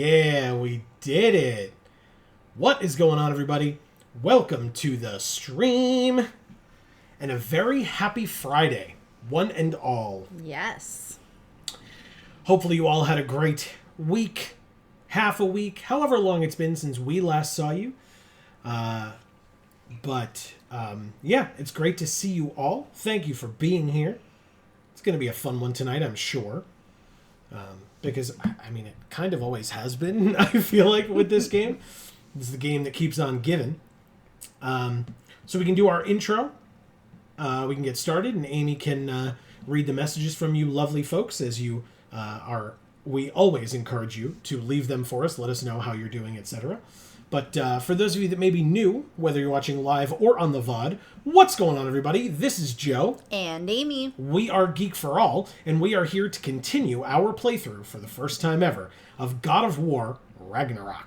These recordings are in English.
Yeah, we did it. What is going on, everybody? Welcome to the stream. And a very happy Friday, one and all. Yes. Hopefully you all had a great week, half a week, however long it's been since we last saw you. Yeah, it's great to see you all. Thank you for being here. It's going to be a fun one tonight, I'm sure. Because, I mean, it kind of always has been, I feel like, with this game. It's the game that keeps on giving. So we can do our intro. We can get started, and Amy can read the messages from you lovely folks as you are. We always encourage you to leave them for us. Let us know how you're doing, etc. But for those of you that may be new, whether you're watching live or on the VoD, what's going on, everybody? This is Joe. And Amy. We are Geek for All, and we are here to continue our playthrough for the first time ever of God of War Ragnarök.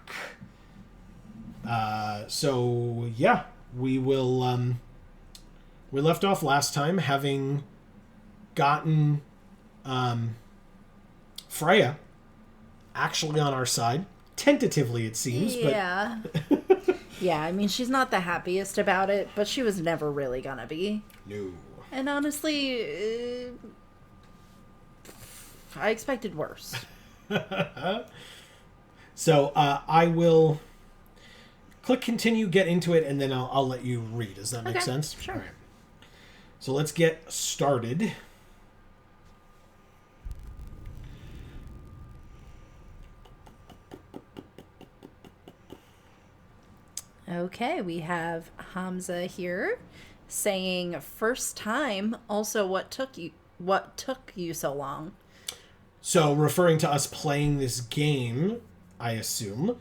So, yeah, we will... we left off last time having gotten Freya actually on our side. Tentatively, it seems. Yeah. But... yeah, I mean, she's not the happiest about it, but she was never really gonna be. No. And honestly, I expected worse. So, I will click continue, get into it, and then I'll let you read. Does that make sense? Sure. All right. So let's get started. Okay, we have Hamza here saying first time. Also, what took you so long? So referring to us playing this game, I assume.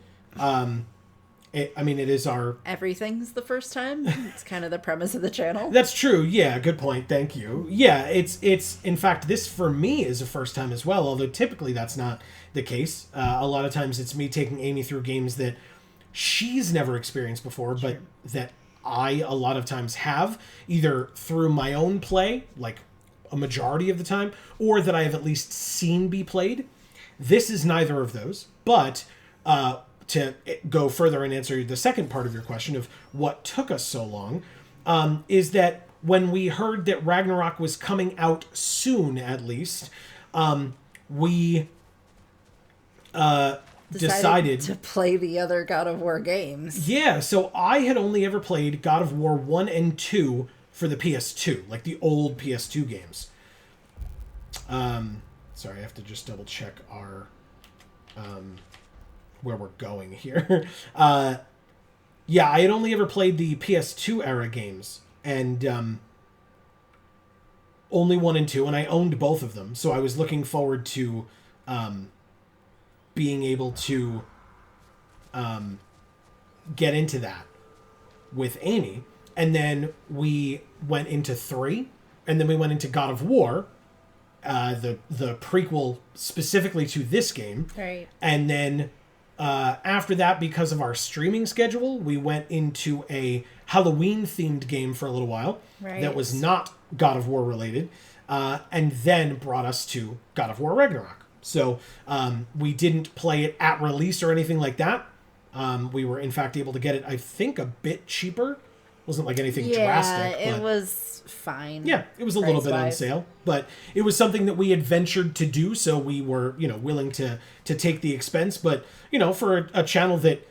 It is our... Everything's the first time. It's kind of the premise of the channel. That's true. Yeah, good point. Thank you. Yeah, it's in fact, this for me is a first time as well, although typically that's not the case. A lot of times it's me taking Amy through games that she's never experienced before, but that I a lot of times have, either through my own play, like a majority of the time, or that I have at least seen be played. This is neither of those, but... to go further and answer the second part of your question of what took us so long, is that when we heard that Ragnarök was coming out soon, at least, we decided to play the other God of War games. Yeah, so I had only ever played God of War 1 and 2 for the PS2, like the old PS2 games. Sorry, I have to just double check our... where we're going here. Yeah, I had only ever played the PS2 era games, and only 1 and 2, and I owned both of them, so I was looking forward to being able to get into that with Amy. And then we went into 3, and then we went into God of War, the prequel specifically to this game. Right. And then... after that, because of our streaming schedule, we went into a Halloween-themed game for a little while that was not God of War related, and then brought us to God of War Ragnarök. So we didn't play it at release or anything like that. We were, in fact, able to get it, I think, a bit cheaper. It wasn't like anything drastic. Yeah, it was fine. Yeah, it was a little bit on sale, but it was something that we had ventured to do, so we were, willing to take the expense. But, for a channel that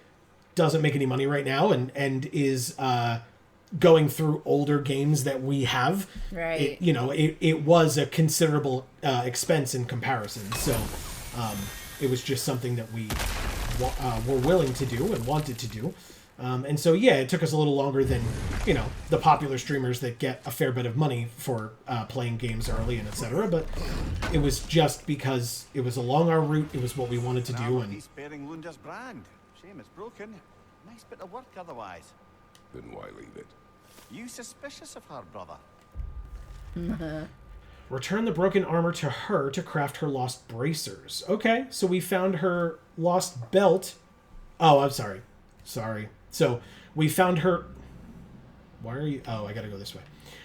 doesn't make any money right now and is going through older games that we have, right? It was a considerable expense in comparison. So it was just something that we were willing to do and wanted to do. And so, yeah, it took us a little longer than, the popular streamers that get a fair bit of money for playing games early and etc. But it was just because it was along our route. It was what we wanted to do. And he's bearing Lunda's brand. Shame it's broken. Nice bit of work otherwise. Then why leave it? You suspicious of her, brother? Return the broken armor to her to craft her lost bracers. Okay, so we found her lost belt. Oh, I'm sorry. So we found her... Why are you... Oh, I gotta go this way.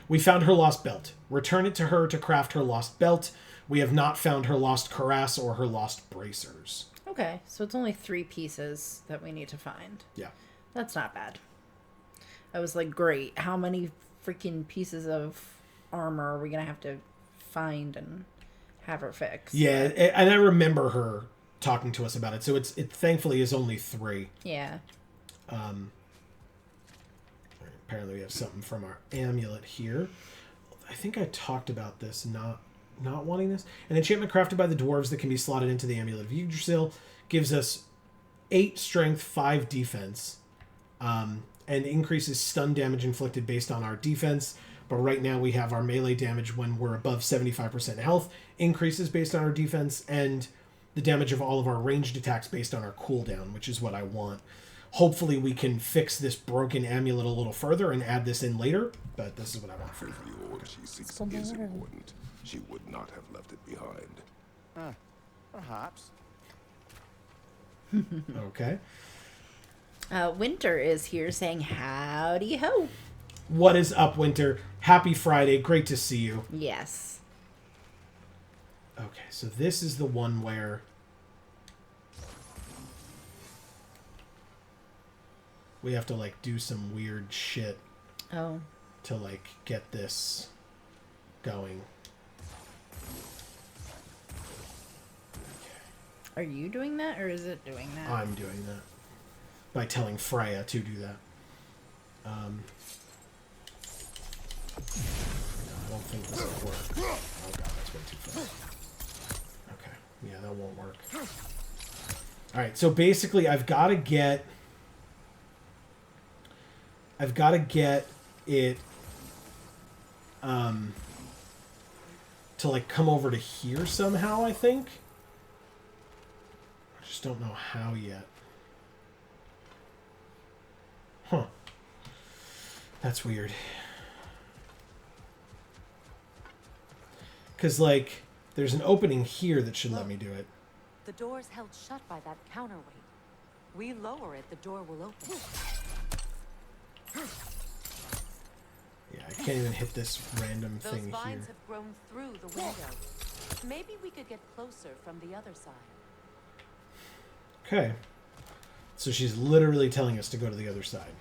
We found her lost belt. Return it to her to craft her lost belt. We have not found her lost cuirass or her lost bracers. Okay, so it's only 3 pieces that we need to find. Yeah. That's not bad. I was like, great. How many freaking pieces of armor are we going to have to find and have her fix? Yeah, and I remember her talking to us about it. So it thankfully is only 3. Yeah. Apparently we have something from our amulet here. I think I talked about this, not wanting this. An enchantment crafted by the dwarves that can be slotted into the amulet of Yggdrasil gives us 8 strength, 5 defense, and increases stun damage inflicted based on our defense. But right now we have our melee damage when we're above 75% health increases based on our defense, and the damage of all of our ranged attacks based on our cooldown, which is what I want. Hopefully we can fix this broken amulet a little further and add this in later, but this is what I want for you. The order she seeks is important. She would not have left it behind. Perhaps. Okay. Winter is here saying, howdy ho. What is up, Winter? Happy Friday. Great to see you. Yes. Okay, so this is the one where we have to, like, do some weird shit Oh. to, like, get this going. Are you doing that, or is it doing that? I'm doing that by telling Freya to do that. I don't think this will work. Oh god, that's way too fast. Okay, yeah, that won't work. Alright, so basically I've got to get it to, like, come over to here somehow, I think. I just don't know how yet. Huh. That's weird. Because, like, there's an opening here that should let me do it. The door's held shut by that counterweight. We lower it, the door will open. Yeah, I can't even hit this random Those thing vines here. have grown through the window. Maybe we could get closer from the other side. Okay. So she's literally telling us to go to the other side,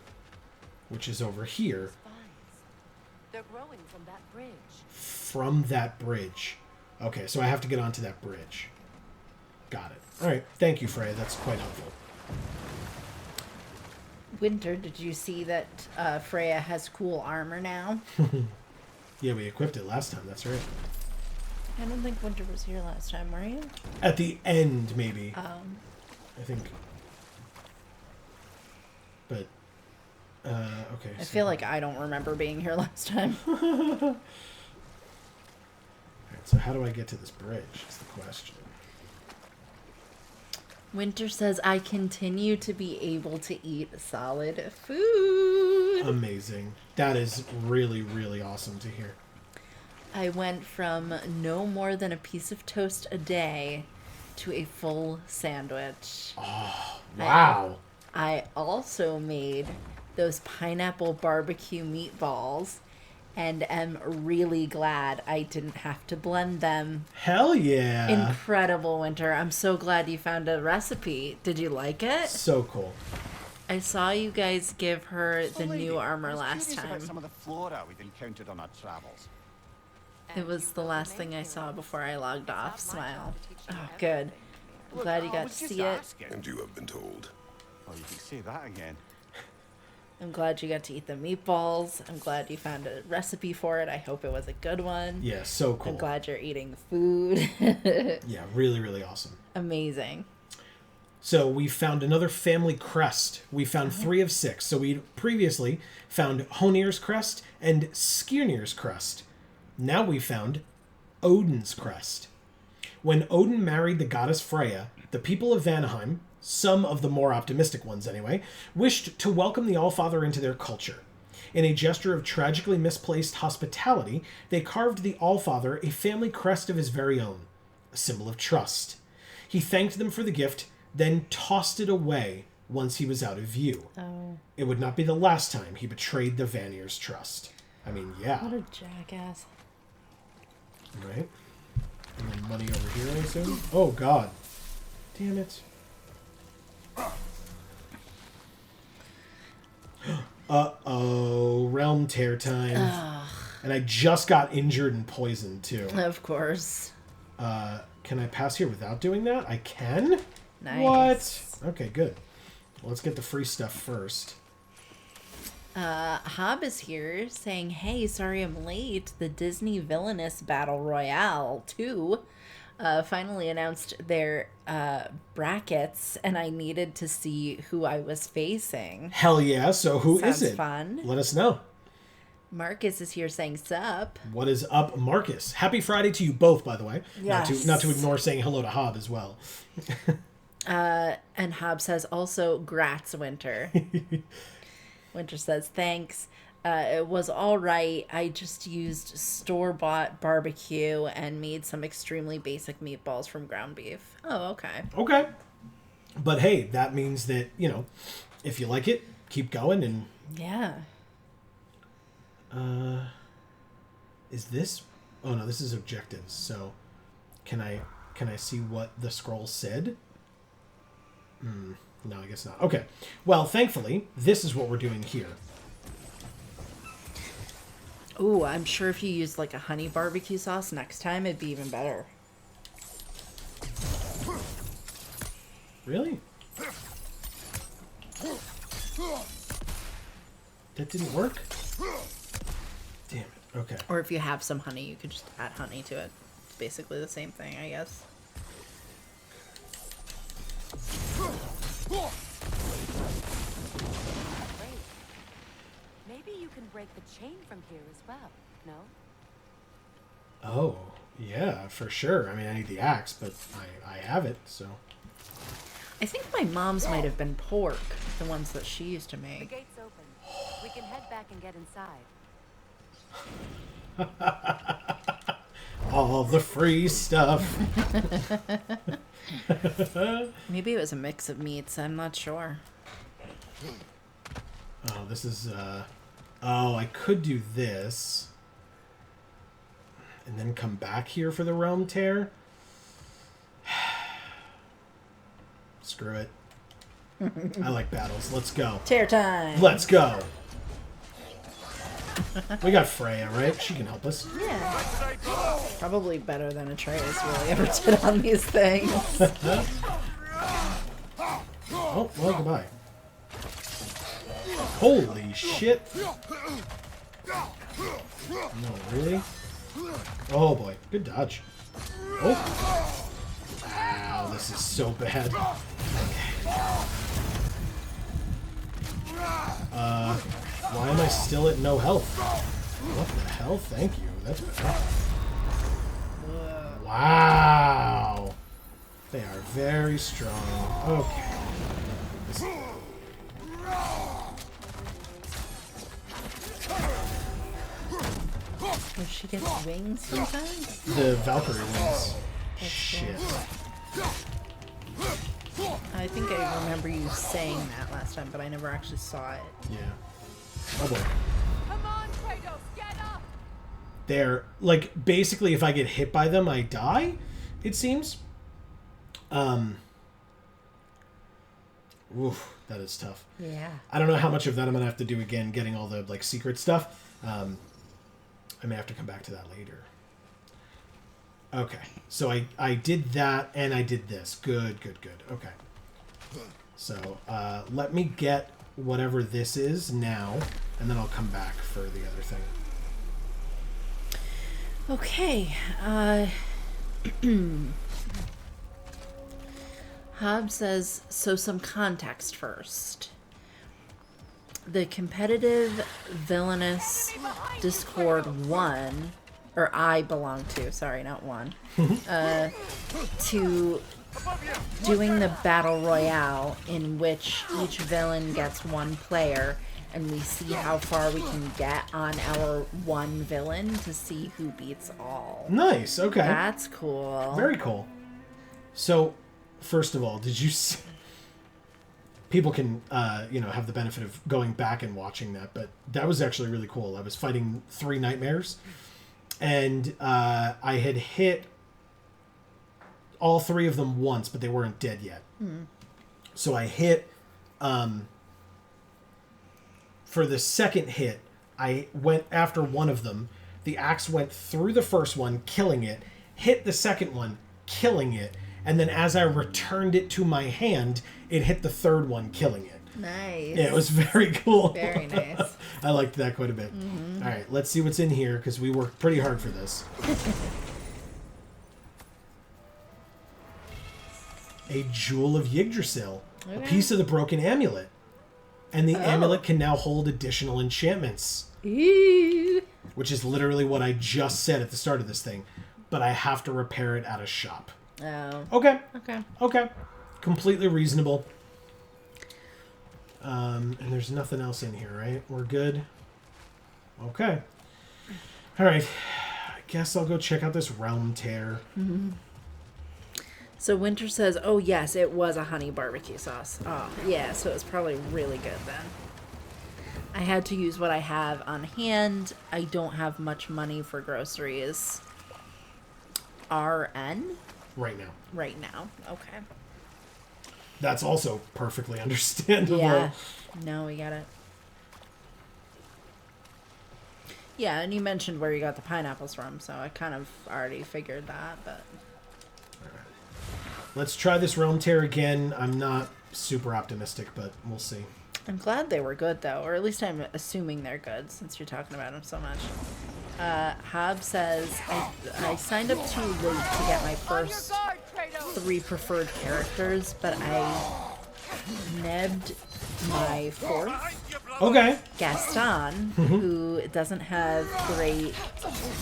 which is over here. Vines. They're growing from that bridge. From that bridge. Okay, so I have to get onto that bridge. Got it. All right. Thank you, Freya. That's quite helpful. Winter, did you see that Freya has cool armor now? Yeah, we equipped it last time. That's right. I don't think Winter was here last time, were you? At the end, maybe. I think. But, okay. I feel like I don't remember being here last time. Alright, so how do I get to this bridge is the question. Winter says, I continue to be able to eat solid food. Amazing. That is really, really awesome to hear. I went from no more than a piece of toast a day to a full sandwich. Wow. I also made those pineapple barbecue meatballs and am really glad I didn't have to blend them. Hell yeah. Incredible, Winter. I'm so glad you found a recipe. Did you like it? So cool. I saw you guys give her the Lady, new armor I was last curious about time. some of the flora we've encountered on our travels. It was the last thing I saw before I logged off. Smile. Oh, good. I'm glad you I got was to just see it. asking. And you have been told. Oh, you can say that again. I'm glad you got to eat the meatballs. I'm glad you found a recipe for it. I hope it was a good one. Yeah, so cool. I'm glad you're eating food. Yeah, really, really awesome. Amazing. So we found another family crest. We found 3 of 6. So we previously found Honir's crest and Skirnir's crest. Now we found Odin's crest. When Odin married the goddess Freya, the people of Vanaheim, some of the more optimistic ones anyway, wished to welcome the Allfather into their culture. In a gesture of tragically misplaced hospitality, they carved the Allfather a family crest of his very own, a symbol of trust. He thanked them for the gift, then tossed it away once he was out of view. Oh, It would not be the last time he betrayed the Vanir's trust. I mean, yeah. what a jackass. Right? And then money over here, I assume? Oh, God. Damn it. Uh-oh. Realm tear time. And I just got injured and poisoned, too. Of course. Can I pass here without doing that? I can? Nice. What? Okay, good. Well, let's get the free stuff first. Hob is here saying, hey, sorry I'm late. The Disney Villainous Battle Royale 2 finally announced their brackets, and I needed to see who I was facing. Hell yeah. So who Sounds is it? Fun. Let us know. Marcus is here saying sup. What is up, Marcus? Happy Friday to you both, by the way. Yes. Not to ignore saying hello to Hob as well. And Hob says also grats, Winter. Winter says thanks. It was all right. I just used store-bought barbecue and made some extremely basic meatballs from ground beef. Oh, okay. Okay. But hey, that means that, if you like it, keep going and... Yeah. Is this... Oh, no, this is objectives. So, can I see what the scroll said? No, I guess not. Okay. Well, thankfully, this is what we're doing here. Ooh, I'm sure if you used like a honey barbecue sauce next time, it'd be even better. Really? That didn't work? Damn it. Okay. Or if you have some honey, you could just add honey to it. It's basically the same thing, I guess. Great. Maybe you can break the chain from here as well, no? Oh, yeah, for sure. I mean, I need the axe, but I have it, so... I think my mom's might have been pork, the ones that she used to The make. gate's open. We can head back and get inside. All the free stuff. Maybe it was a mix of meats, I'm not sure. Oh, this is, Oh, I could do this. And then come back here for the realm tear. Screw it. I like battles. Let's go. Tear time! Let's go. We got Freya, right? She can help us. Yeah. Probably better than Atreus really ever did on these things. Oh, well, goodbye. Holy shit. No, really? Oh, boy. Good dodge. Oh. Wow, this is so bad. Why am I still at no health? What the hell? Thank you. That's better. Wow. They are very strong. Okay. Does she get wings sometimes? The Valkyrie wings. Shit. I think I remember you saying that last time, but I never actually saw it. Yeah. Oh boy. Come on, Kratos, get up! They're, like, basically if I get hit by them, I die, it seems. Oof, that is tough. Yeah. I don't know how much of that I'm going to have to do again, getting all the, like, secret stuff. I may have to come back to that later. Okay, so I did that, and I did this. Good, good, good. Okay. So, let me get whatever this is now, and then I'll come back for the other thing. Okay, Hob says, so some context first. The competitive villainous Discord 1, or I belong to, sorry, not 1, to doing the battle royale in which each villain gets one player and we see how far we can get on our one villain to see who beats all. Nice, okay. That's cool. Very cool. So, first of all, did you see... People can, have the benefit of going back and watching that, but that was actually really cool. I was fighting 3 nightmares, and I had hit all 3 of them once, but they weren't dead for the second hit, I went after one of them. The axe went through the first one, killing it, hit the second one, killing it, and then as I returned it to my hand, it hit the third one, killing it. Nice. Yeah, it was very cool. Very nice. I liked that quite a bit. Mm-hmm. All right, let's see what's in here, because we worked pretty hard for this. A Jewel of Yggdrasil. A Okay. piece of the broken amulet. And the amulet can now hold additional enchantments. Ew. Which is literally what I just said at the start of this thing. But I have to repair it at a shop. Oh. Okay. Okay. Okay. Completely reasonable. And there's nothing else in here, right? We're good? Okay. All right. I guess I'll go check out this Realm Tear. Mm-hmm. So Winter says, oh, yes, it was a honey barbecue sauce. Oh, yeah, so it was probably really good then. I had to use what I have on hand. I don't have much money for groceries. RN? Right now. Right now. Okay. That's also perfectly understandable. Yeah. No, we got it. Yeah, and you mentioned where you got the pineapples from, so I kind of already figured that, but... Let's try this Realm Tear again. I'm not super optimistic, but we'll see. I'm glad they were good, though, or at least I'm assuming they're good, since you're talking about them so much. Hob says, I signed up too late to get my first 3 preferred characters, but I nebbed my 4th. Okay. Gaston, who doesn't have great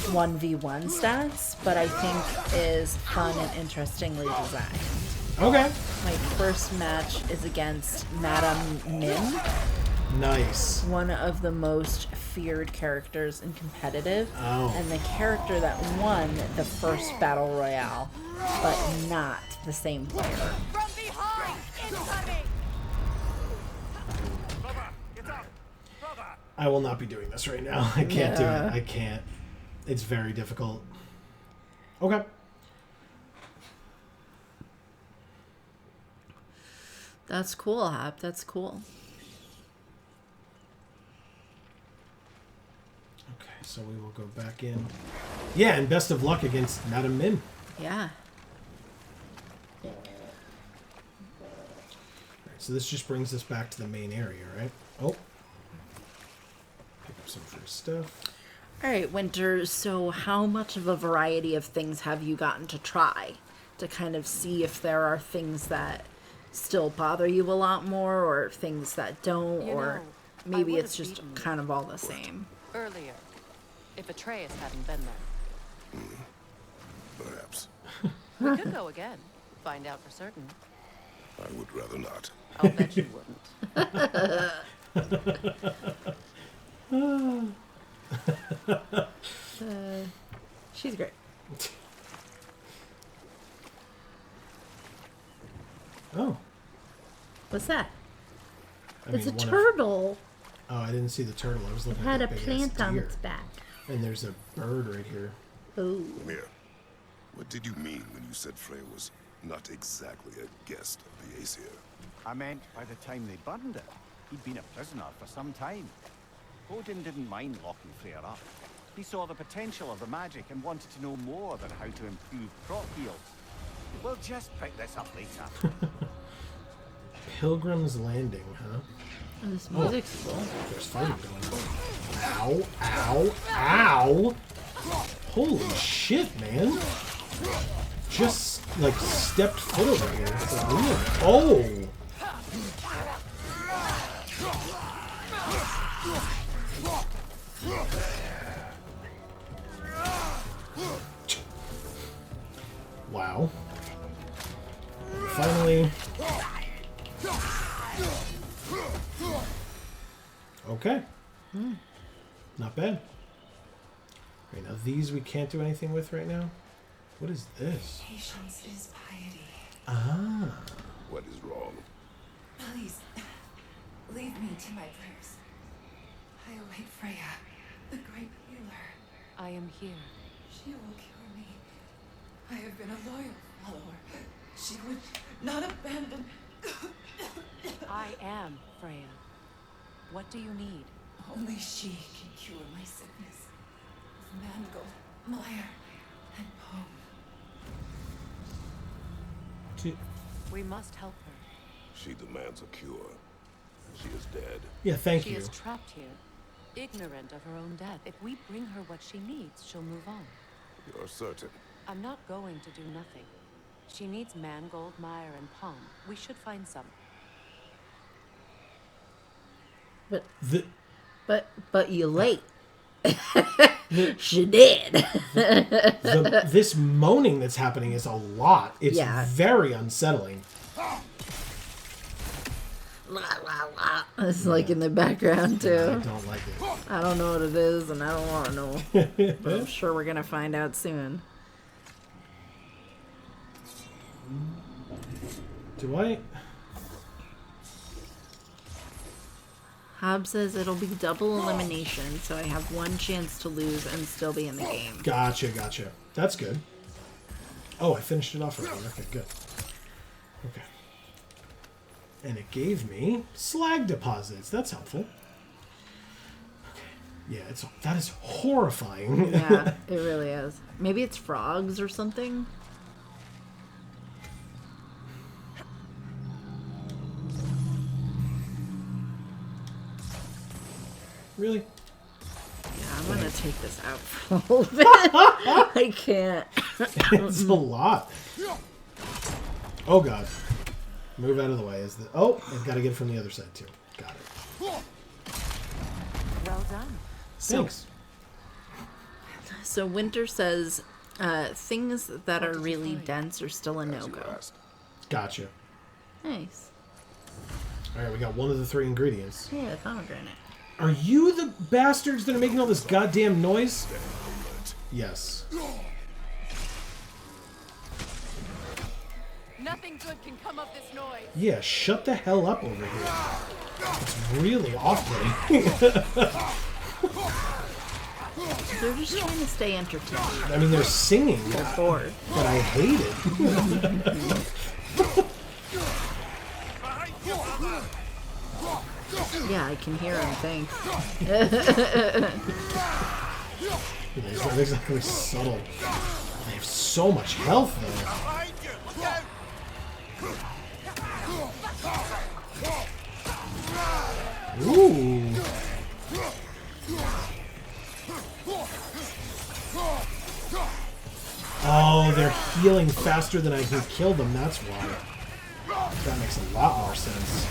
1v1 stats, but I think is fun and interestingly designed. Okay. My first match is against Madame Mim, Nice. one of the most feared characters in competitive, Oh. and the character that won the first battle royale, but not the same player. From behind! Incoming! I will not be doing this right now. I can't do it. I can't. It's very difficult. Okay. That's cool, Hop. That's cool. Okay, so we will go back in. Yeah, and best of luck against Madame Mim. Yeah. Alright, so this just brings us back to the main area, right? Oh. Pick up some free stuff. All right, Winter, so how much of a variety of things have you gotten to try to kind of see if there are things that still bother you a lot more or things that don't, You or know, maybe I it's would've just beaten kind of all the same? Earlier, if Atreus hadn't been there. Perhaps. We could go again. Find out for certain. I would rather not. I'll bet you wouldn't. She's great. Oh. What's that? I It's a mean, one of- turtle. Oh, I didn't see the turtle. I was It looking had a at that big plant on deer. its back. And there's a bird right here. Oh. Come here. What did you mean when you said Freya was not exactly a guest of the Aesir? I meant by the time they burned it, he'd been a prisoner for some time. Odin didn't mind locking Freya up. He saw the potential of the magic and wanted to know more than how to improve crop yields. We'll just pick this up later. Pilgrim's Landing, huh? This music's cool. There's fighting going on. Ow, ow, ow! Holy shit, man! Just, like, stepped foot over here. It's like, weird. Oh! Wow. Finally. Okay. Not bad. Okay, now these we can't do anything with right now. What is this? Patience is piety. Ah. What is wrong? Please, leave me to my prayers. I await Freya, the great healer. I am here. She will cure me. I have been a loyal follower. She would not abandon. I am Freya. What do you need? Only she can cure my sickness. Mangle, Meyer, and Poe. We must help her. She demands a cure. She is dead. Yeah, thank She you. is trapped here, ignorant of her own death. If we bring her what she needs, she'll move on. You're certain? I'm not going to do nothing. She needs Mangold, Meyer, and Palm. We should find some. But The, you late. She did. this moaning that's happening is a lot. It's Yeah. very unsettling. It's like in the background I too. don't like it. I don't know what it is, and I don't want to know. But I'm sure we're gonna find out soon. Do I? Hob says it'll be double elimination, so I have one chance to lose and still be in the game. Gotcha. That's good. Oh, I finished it off already. Okay, good. Okay. And it gave me slag deposits. That's helpful. Okay. Yeah, that is horrifying. Yeah, it really is. Maybe it's frogs or something. Really? Yeah, I'm gonna take this out for a little bit. I can't. It's a lot. Oh god. Move out of the way. Oh, I've got to get it from the other side too. Got it. Well done. Thanks. So Winter says things that are really dense are still a As you no-go. asked. Gotcha. Nice. All right, we got one of the 3 ingredients. Yeah, pomegranate. Are you the bastards that are making all this goddamn noise? Yes. Nothing good can come of this noise. Yeah, shut the hell up over here. It's really off-putting. They're just trying to stay entertained. I mean, they're singing, They're bored. but I hate it. Yeah, I can hear him, thanks. It's not exactly subtle. They have so much health, though. Ooh. Oh, they're healing faster than I can kill them, that's why. That makes a lot more sense.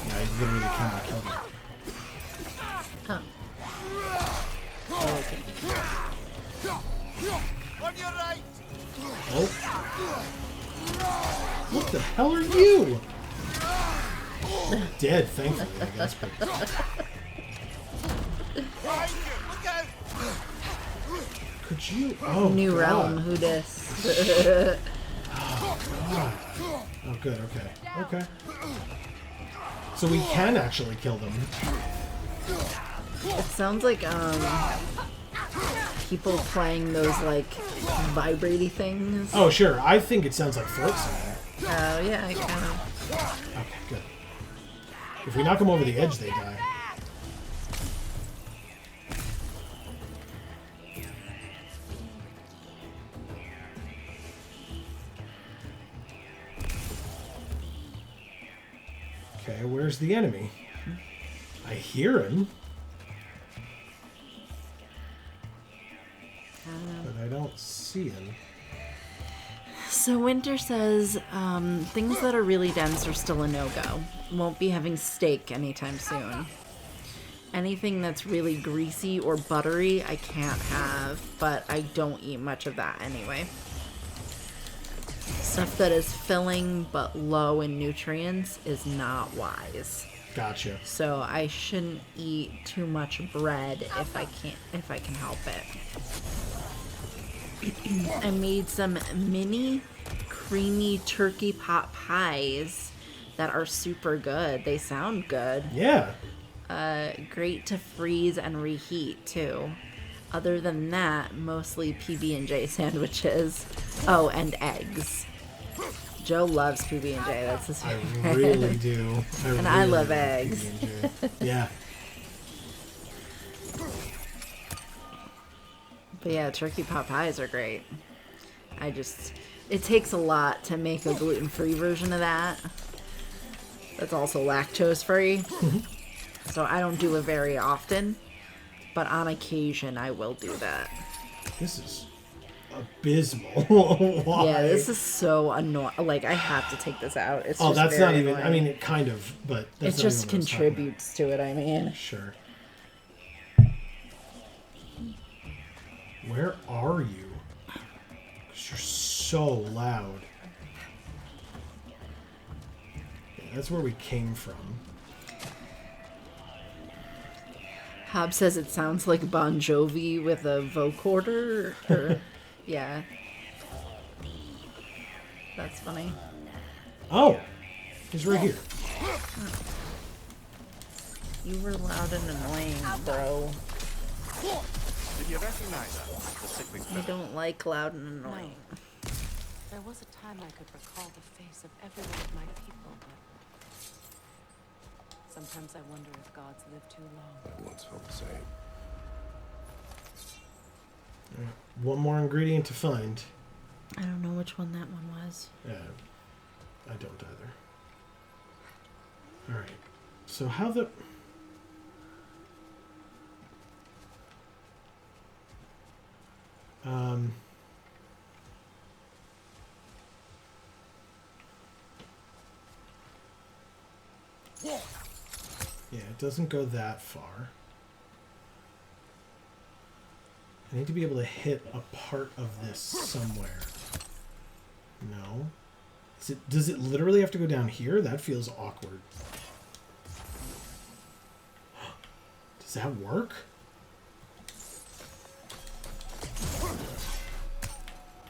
Yeah, I literally cannot kill them. Huh. Okay. Oh. What the hell are you? Dead, thankfully, I guess. But... Could you? Oh, New God. realm, who dis? Oh, God. Oh, good, okay. Okay. So we can actually kill them. It sounds like people playing those like vibraty things. Oh, sure. I think it sounds like throat singing. Oh yeah, I kind of. Okay, good. If we knock them over the edge, they die. Okay, where's the enemy? I hear him. But I don't see him. So Winter says things that are really dense are still a no-go. Won't be having steak anytime soon. Anything that's really greasy or buttery, I can't have, but I don't eat much of that anyway. Stuff that is filling but low in nutrients is not wise. Gotcha. So I shouldn't eat too much bread if I can help it. I made some mini creamy turkey pot pies that are super good. They sound good. Yeah. Great to freeze and reheat too. Other than that, mostly PB&J sandwiches. Oh, and eggs. Joe loves PB&J. That's his I favorite. really do. And I love eggs. PB&J. Yeah. But yeah, turkey pot pies are great. It takes a lot to make a gluten-free version of that. That's also lactose-free. So I don't do it very often. But on occasion, I will do that. This is abysmal. Why? Yeah, this is so annoying. Like, I have to take this out. It's just that's very not even... annoying. I mean, it kind of, but that's it not just even what I was talking about. contributes to it, I mean. Sure. Where are you? Because you're so loud. Yeah, that's where we came from. Hob says it sounds like Bon Jovi with a vocoder. Or, yeah. That's funny. Oh! He's right here. You were loud and annoying, bro. Did you recognize her? The sickly I don't like loud and annoying. There was a time I could recall the face of every one of my people, but sometimes I wonder if gods live too long. I once felt the same. One more ingredient to find. I don't know which one that one was. Yeah, I don't either. Alright. So how the... Yeah, it doesn't go that far. I need to be able to hit a part of this somewhere. No. Does it literally have to go down here? That feels awkward. Does that work?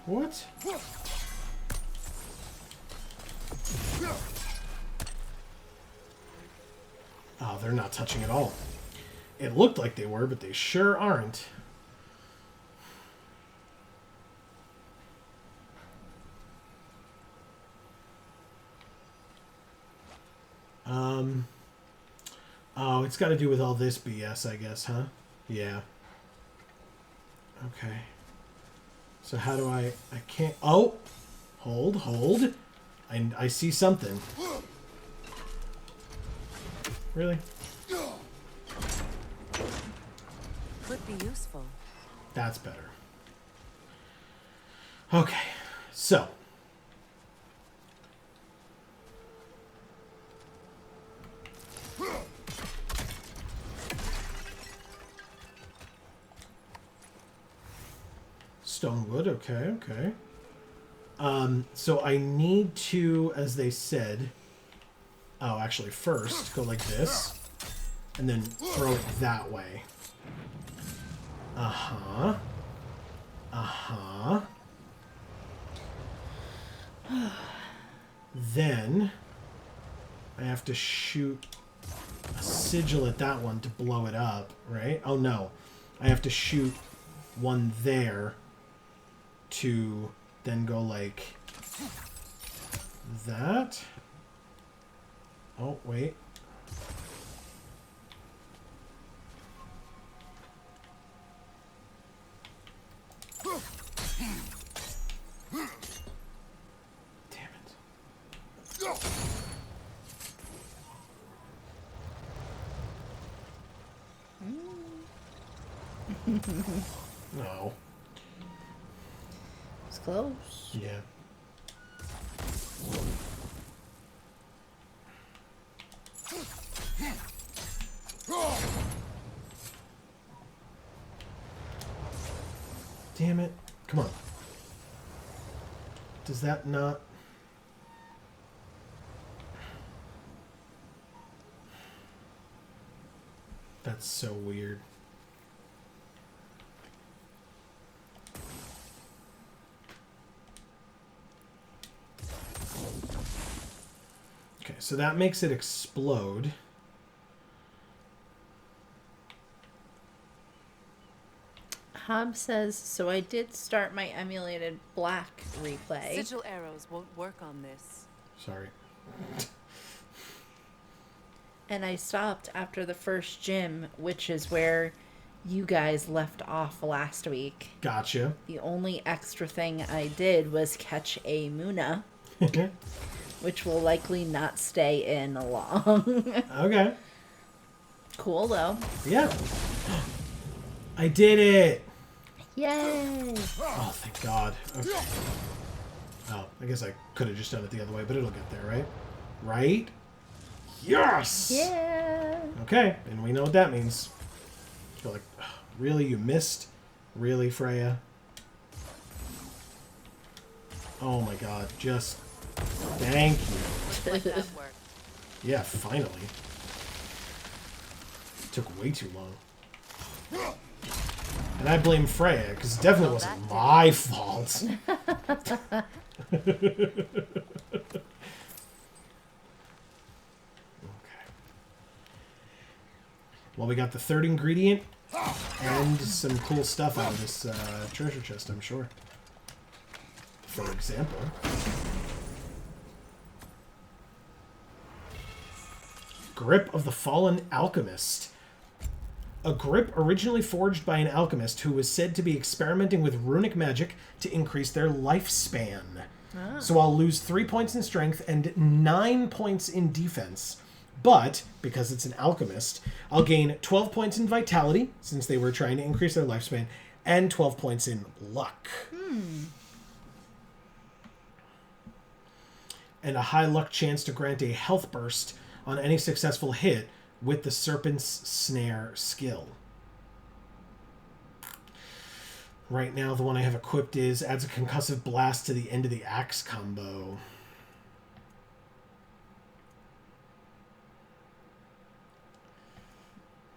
What? Oh, they're not touching at all. It looked like they were, but they sure aren't. Oh, it's got to do with all this BS, I guess, huh? Yeah. Okay. So how do I can't... Oh! Hold. I see something. Really? Could be useful. That's better. Okay. So. Stonewood, okay. So I need to, as they said... Oh, actually, first, go like this. And then throw it that way. Uh-huh. Then, I have to shoot a sigil at that one to blow it up, right? Oh, no. I have to shoot one there to then go like that. Oh, wait. Damn it. No. It's close. Yeah. Damn it. Come on. Does that not... That's so weird. Okay, so that makes it explode. Hob says, so I did start my emulated black replay. Sigil arrows won't work on this. Sorry. And I stopped after the first gym, which is where you guys left off last week. Gotcha. The only extra thing I did was catch a Muna, which will likely not stay in long. Okay. Cool, though. Yeah. I did it! Yay! Oh, thank God. Okay. Oh, I guess I could have just done it the other way, but it'll get there, right? Right? Yes! Yeah! Okay, and we know what that means. You're like, really? You missed? Really, Freya? Oh my God, just... Thank you. Looks like that worked. Yeah, finally. Took way too long. And I blame Freya, because it definitely wasn't my fault. Okay. Well, we got the third ingredient and some cool stuff out of this treasure chest, I'm sure. For example... Grip of the Fallen Alchemist. A grip originally forged by an alchemist who was said to be experimenting with runic magic to increase their lifespan. So I'll lose 3 points in strength and 9 points in defense. But, because it's an alchemist, I'll gain 12 points in vitality, since they were trying to increase their lifespan, and 12 points in luck. And a high luck chance to grant a health burst on any successful hit with the Serpent's Snare skill. Right now, the one I have equipped is adds a concussive blast to the end of the axe combo.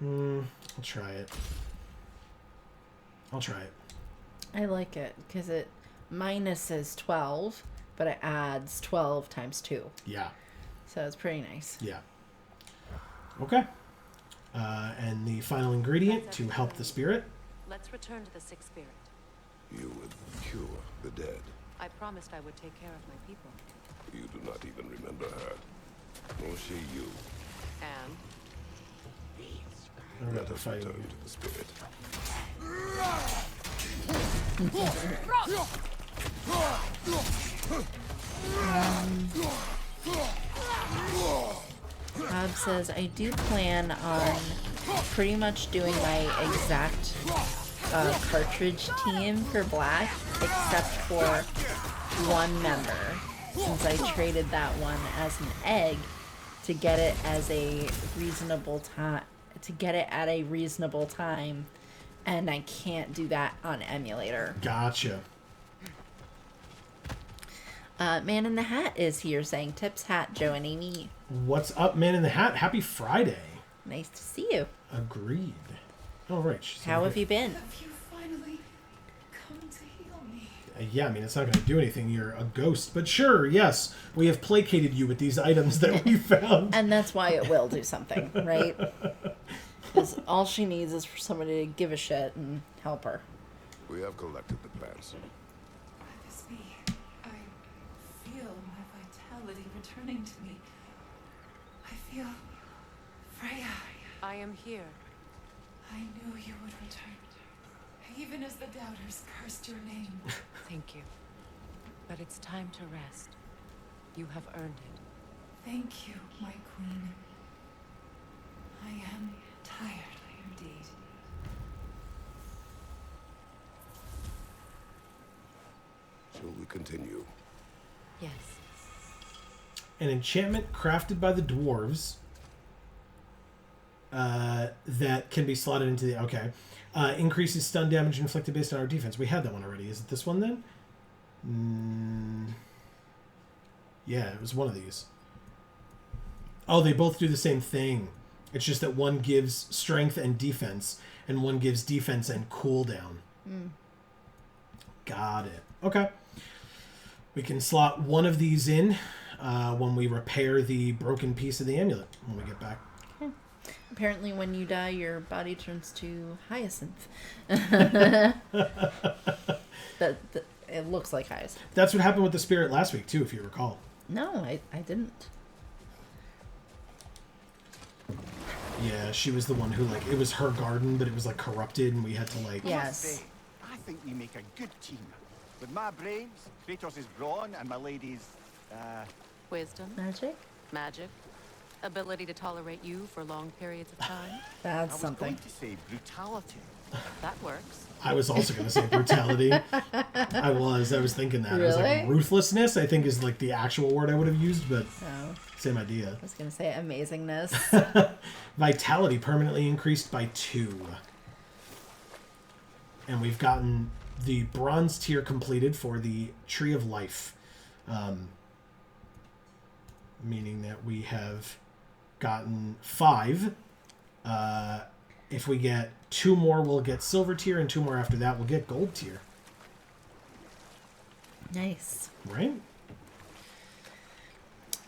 I'll try it. I like it, because it minuses 12, but it adds 12 times 2. Yeah. So it's pretty nice. Yeah. Okay. And the final ingredient to help the spirit. Let's return to the Sixth Spirit. You would cure the dead. I promised I would take care of my people. You do not even remember her. Nor she you. And I'm Let about to us fight return you. to the spirit. Bob says, I do plan on pretty much doing my exact cartridge team for Black, except for one member, since I traded that one as an egg to get it as a reasonable time, at a reasonable time, and I can't do that on emulator. Gotcha. Man in the Hat is here saying, tips hat, Joe and Amy. What's up, Man in the Hat? Happy Friday. Nice to see you. Agreed. All right. How have you been? Have you finally come to heal me? Yeah, I mean, it's not going to do anything. You're a ghost. But sure, yes, we have placated you with these items that we found. And that's why it will do something, right? Because all she needs is for somebody to give a shit and help her. We have collected the plants. This me. I feel my vitality returning to me. I feel Freya. I am here. I knew you would return. Even as the doubters cursed your name. Thank you. But it's time to rest. You have earned it. Thank you, my queen. I am tired indeed. Shall we continue? Yes. An enchantment crafted by the dwarves that can be slotted into the... Okay. Increases stun damage inflicted based on our defense. We had that one already. Is it this one then? Yeah, it was one of these. Oh, they both do the same thing. It's just that one gives strength and defense, and one gives defense and cooldown. Got it. Okay. We can slot one of these in when we repair the broken piece of the amulet when we get back. Apparently, when you die, your body turns to hyacinth. It looks like hyacinth. That's what happened with the spirit last week, too, if you recall. No, I didn't. Yeah, she was the one who, like, it was her garden, but it was, like, corrupted, and we had to, like... Yeah. I must say, I think we make a good team. With my brains, Kratos' brawn, and my lady's, Wisdom, Magic? magic, ability to tolerate you for long periods of time. That's I was something. going to say brutality. That works. I was also going to say brutality. I was thinking that. I was like, Really? ruthlessness, I think, is, like, the actual word I would have used, but Oh, same idea. I was going to say amazingness. Vitality permanently increased by 2. And we've gotten the bronze tier completed for the Tree of Life. Meaning that we have gotten 5. If we get 2 more, we'll get silver tier, and 2 more after that, we'll get gold tier. Nice. Right?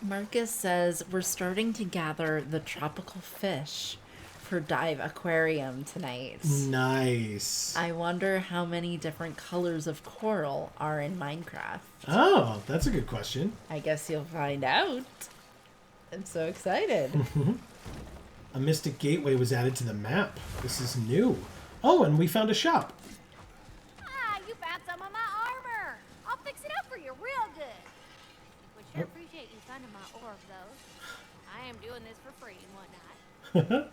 Marcus says, we're starting to gather the tropical fish for Dive Aquarium tonight. Nice. I wonder how many different colors of coral are in Minecraft. Oh, that's a good question. I guess you'll find out. I'm so excited. A mystic gateway was added to the map. This is new. Oh, and we found a shop. Ah, you found some of my armor. I'll fix it up for you real good. Would sure appreciate you finding my orb, though. I am doing this for free and whatnot.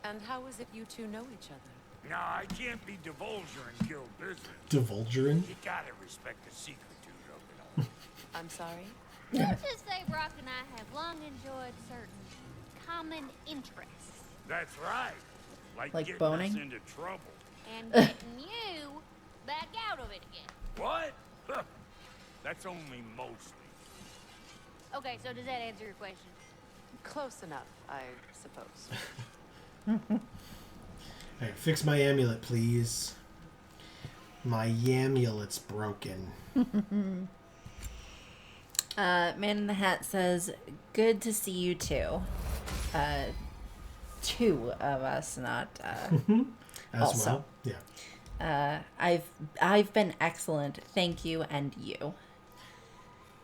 And how is it you two know each other? No, I can't be divulger in guild business. Divulgerin. You gotta respect the secretude of it all. I'm sorry? Let's just say Brock and I have long enjoyed certain common interests. That's right. Like Like getting boning? us into trouble. And getting you back out of it again. What? That's only mostly. Okay, so does that answer your question? Close enough, I suppose. Alright, fix my amulet, please. My amulet's broken. Man in the Hat says, good to see you too. 2 of us, not As Also. well. Yeah. I've been excellent, thank you, and you.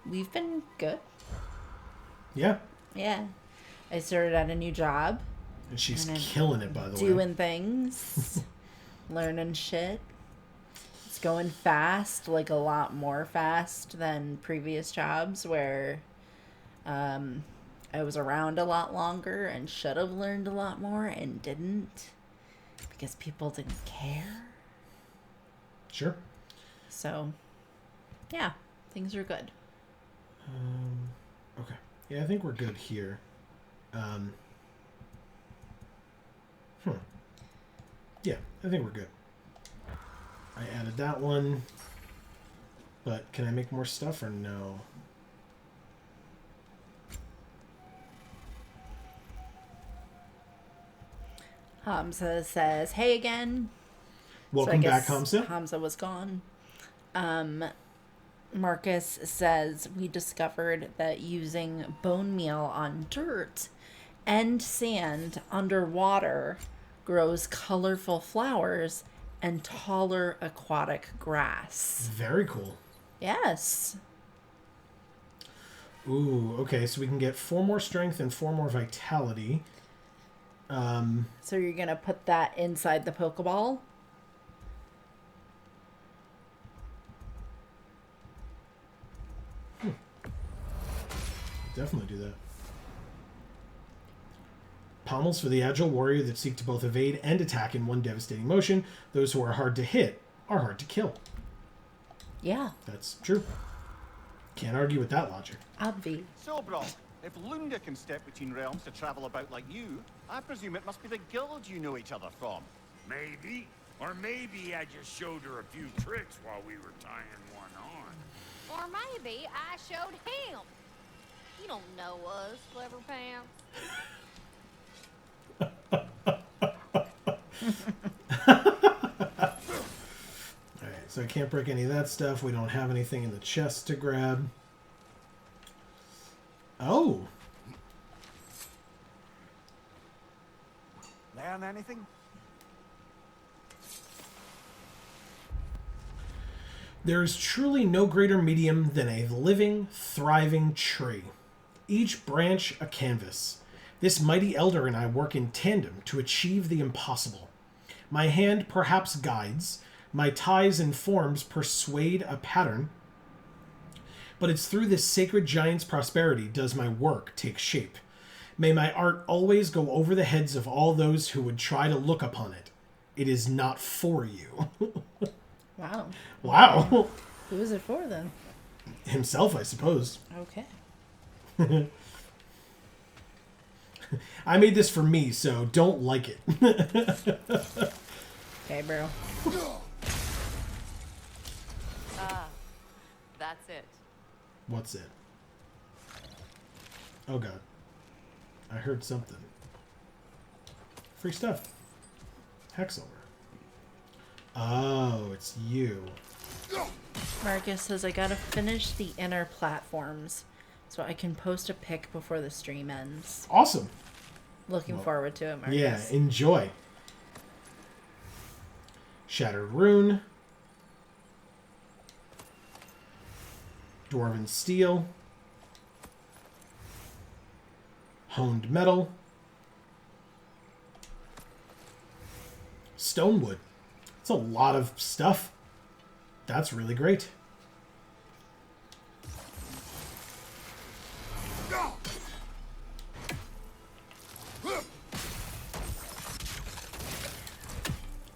We've been good. Yeah. Yeah. I started at a new job, And she's And I'm killing it, by the way. doing things, learning shit. It's going fast, like a lot more fast than previous jobs where I was around a lot longer and should have learned a lot more and didn't because people didn't care. Sure. So, yeah, things are good. Okay. Yeah, I think we're good here. Yeah, I think we're good. I added that one. But can I make more stuff or no? Hamza says, hey again. Welcome back, guess Hamza. Hamza was gone. Marcus says, we discovered that using bone meal on dirt and sand underwater grows colorful flowers and taller aquatic grass. Very cool. Yes. Ooh, okay, so we can get 4 more strength and 4 more vitality. So you're going to put that inside the Pokeball? Definitely do that. Pommels for the agile warrior that seek to both evade and attack in one devastating motion. Those who are hard to hit are hard to kill. Yeah, That's true. Can't argue with that logic. obvi. So, Brock, if Lunda can step between realms to travel about like you, I presume it must be the guild you know each other from. Maybe. Or maybe I just showed her a few tricks while we were tying one on. Or maybe I showed him. You don't know us, Clever Pants. Alright, so I can't break any of that stuff. We don't have anything in the chest to grab. Oh! There is truly no greater medium than a living, thriving tree. Each branch a canvas. This mighty elder and I work in tandem to achieve the impossible. My hand perhaps guides, my ties and forms persuade a pattern, but it's through this sacred giant's prosperity does my work take shape. May my art always go over the heads of all those who would try to look upon it. It is not for you. Wow. Wow. Who is it for then? Himself, I suppose. Okay. I made this for me, so don't like it. Okay, bro. That's it. What's it? Oh god. I heard something. Free stuff. Hexilver. Oh, it's you. Marcus says I gotta finish the inner platforms so I can post a pic before the stream ends. Awesome. Looking forward to it, Marcus. Yeah, enjoy. Shattered Rune. Dwarven Steel. Honed Metal. Stonewood. It's a lot of stuff. That's really great.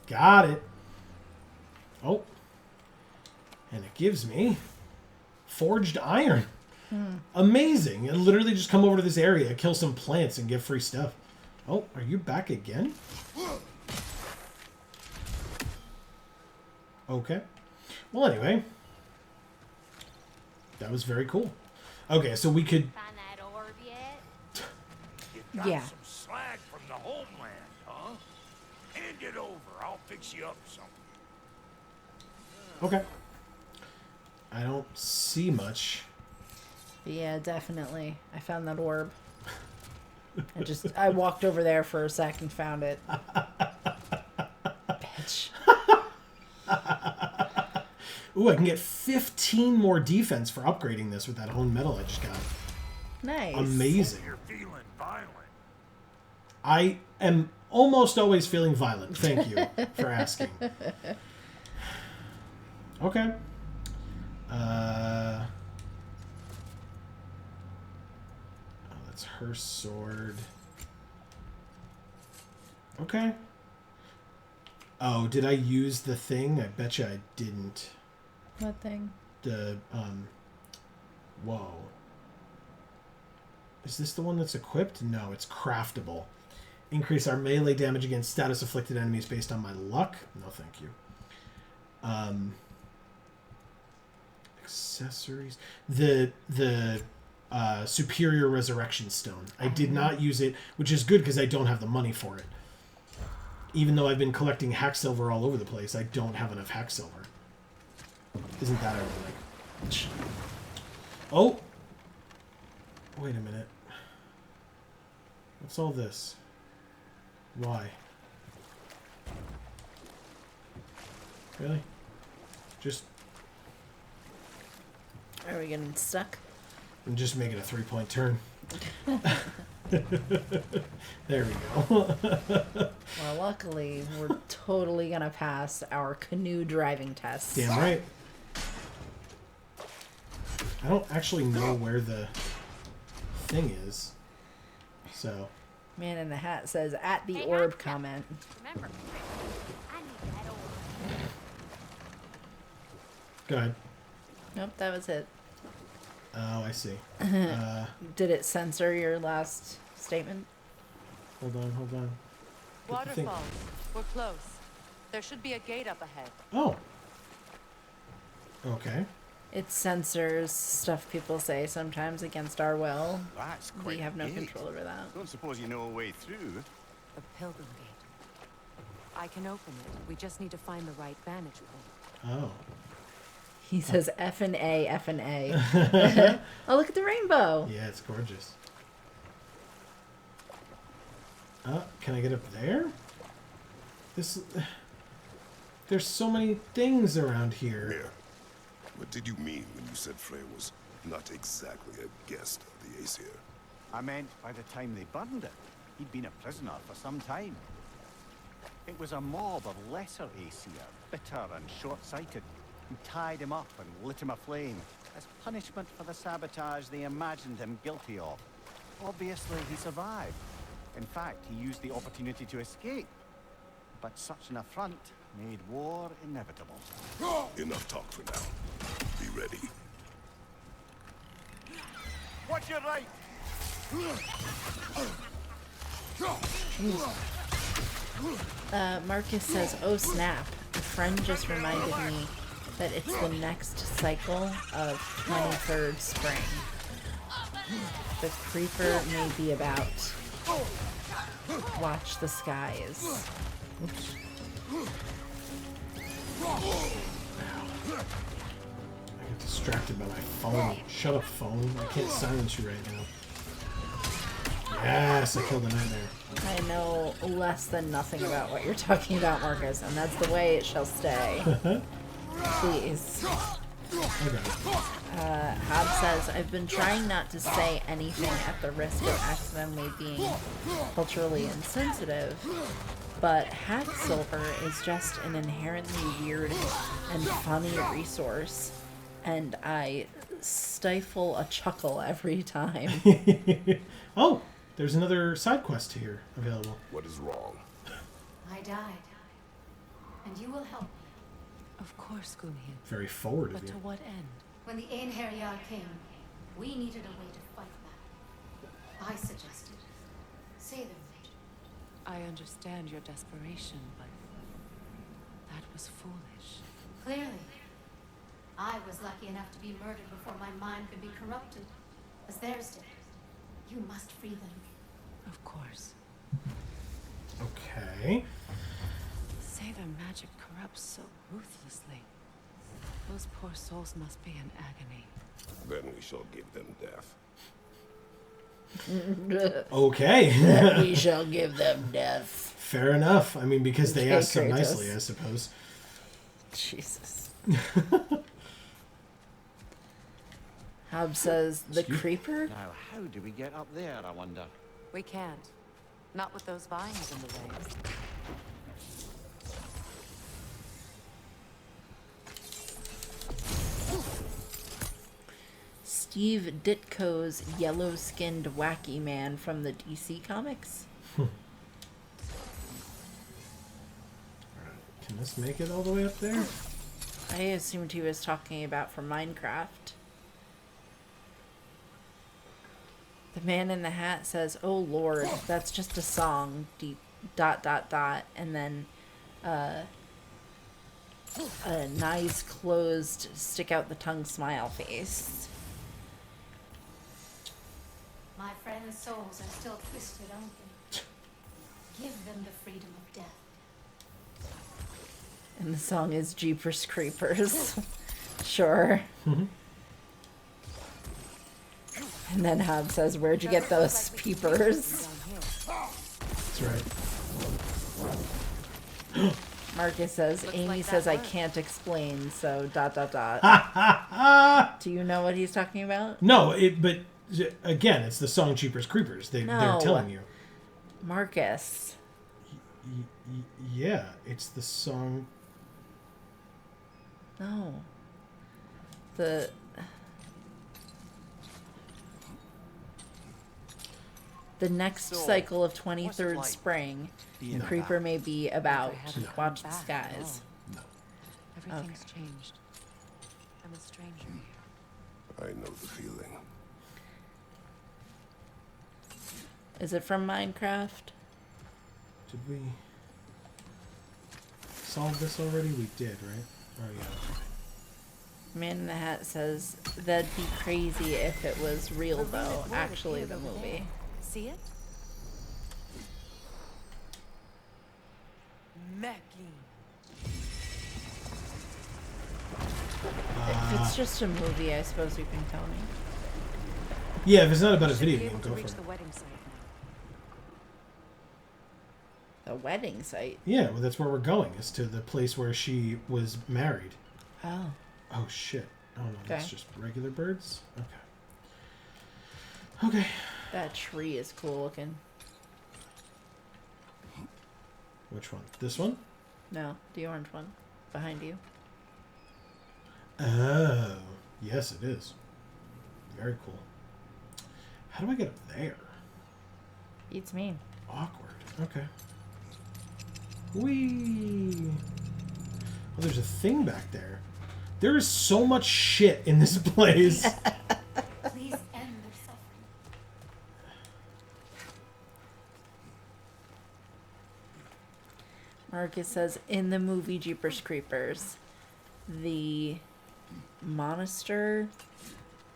Got it. Oh. And it gives me forged iron. Amazing. And literally just come over to this area, kill some plants, and get free stuff. Oh, are you back again? Okay. Well, anyway. That was very cool. Okay, so we could... Find that orb yet? You got Yeah. some slag from the homeland, huh? Hand it over. I'll fix you up something. Okay. I don't see much. Yeah, definitely. I found that orb. I walked over there for a sec and found it. Bitch. Ooh, I can get 15 more defense for upgrading this with that honed metal I just got. Nice. Amazing. You're feeling violent. I am almost always feeling violent. Thank you for asking. Okay. Oh, that's her sword. Okay. Oh, did I use the thing? I bet you I didn't. What thing? The, whoa. Is this the one that's equipped? No, it's craftable. Increase our melee damage against status afflicted enemies based on my luck. No, thank you. Accessories. The superior resurrection stone. I did not use it, which is good because I don't have the money for it. Even though I've been collecting hack silver all over the place, I don't have enough hack silver. Isn't that ironic? Oh! Wait a minute. What's all this? Why? Really? Just... Are we getting stuck? I'm just making a 3-point turn. There we go. Well, luckily, we're totally gonna pass our canoe driving test. Damn right. I don't actually know where the thing is. So... Man in the Hat says, at the Hey, orb Hatka. comment. Remember, I need that orb. Go ahead. Nope, that was it. Oh, I see. Did it censor your last statement? Hold on. Get the thing. Waterfalls. We're close. There should be a gate up ahead. Oh. Okay. It censors stuff people say sometimes against our will. That's We quite have no gate. control over that. Don't suppose you know a way through. The Pilgrim Gate. I can open it. We just need to find the right vantage point. Oh. He says F and A, F and A. Oh, look at the rainbow. Yeah, it's gorgeous. Can I get up there? There's so many things around here. What did you mean when you said Freya was not exactly a guest of the Aesir? I meant by the time they burned it, he'd been a prisoner for some time. It was a mob of lesser Aesir, bitter and short-sighted, who tied him up and lit him aflame as punishment for the sabotage they imagined him guilty of. Obviously, he survived. In fact, he used the opportunity to escape. But such an affront made war inevitable. Enough talk for now. Be ready. Watch your right! Marcus says, oh snap, a friend just reminded me that it's the next cycle of 23rd spring. The creeper may be about. Watch the skies. Oops. I get distracted by my phone. Shut up, phone. I can't silence you right now. Yes, I killed a nightmare. I know less than nothing about what you're talking about, Marcus, and that's the way it shall stay. Please. Okay. Hob says, I've been trying not to say anything at the risk of accidentally being culturally insensitive, but hack silver is just an inherently weird and funny resource, and I stifle a chuckle every time. Oh, there's another side quest here available. What is wrong? I died. And you will help me. Of course, Gunhild. Very forward of But to you. what end? When the Einherjar came, we needed a way to fight back. I suggested. Say the word. I understand your desperation, but that was foolish. Clearly. I was lucky enough to be murdered before my mind could be corrupted, as theirs did. You must free them. Of course. Okay. Say their magic corrupts so ruthlessly. Those poor souls must be in agony. Then we shall give them death. Okay. We shall give them death. Fair enough. I mean, because they Okay, asked so Kratos. nicely, I suppose. Jesus. Hob says, the creeper? Now, how do we get up there, I wonder? We can't. Not with those vines in the way. Steve Ditko's yellow-skinned wacky man from the DC comics? Can this make it all the way up there? I assumed he was talking about from Minecraft. The man in the hat says, oh lord, that's just a song, deep, ... and then a nice closed stick out the tongue smile face. My friends' souls are still twisted, aren't they? Give them the freedom of death. And the song is Jeepers Creepers. Sure. And then Hob says, where'd you get those peepers? That's right. Marcus says, Amy like says that I works. can't explain, so ... Do you know what he's talking about? No, but again, it's the song Cheapers Creepers. They're No. telling you. Marcus. Yeah, it's the song. No. The next So, cycle of what's it 23rd like spring, being the creeper back? may be about. I haven't Watch come the back at skies. No. Everything's changed. I'm a stranger here. I know the feeling. Is it from Minecraft? Did we solve this already? We did, right? Oh, yeah. Man in the Hat says, that'd be crazy if it was real, though. Actually, the movie. See it? Macking. If it's just a movie, I suppose you can tell me. Yeah, if it's not about a Should be video able game, to go reach for the it. wedding site now. The wedding site. Yeah, well, that's where we're going, is to the place where she was married. Oh. Oh, shit. Oh no, that's Okay. just regular birds? Okay. Okay. That tree is cool looking. Which one? This one? No, the orange one. Behind you. Oh. Yes, it is. Very cool. How do I get up there? Beats me. Awkward. Okay. Whee! Oh, there's a thing back there. There is so much shit in this place. Please end their suffering. Marcus says, in the movie Jeepers Creepers, the monster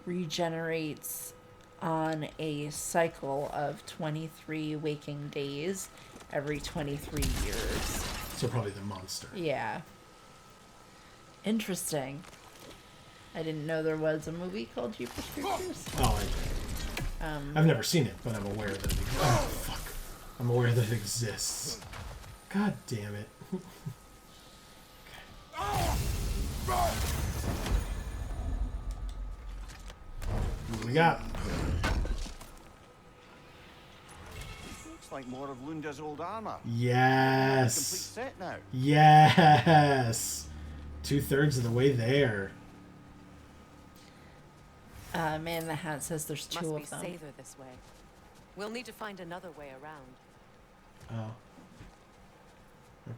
regenerates on a cycle of 23 waking days every 23 years. So probably the monster. Yeah. Interesting. I didn't know there was a movie called Jeepers Creepers. Oh, I've never seen it, but I'm aware that it exists. Oh, fuck. I'm aware that it exists. God damn it. What do we got? Looks like more of Lunda's old armor. Complete Yes. set now. Yes. 2/3 of the way there. Man in the Hat says there's two Must be of them. safer this way. We'll need to find another way around. Oh.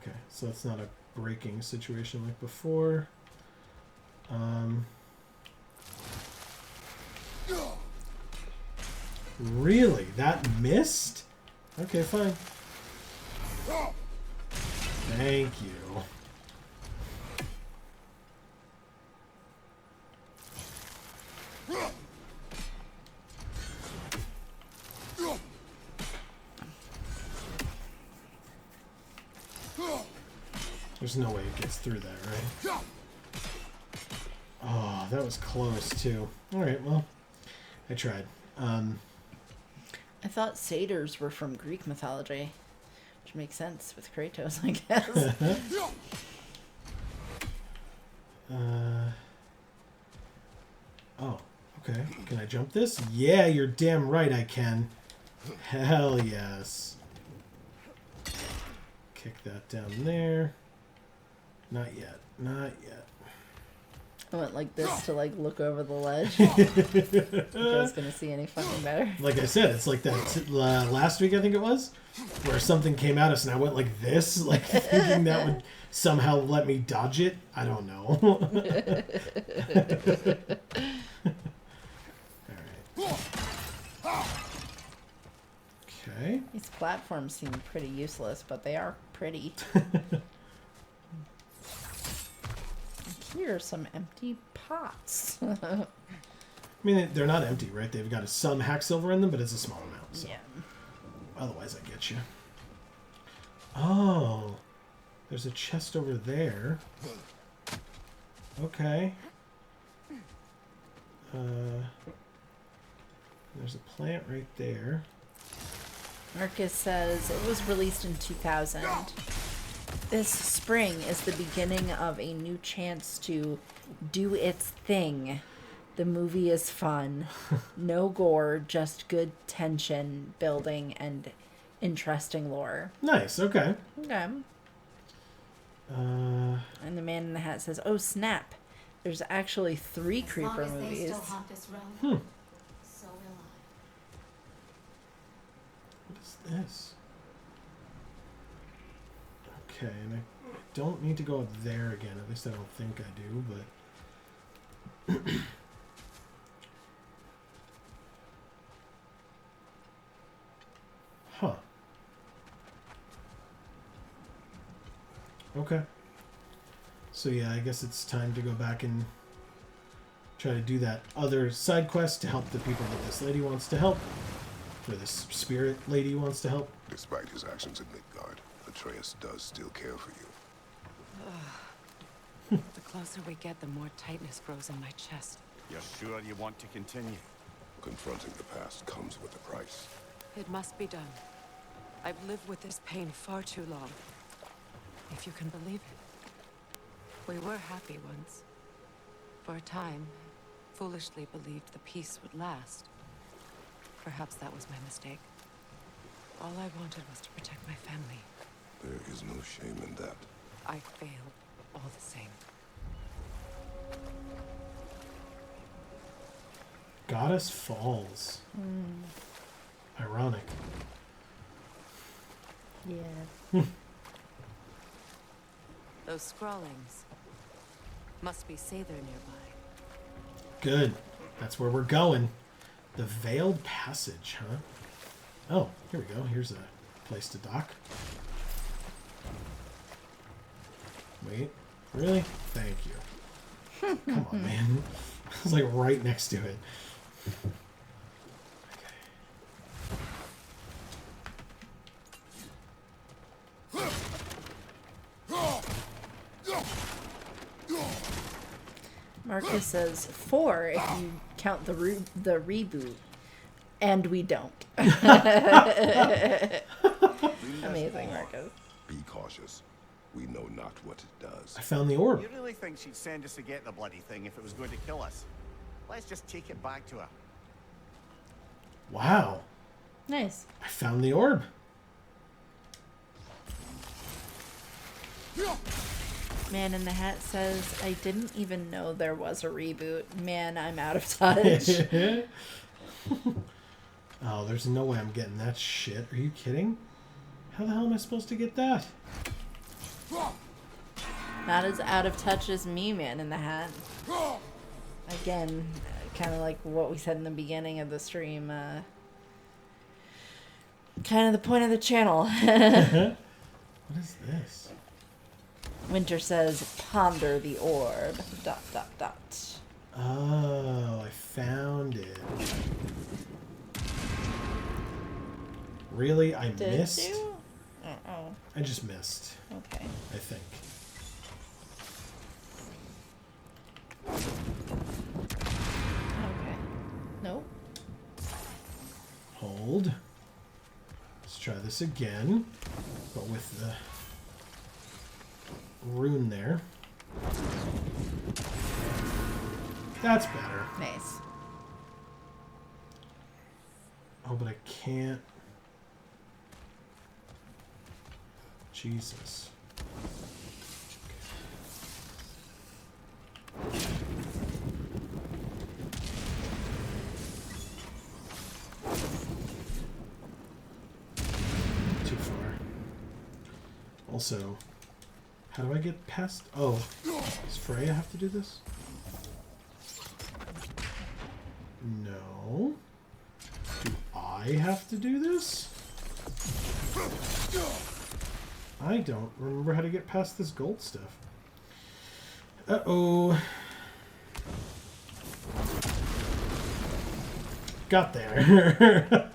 Okay, so it's not a breaking situation like before. Really? That missed? Okay, fine. Thank you. There's no way it gets through that, right? Oh, that was close, too. Alright, well, I tried. I thought satyrs were from Greek mythology, which makes sense with Kratos, I guess. Oh, okay. Can I jump this? Yeah, you're damn right I can. Hell yes. Kick that down there. Not yet. Not yet. I went like this to like look over the ledge. If I was gonna see any fucking better. Like I said, it's like that last week, I think it was, where something came at us and I went like this, like thinking that would somehow let me dodge it. I don't know. Alright. Okay. These platforms seem pretty useless, but they are pretty. Here are some empty pots. I mean, they're not empty, right? They've got some hack silver in them, but it's a small amount. So. Yeah. Otherwise, I get you. Oh, there's a chest over there. Okay. There's a plant right there. Marcus says it was released in 2000. This spring is the beginning of a new chance to do its thing. The movie is fun. No gore, just good tension building and interesting lore. Nice, okay. Okay. And the Man in the Hat says, oh snap, there's actually 3 As creeper long as they movies. still haunt this realm, so will What is this? Okay, and I don't need to go up there again. At least I don't think I do, but... Huh. Okay. So yeah, I guess it's time to go back and try to do that other side quest to help the people that this lady wants to help. Or this spirit lady wants to help. Despite his actions in Midgard, Atreus does still care for you. The closer we get, the more tightness grows in my chest. You're sure you want to continue? Confronting the past comes with a price. It must be done. I've lived with this pain far too long. If you can believe it. We were happy once. For a time, foolishly believed the peace would last. Perhaps that was my mistake. All I wanted was to protect my family. There is no shame in that. I failed all the same. Goddess Falls. Ironic. Yeah. Those scrawlings must be Sather nearby. Good. That's where we're going. The Veiled Passage, huh? Oh, here we go. Here's a place to dock. Wait. Really? Thank you. Come on, man. I was like right next to it. Marcus says 4 if you count the reboot, and we don't. Amazing, Marcus. Be cautious. We know not what it does. I found the orb. You really think she'd send us to get the bloody thing if it was going to kill us? Let's just take it back to her. Wow. Nice. I found the orb. Man in the Hat says, I didn't even know there was a reboot. Man, I'm out of touch. Oh, there's no way I'm getting that shit. Are you kidding? How the hell am I supposed to get that? Not as out of touch as me, Man in the Hat. Again, kind of like what we said in the beginning of the stream. Kind of the point of the channel. What is this? Winter says, ponder the orb. ... Oh, I found it. Really? I missed? You? Uh-oh. I just missed. Okay. I think. Okay. Nope. Hold. Let's try this again, but with the rune there. That's better. Nice. Oh, but I can't. Jesus. Too far. Also, how do I get past? Oh, does Freya have to do this? No. Do I have to do this? I don't remember how to get past this gold stuff. Uh-oh. Got there.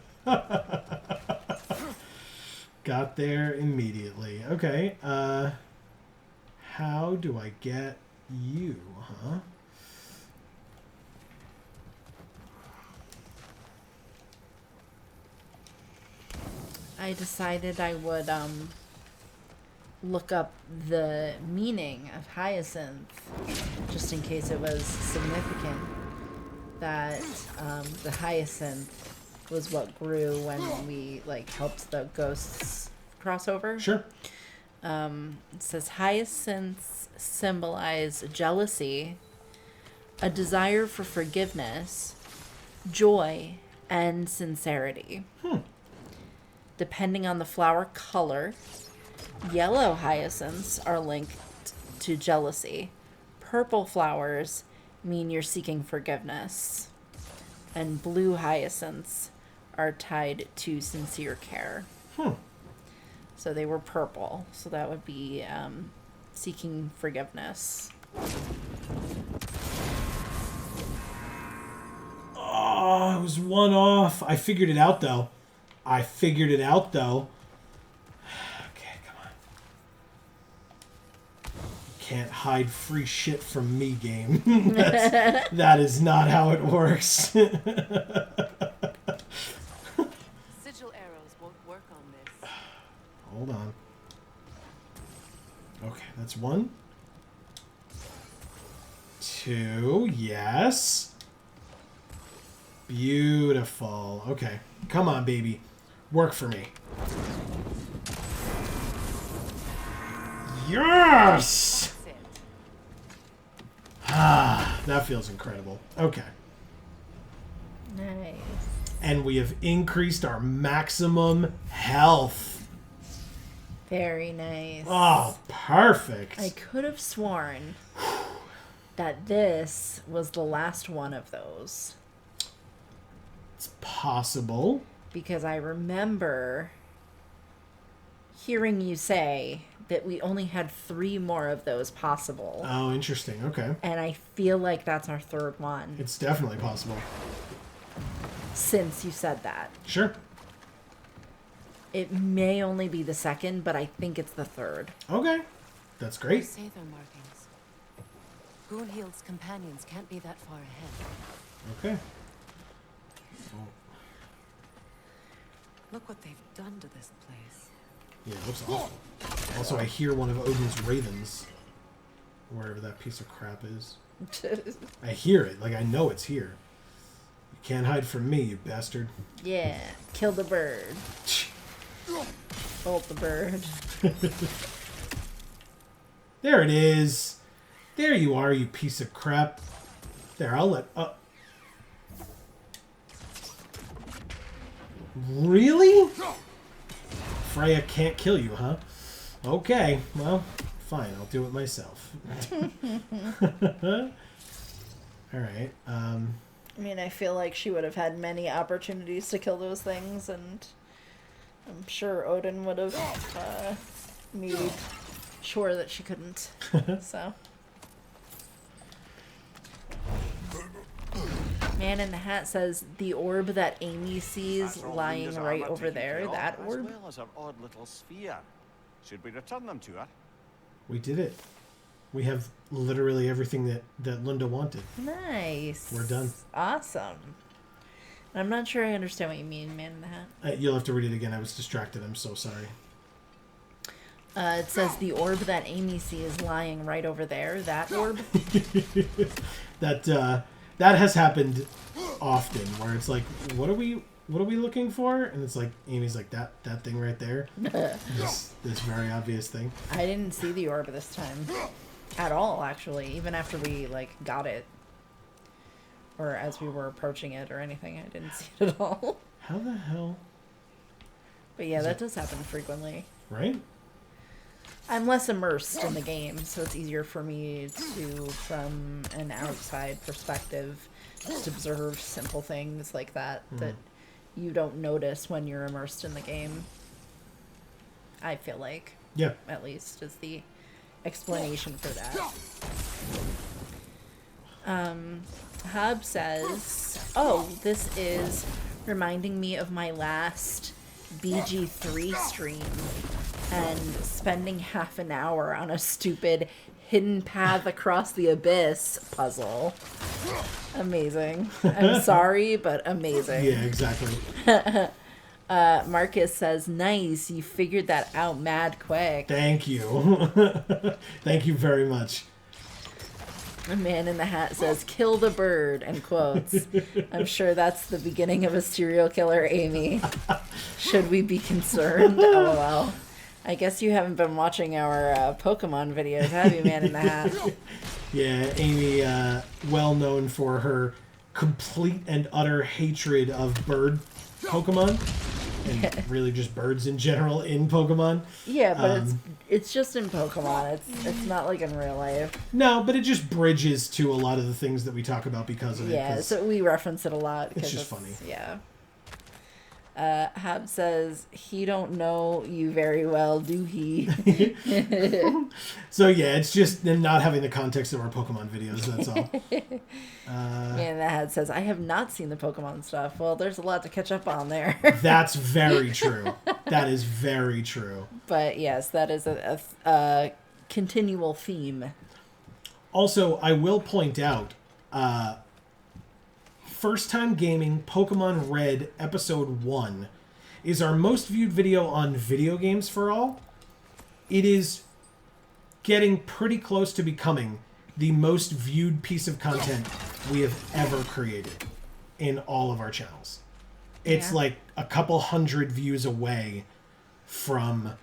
Got there immediately. Okay, how do I get you, huh? I decided I would look up the meaning of hyacinth, just in case it was significant that the hyacinth was what grew when we helped the ghosts crossover. Sure. It says hyacinths symbolize jealousy, a desire for forgiveness, joy, and sincerity. Depending on the flower color, yellow hyacinths are linked to jealousy. Purple flowers mean you're seeking forgiveness. And blue hyacinths are tied to sincere care. So they were purple. So that would be seeking forgiveness. Oh, it was one off. I figured it out, though. Okay, come on. Can't hide free shit from me, game. That is not how it works. Sigil arrows won't work on this. Hold on. Okay, that's 1, 2. Yes. Beautiful. Okay. Come on, baby. Work for me. Yes! That's it. Ah, that feels incredible. Okay. Nice. And we have increased our maximum health. Very nice. Oh, perfect. I could have sworn that this was the last one of those. It's possible. Because I remember hearing you say that we only had 3 more of those possible. Oh, interesting. Okay. And I feel like that's our 3rd one. It's definitely possible. Since you said that. Sure. It may only be the 2nd, but I think it's the 3rd. Okay. That's great. Say their markings. Brunhild's companions can't be that far ahead. Okay. Look what they've done to this place. Yeah, it looks awful. Also, I hear one of Odin's ravens. Wherever that piece of crap is. I hear it. Like, I know it's here. You can't hide from me, you bastard. Yeah. Kill the bird. Bolt the bird. There it is. There you are, you piece of crap. There, I'll let... Really? Freya can't kill you, huh? Okay, well, fine. I'll do it myself. Alright. I mean, I feel like she would have had many opportunities to kill those things, and I'm sure Odin would have made sure that she couldn't. So. Man in the Hat says the orb that Amy sees That's all lying Lunda's right armor over taken there, care of, that orb. As well as her odd little sphere. Should we return them to her? We did it. We have literally everything that Lunda wanted. Nice. We're done. Awesome. I'm not sure I understand what you mean, Man in the Hat. You'll have to read it again. I was distracted. I'm so sorry. It says the orb that Amy sees lying right over there, that orb. That has happened often, where it's like, what are we looking for? And it's like Amy's like that thing right there. this very obvious thing. I didn't see the orb this time at all, actually. Even after we got it, or as we were approaching it, or anything, I didn't see it at all. How the hell? But yeah, that does happen frequently. Right? I'm less immersed in the game, so it's easier for me to, from an outside perspective, just observe simple things like that that you don't notice when you're immersed in the game. I feel like. Yeah. At least, is the explanation for that. Hub says, oh, this is reminding me of my last BG3 stream and spending half an hour on a stupid hidden path across the abyss puzzle. Amazing. I'm sorry, but amazing. Yeah, exactly. Marcus says, nice, you figured that out mad quick. Thank you. Thank you very much. A Man in the Hat says, kill the bird, and quotes. I'm sure that's the beginning of a serial killer, Amy. Should we be concerned? LOL. I guess you haven't been watching our Pokemon videos, have you, Man in the Hat? Yeah, Amy, well known for her complete and utter hatred of bird Pokemon. And really just birds in general in Pokemon. Yeah, but it's just in Pokemon. It's not like in real life. No, but it just bridges to a lot of the things that we talk about because of it. Yeah, so we reference it a lot. It's just funny. Yeah. Hab says, he don't know you very well, do he? So yeah, it's just them not having the context of our Pokemon videos, that's all. Man, that Hab says, I have not seen the Pokemon stuff. Well, there's a lot to catch up on there. That's very true. That is very true. But yes, that is a continual theme. Also, I will point out, First Time Gaming Pokemon Red Episode 1 is our most viewed video on Video Games for All. It is getting pretty close to becoming the most viewed piece of content we have ever created in all of our channels. It's like a couple hundred views away from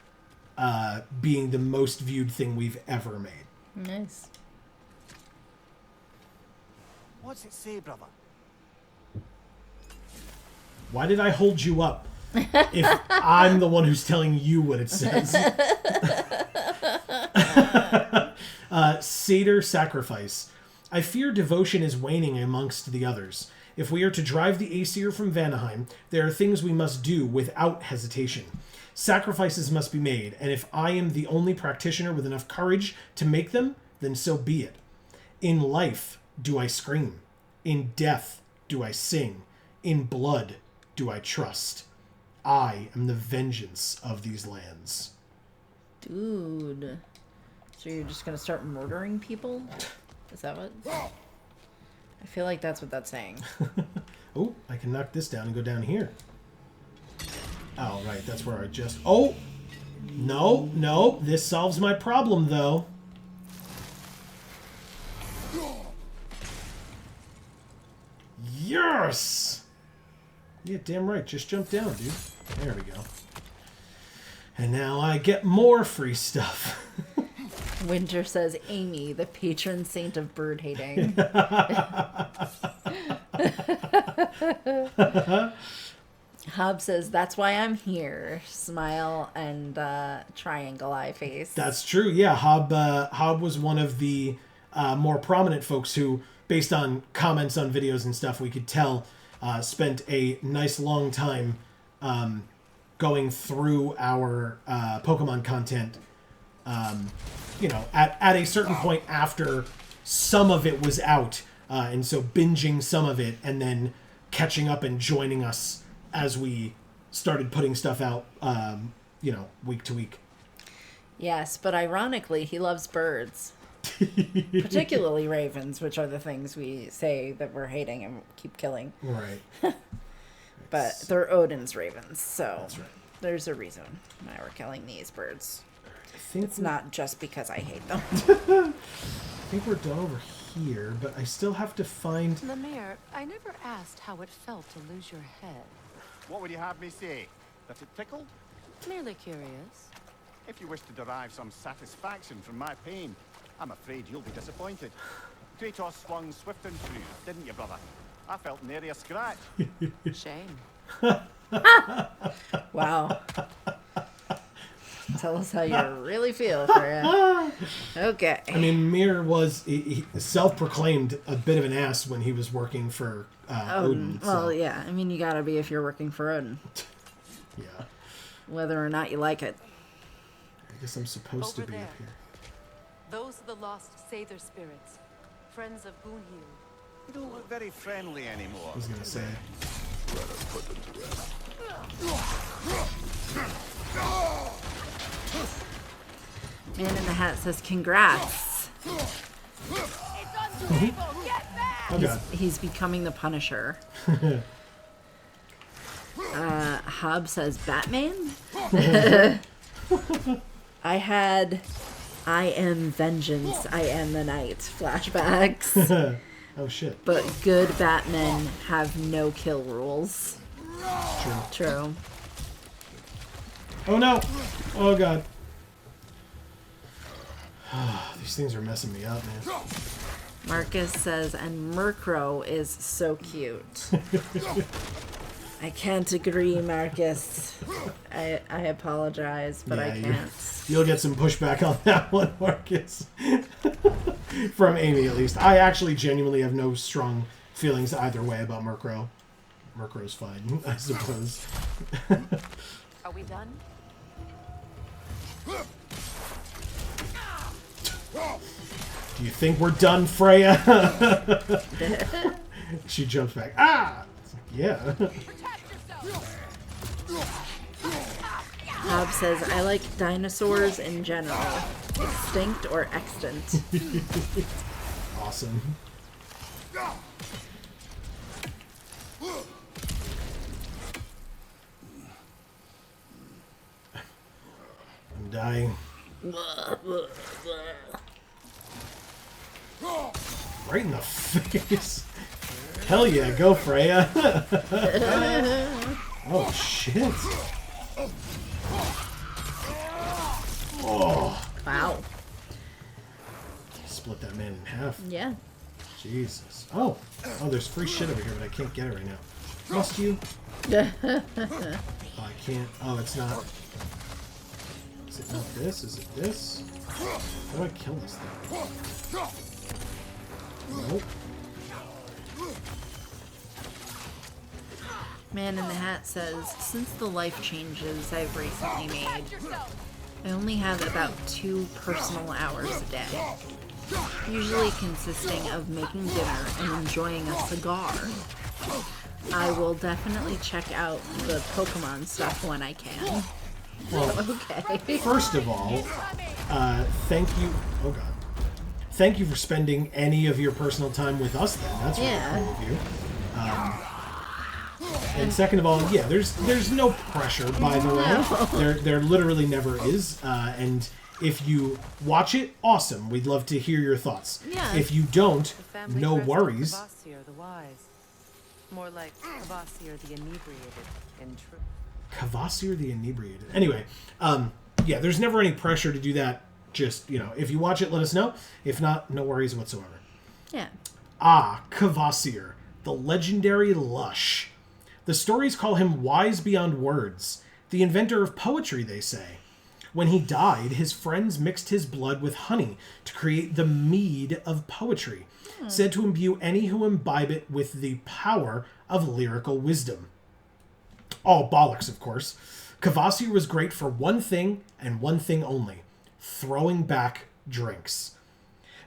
being the most viewed thing we've ever made. Nice. What's it say, brother? Why did I hold you up if I'm the one who's telling you what it says? Satyr Sacrifice. I fear devotion is waning amongst the others. If we are to drive the Aesir from Vanaheim, there are things we must do without hesitation. Sacrifices must be made, and if I am the only practitioner with enough courage to make them, then so be it. In life do I scream. In death do I sing. In blood do I trust. I am the vengeance of these lands. Dude. So you're just gonna start murdering people? Is that what? I feel like that's what that's saying. Oh, I can knock this down and go down here. Oh, right, that's where I just... Oh! No, no, this solves my problem, though. Yes! Yeah, damn right, just jump down, dude. There we go. And now I get more free stuff. Winter says, Amy, the patron saint of bird hating. Hob says, that's why I'm here. Smile and triangle eye face. That's true, yeah. Hob was one of the more prominent folks who, based on comments on videos and stuff, we could tell spent a nice long time going through our Pokemon content. You know, at a certain point after some of it was out, and so binging some of it and then catching up and joining us as we started putting stuff out, you know, week to week. Yes, but ironically, he loves birds. Particularly ravens, which are the things we say that we're hating and keep killing. Right. But they're Odin's ravens, so That's right. there's a reason why we're killing these birds. I think It's not just because I hate them. I think we're done over here, but I still have to find... Lemaire, I never asked how it felt to lose your head. What would you have me say? That it tickled? Merely curious. If you wish to derive some satisfaction from my pain, I'm afraid you'll be disappointed. Kratos swung swift and true, didn't you, brother? I felt nary a scratch. Shame. Wow. Tell us how you really feel, Freya. Okay. I mean, Mir was he self-proclaimed a bit of an ass when he was working for Odin. So. Well, yeah. I mean, you gotta be if you're working for Odin. Yeah. Whether or not you like it. I guess I'm supposed to Over be there. up here. Those are the lost Sather spirits, friends of Boonhill. You don't look very friendly anymore. I was gonna say. Let us put them to rest. Man in the Hat says, congrats. It's unstable! Get back! Oh god. He's becoming the Punisher. Hob says, Batman? I had I am vengeance, I am the night flashbacks. Oh shit. But good Batmen have no kill rules. True. Oh no! Oh god. These things are messing me up, man. Marcus says, and Murkrow is so cute. I can't agree, Marcus. I apologize, but I Yeah, can't. You'll get some pushback on that one, Marcus. From Amy, at least. I actually genuinely have no strong feelings either way about Murkrow. Murkrow's fine, I suppose. Are we done? Do you think we're done, Freya? She jumps back. Ah! It's like, yeah. Hob says, I like dinosaurs in general. Extinct or extant. Awesome. I'm dying. Right in the face. Hell yeah, go Freya. Oh shit. Oh. Wow. Split that man in half. Yeah. Jesus. Oh, there's free shit over here, but I can't get it right now. Must you? Yeah. Oh, I can't. Oh, it's not. Is it not this? Is it this? How do I kill this thing? Nope. Man in the Hat says, since the life changes I've recently made, I only have about 2 personal hours a day. Usually consisting of making dinner and enjoying a cigar. I will definitely check out the Pokemon stuff when I can. Well, Okay. first of all, thank you. Oh god. Thank you for spending any of your personal time with us. Then that's really Yeah. cool of you. And second of all, yeah, there's no pressure. By the way, there literally never is. And if you watch it, awesome. We'd love to hear your thoughts. Yeah. If you don't, no worries. Kvasir the wise. More like Kvasir the inebriated, in truth. Kvasir the inebriated. Anyway, yeah, there's never any pressure to do that. Just, if you watch it, let us know. If not, no worries whatsoever. Yeah. Kvasir, the legendary Lush. The stories call him wise beyond words, the inventor of poetry, they say. When he died, his friends mixed his blood with honey to create the mead of poetry, said to imbue any who imbibe it with the power of lyrical wisdom. All bollocks, of course. Kvasir was great for one thing and one thing only: throwing back drinks.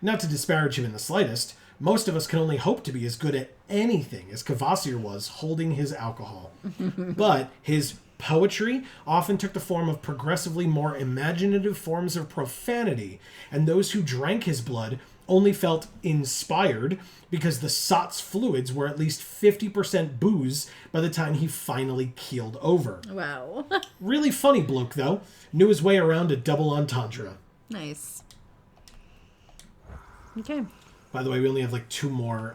Not to disparage him in the slightest, most of us can only hope to be as good at anything as Kvasir was holding his alcohol. But his poetry often took the form of progressively more imaginative forms of profanity, and those who drank his blood only felt inspired because the sot's fluids were at least 50% booze by the time he finally keeled over. Wow. Really funny bloke, though. Knew his way around a double entendre. Nice. Okay. By the way, we only have like 2 more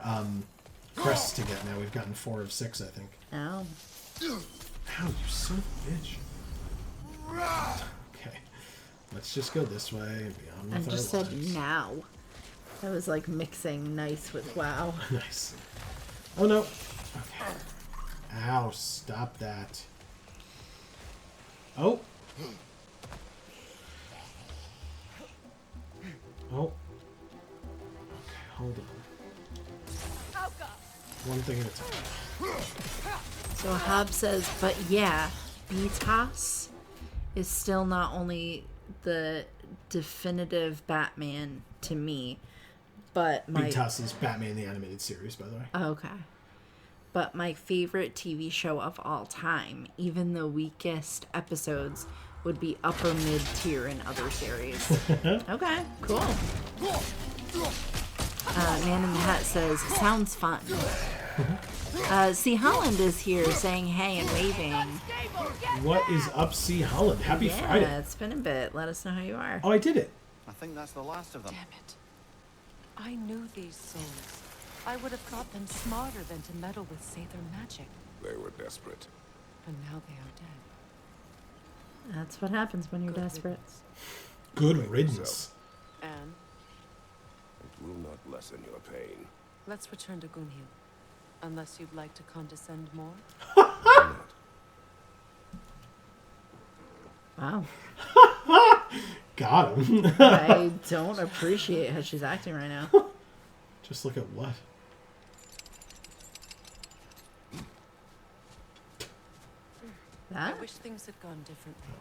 crests to get now. We've gotten 4 of 6, I think. Ow. Ow, you son of a bitch. Okay. Let's just go this way and be on I with just our said lives. now. I was like mixing nice with wow. Nice. Oh no. Okay. Ow, stop that. Oh. Oh. Okay, hold on. One thing at a time. So Hob says, but yeah, BTOS is still not only the definitive Batman to me, but my... BTOS is Batman the Animated Series, by the way. Okay. But my favorite TV show of all time, even the weakest episodes, would be upper mid-tier in other series. Okay, cool. Man in the Hat says, sounds fun. C. Holland is here saying hey and waving. What is up, C. Holland? Happy Friday. Yeah, it's been a bit. Let us know how you are. Oh, I did it. I think that's the last of them. Damn it. I knew these souls. I would have thought them smarter than to meddle with Sather magic. They were desperate. And now they are dead. That's what happens when you're desperate. Good riddance. And It will not lessen your pain. let's return to Gunhild. Unless you'd like to condescend more? Wow. Got him. I don't appreciate how she's acting right now. Just look at what? That? I wish things had gone differently.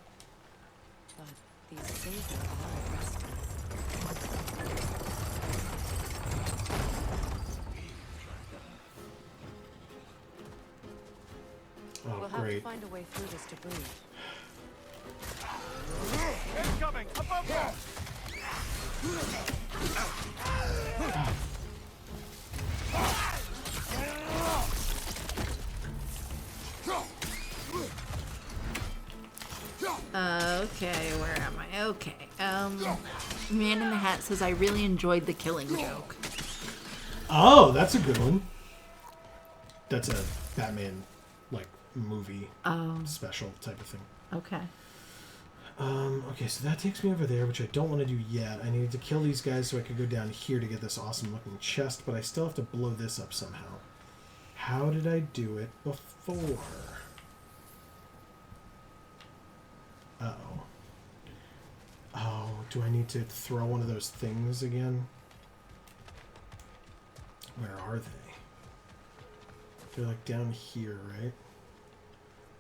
But these Sather are resting. Oh, We'll have to great. find a way through this debris. Incoming! Above them! Okay, where am I? Okay. Man in the Hat says, I really enjoyed the killing joke. Oh, that's a good one. That's a Batman, like, movie special type of thing. Okay. Okay, so that takes me over there, which I don't want to do yet. I needed to kill these guys so I could go down here to get this awesome-looking chest, but I still have to blow this up somehow. How did I do it before? Uh-oh. Oh, do I need to throw one of those things again? Where are they? They're like down here, right?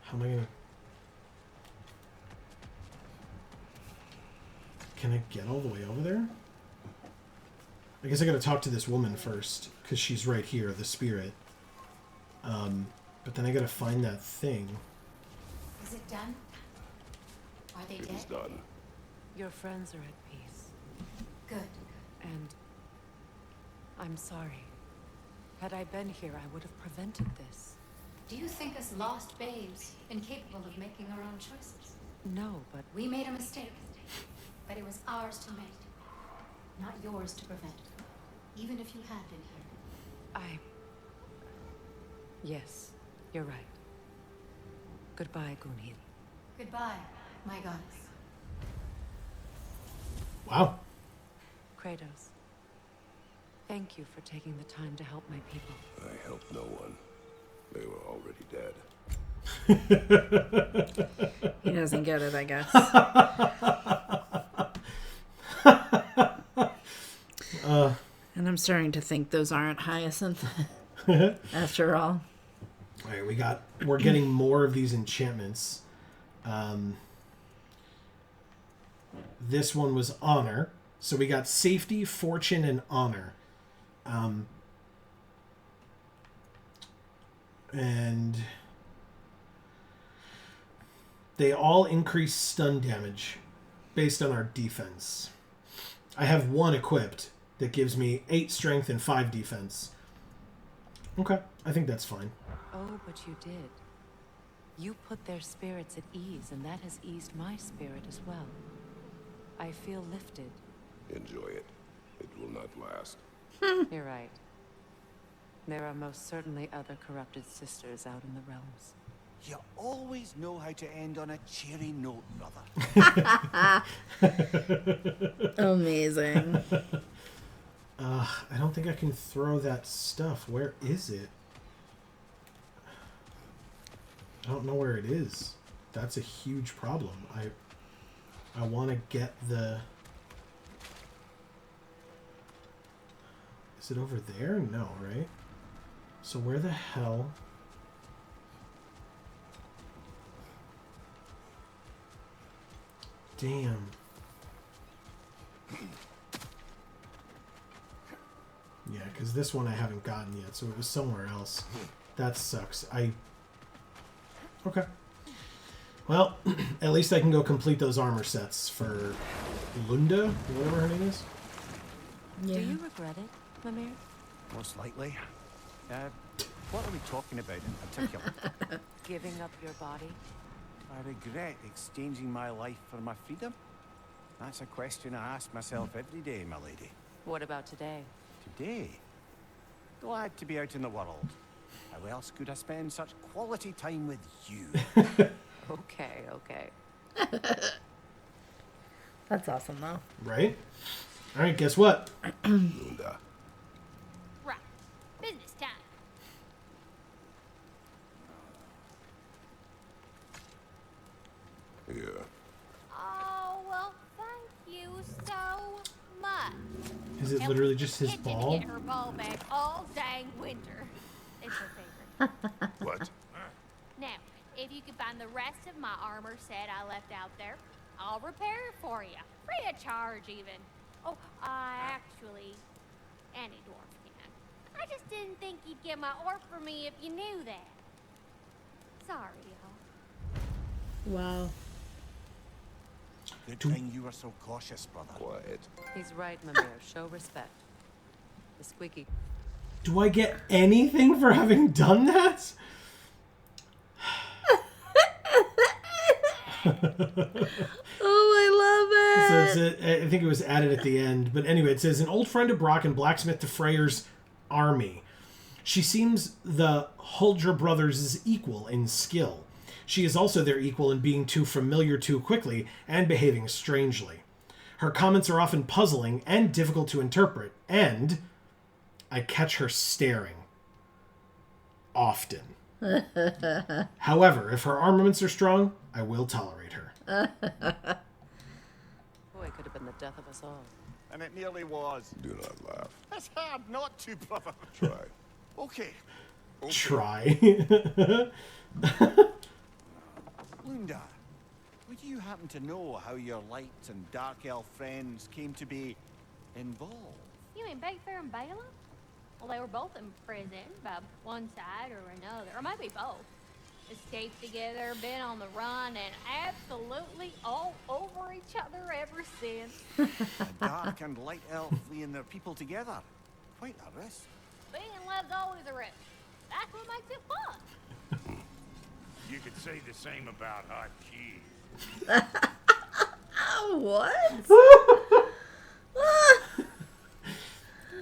How am I gonna... Can I get all the way over there? I guess I gotta talk to this woman first, because she's right here, the spirit. But then I gotta find that thing. Is it done? Are they It dead? is done. Your friends are at peace. Good. And I'm sorry. Had I been here, I would have prevented this. Do you think us lost babes, incapable of making our own choices? No, but We made a mistake, but it was ours to make, not yours to prevent. Even if you had been here. Yes, you're right. Goodbye, Gunhild. Goodbye, my goddess. Wow. Kratos, thank you for taking the time to help my people. I helped no one. They were already dead. He doesn't get it, I guess. And I'm starting to think those aren't Hyacinth. After all. All right, we're getting more of these enchantments. This one was honor. So we got safety, fortune, and honor. And they all increase stun damage based on our defense. I have one equipped that gives me 8 strength and 5 defense. Okay, I think that's fine. Oh, but you did. You put their spirits at ease, and that has eased my spirit as well. I feel lifted. Enjoy it. It will not last. You're right. There are most certainly other corrupted sisters out in the realms. You always know how to end on a cheery note, brother. Amazing. I don't think I can throw that stuff. Where is it? I don't know where it is. That's a huge problem. I want to get the... Is it over there? No, right? So where the hell... Damn. Yeah, because this one I haven't gotten yet, so it was somewhere else. That sucks. Okay. Well, at least I can go complete those armor sets for Lunda, whatever her name is. Yeah. Do you regret it, Mimir? Most likely. What are we talking about in particular? Giving up your body? I regret exchanging my life for my freedom. That's a question I ask myself every day, my lady. What about today? Today? Glad to be out in the world. How else could I spend such quality time with you? Okay. That's awesome, though. Right? Alright, guess what? Lunda. Right. Business time. Here. Oh, well, thank you so much. Is it And literally we just his itching ball? to get her ball back all dang winter. It's her favorite. What? Now, if you could find the rest of my armor set I left out there, I'll repair it for you. Free of charge, even. Oh, actually, any dwarf can. I just didn't think you'd get my orc for me if you knew that. Sorry, y'all. Wow. Good thing you were so cautious, brother. Quiet. He's right, Mimir. Show respect. The squeaky. Do I get anything for having done that? Oh, I love it. So I think it was added at the end. But anyway, it says, an old friend of Brock and blacksmith to Freyer's army. She seems the Huldra brothers' equal in skill. She is also their equal in being too familiar too quickly and behaving strangely. Her comments are often puzzling and difficult to interpret, and I catch her staring. Often. However, if her armaments are strong, I will tolerate her. Boy, could have been the death of us all. And it nearly was. Do not laugh. It's hard not to, brother. Try. Okay. Try. Lunda, would you happen to know how your light and dark elf friends came to be involved? You mean Big Fair and Balaam? Well, they were both in prison by one side or another, or maybe both. Escaped together, been on the run, and absolutely all over each other ever since. A dark and light elf fleeing their people together. Quite a risk. Being in love's always a risk. That's what makes it fun. You could say the same about hot cheese. What?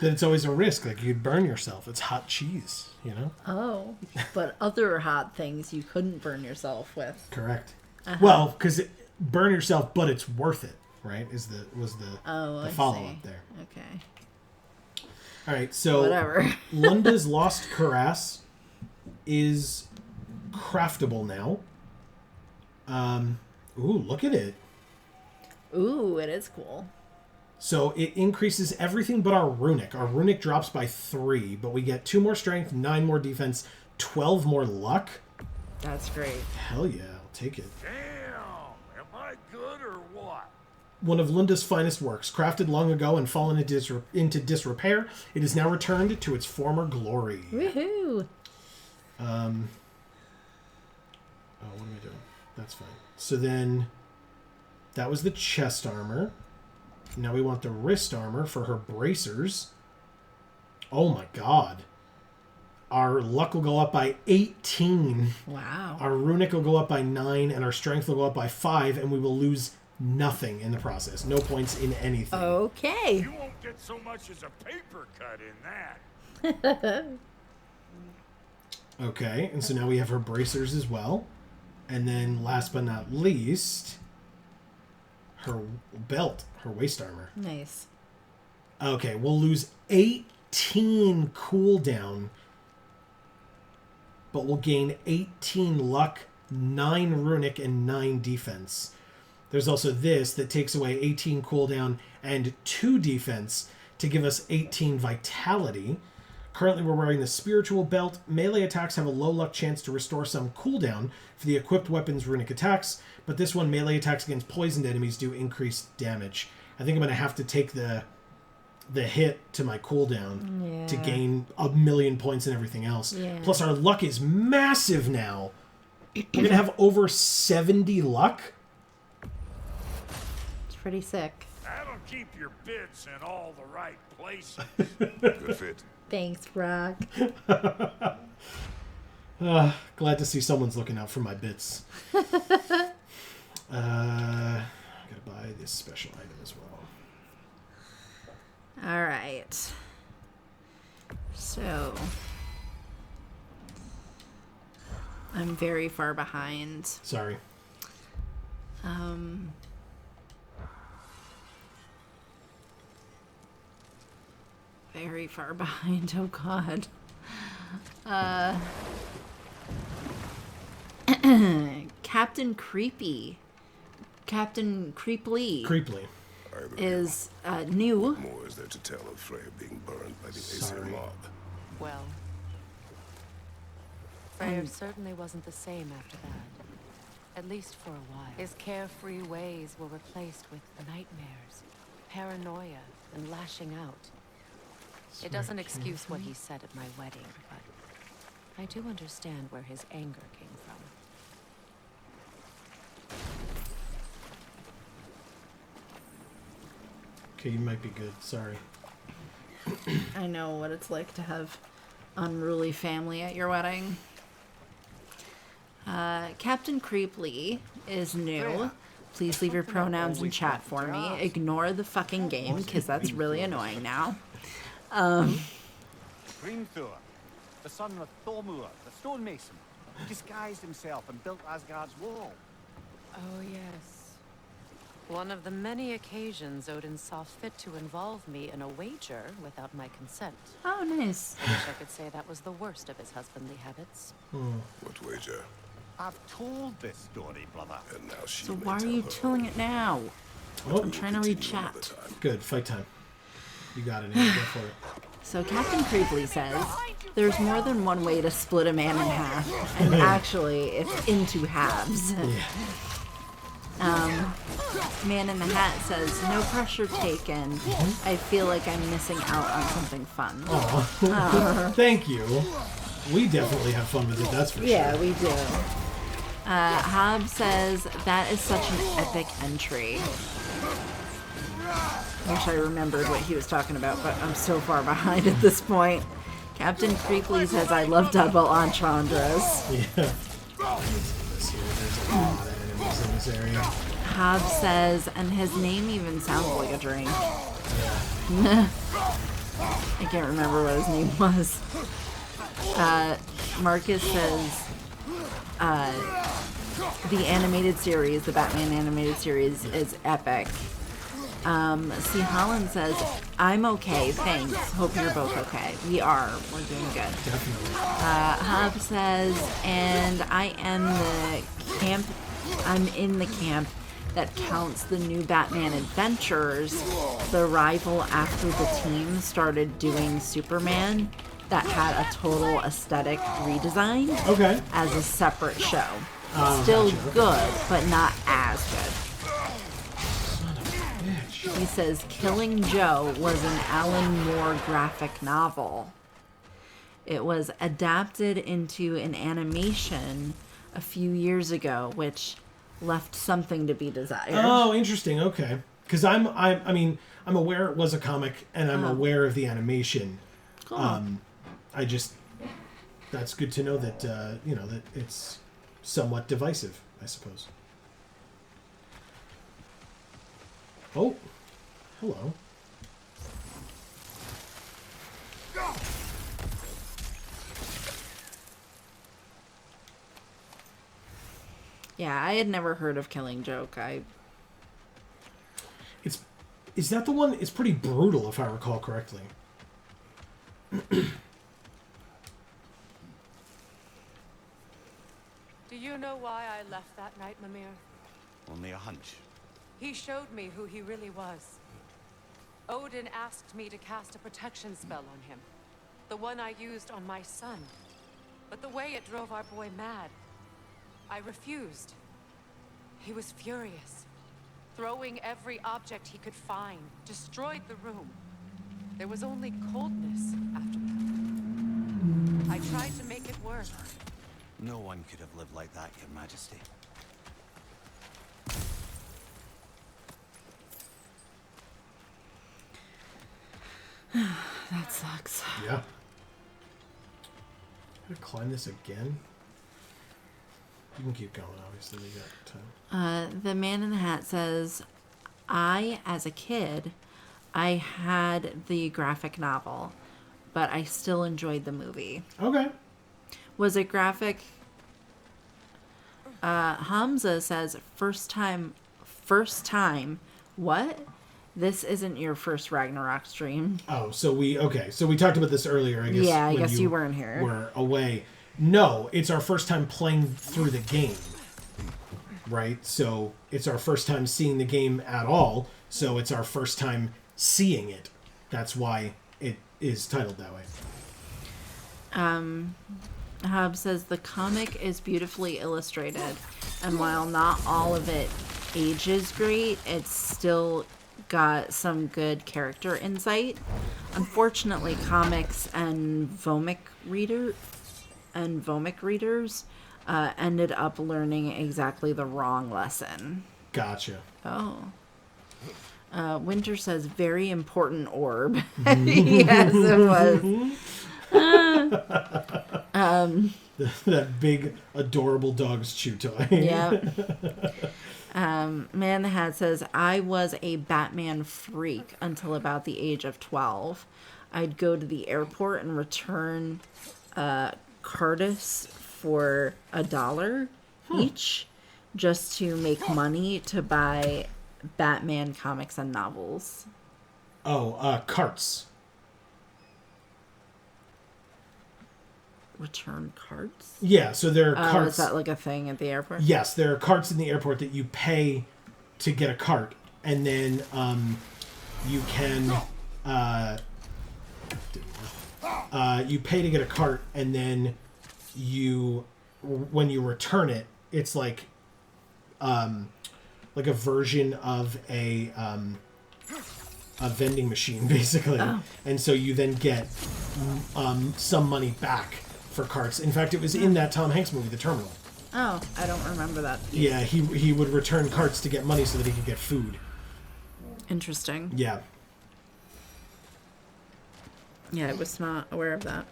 That it's always a risk. Like, you'd burn yourself. It's hot cheese, you know? Oh, but other hot things you couldn't burn yourself with. Correct. Well, because burn yourself, but it's worth it, right? Was the follow-up there. Okay. All right, so Whatever. Lunda's Lost Cuirass is craftable now. Ooh, look at it. Ooh, it is cool. So it increases everything but our runic. Our runic drops by 3, but we get 2 more strength, 9 more defense, 12 more luck. That's great. Hell yeah, I'll take it. Damn! Am I good or what? One of Lunda's finest works, crafted long ago and fallen into disrepair, it is now returned to its former glory. Woohoo! Oh, what am I doing? That's fine. So then, that was the chest armor. Now we want the wrist armor for her bracers. Oh my god. Our luck will go up by 18. Wow. Our runic will go up by 9, and our strength will go up by 5, and we will lose nothing in the process. No points in anything. Okay. You won't get so much as a paper cut in that. Okay, and so now we have her bracers as well. And then last but not least, her belt, her waist armor. Nice. Okay, we'll lose 18 cooldown, but we'll gain 18 luck, 9 runic, and 9 defense. There's also this that takes away 18 cooldown and 2 defense to give us 18 vitality. Currently, we're wearing the spiritual belt. Melee attacks have a low luck chance to restore some cooldown for the equipped weapon's runic attacks, but this one, melee attacks against poisoned enemies do increased damage. I think I'm going to have to take the hit to my cooldown to gain 1,000,000 points and everything else. Yeah. Plus, our luck is massive now. We're going to have over 70 luck. It's pretty sick. That'll keep your bits in all the right places. Good fit. Thanks, Brock. Glad to see someone's looking out for my bits. I gotta buy this special item as well. All right. So I'm very far behind. Sorry. Very far behind. Oh God. Captain Creepy. Captain Creeply. Creeply. Is new. What more is there to tell of Freya being burned by the Aesir mob? Well, Freya certainly wasn't the same after that. At least for a while. His carefree ways were replaced with nightmares, paranoia, and lashing out. It doesn't excuse what he said at my wedding, but I do understand where his anger came from. Okay, you might be good. Sorry. I know what it's like to have unruly family at your wedding. Captain Creeply is new. Please leave your pronouns in chat for me. Ignore the fucking game, because that's really annoying now. Grimthor, the son of Thormur, the stonemason, who disguised himself and built Asgard's wall. Oh, yes. One of the many occasions Odin saw fit to involve me in a wager without my consent. Oh, nice. I wish I could say that was the worst of his husbandly habits. What wager? I've told this story, brother. And now she So may why are tell you her telling it now? Oh, I'm trying to read continue another chat. time. good. Fight time. You got it. Amy. Go for it. So Captain Creeply says, there's more than one way to split a man in half, and actually, it's into halves. Man in the Hat says, no pressure taken. I feel like I'm missing out on something fun. Thank you. We definitely have fun with it, that's for Yeah, sure. we do. Hob says, that is such an epic entry. Wish I remembered what he was talking about, but I'm so far behind at this point. Captain Creeply says, I love double entendres. Yeah. This here, there's a lot of enemies in this area. Hob says, and his name even sounds like a drink. I can't remember what his name was. Marcus says, the animated series, the Batman animated series, is epic. C. Holland says, I'm okay, thanks. Hope you're both okay. We are. We're doing good. Definitely. Hub says, and I'm in the camp that counts the new Batman Adventures, the rival after the team started doing Superman, that had a total aesthetic redesign Okay. as a separate show. Oh, Still gotcha, okay. good, but not as good. Son of a bitch. He says Killing Joe was an Alan Moore graphic novel. It was adapted into an animation a few years ago, which left something to be desired. Oh, interesting. Okay. Because I'm aware it was a comic, and I'm aware of the animation. Cool. That's good to know that that it's somewhat divisive, I suppose. Oh, hello. Yeah, I had never heard of Killing Joke. Is that the one? It's pretty brutal, if I recall correctly. Do you know why I left that night, Mimir? Only a hunch. He showed me who he really was. Odin asked me to cast a protection spell on him. The one I used on my son. But the way it drove our boy mad, I refused. He was furious. Throwing every object he could find, destroyed the room. There was only coldness after that. I tried to make it work. No one could have lived like that, Your Majesty. That sucks. Yeah. Gotta climb this again. You can keep going, obviously, we got time. The Man in the Hat says, as a kid, I had the graphic novel, but I still enjoyed the movie. Okay. Was it graphic? Hamza says, first time, what? This isn't your first Ragnarok stream. Oh, so we talked about this earlier, I guess. Yeah, I when guess you weren't here. Were away. No, it's our first time playing through the game. Right? So it's our first time seeing the game at all. So it's our first time seeing it. That's why it is titled that way. Hub says the comic is beautifully illustrated, and while not all of it ages great, it's still got some good character insight. Unfortunately, comics and Vomic readers ended up learning exactly the wrong lesson. Gotcha. Oh. Winter says, very important orb. Yes, it was. That big, adorable dog's chew toy. Yeah. Man in the Hat says, I was a Batman freak until about the age of 12. I'd go to the airport and return cards for $1 each just to make money to buy Batman comics and novels. Oh, carts. Return carts? Yeah, so there are carts. Is that like a thing at the airport? Yes, there are carts in the airport that you pay to get a cart, and then you can you pay to get a cart, and then when you return it, it's like a version of a vending machine, basically. Oh. And so you then get some money back for carts. In fact, it was in that Tom Hanks movie, The Terminal. Oh, I don't remember that piece. Yeah, he would return carts to get money so that he could get food. Interesting. Yeah. Yeah, I was not aware of that.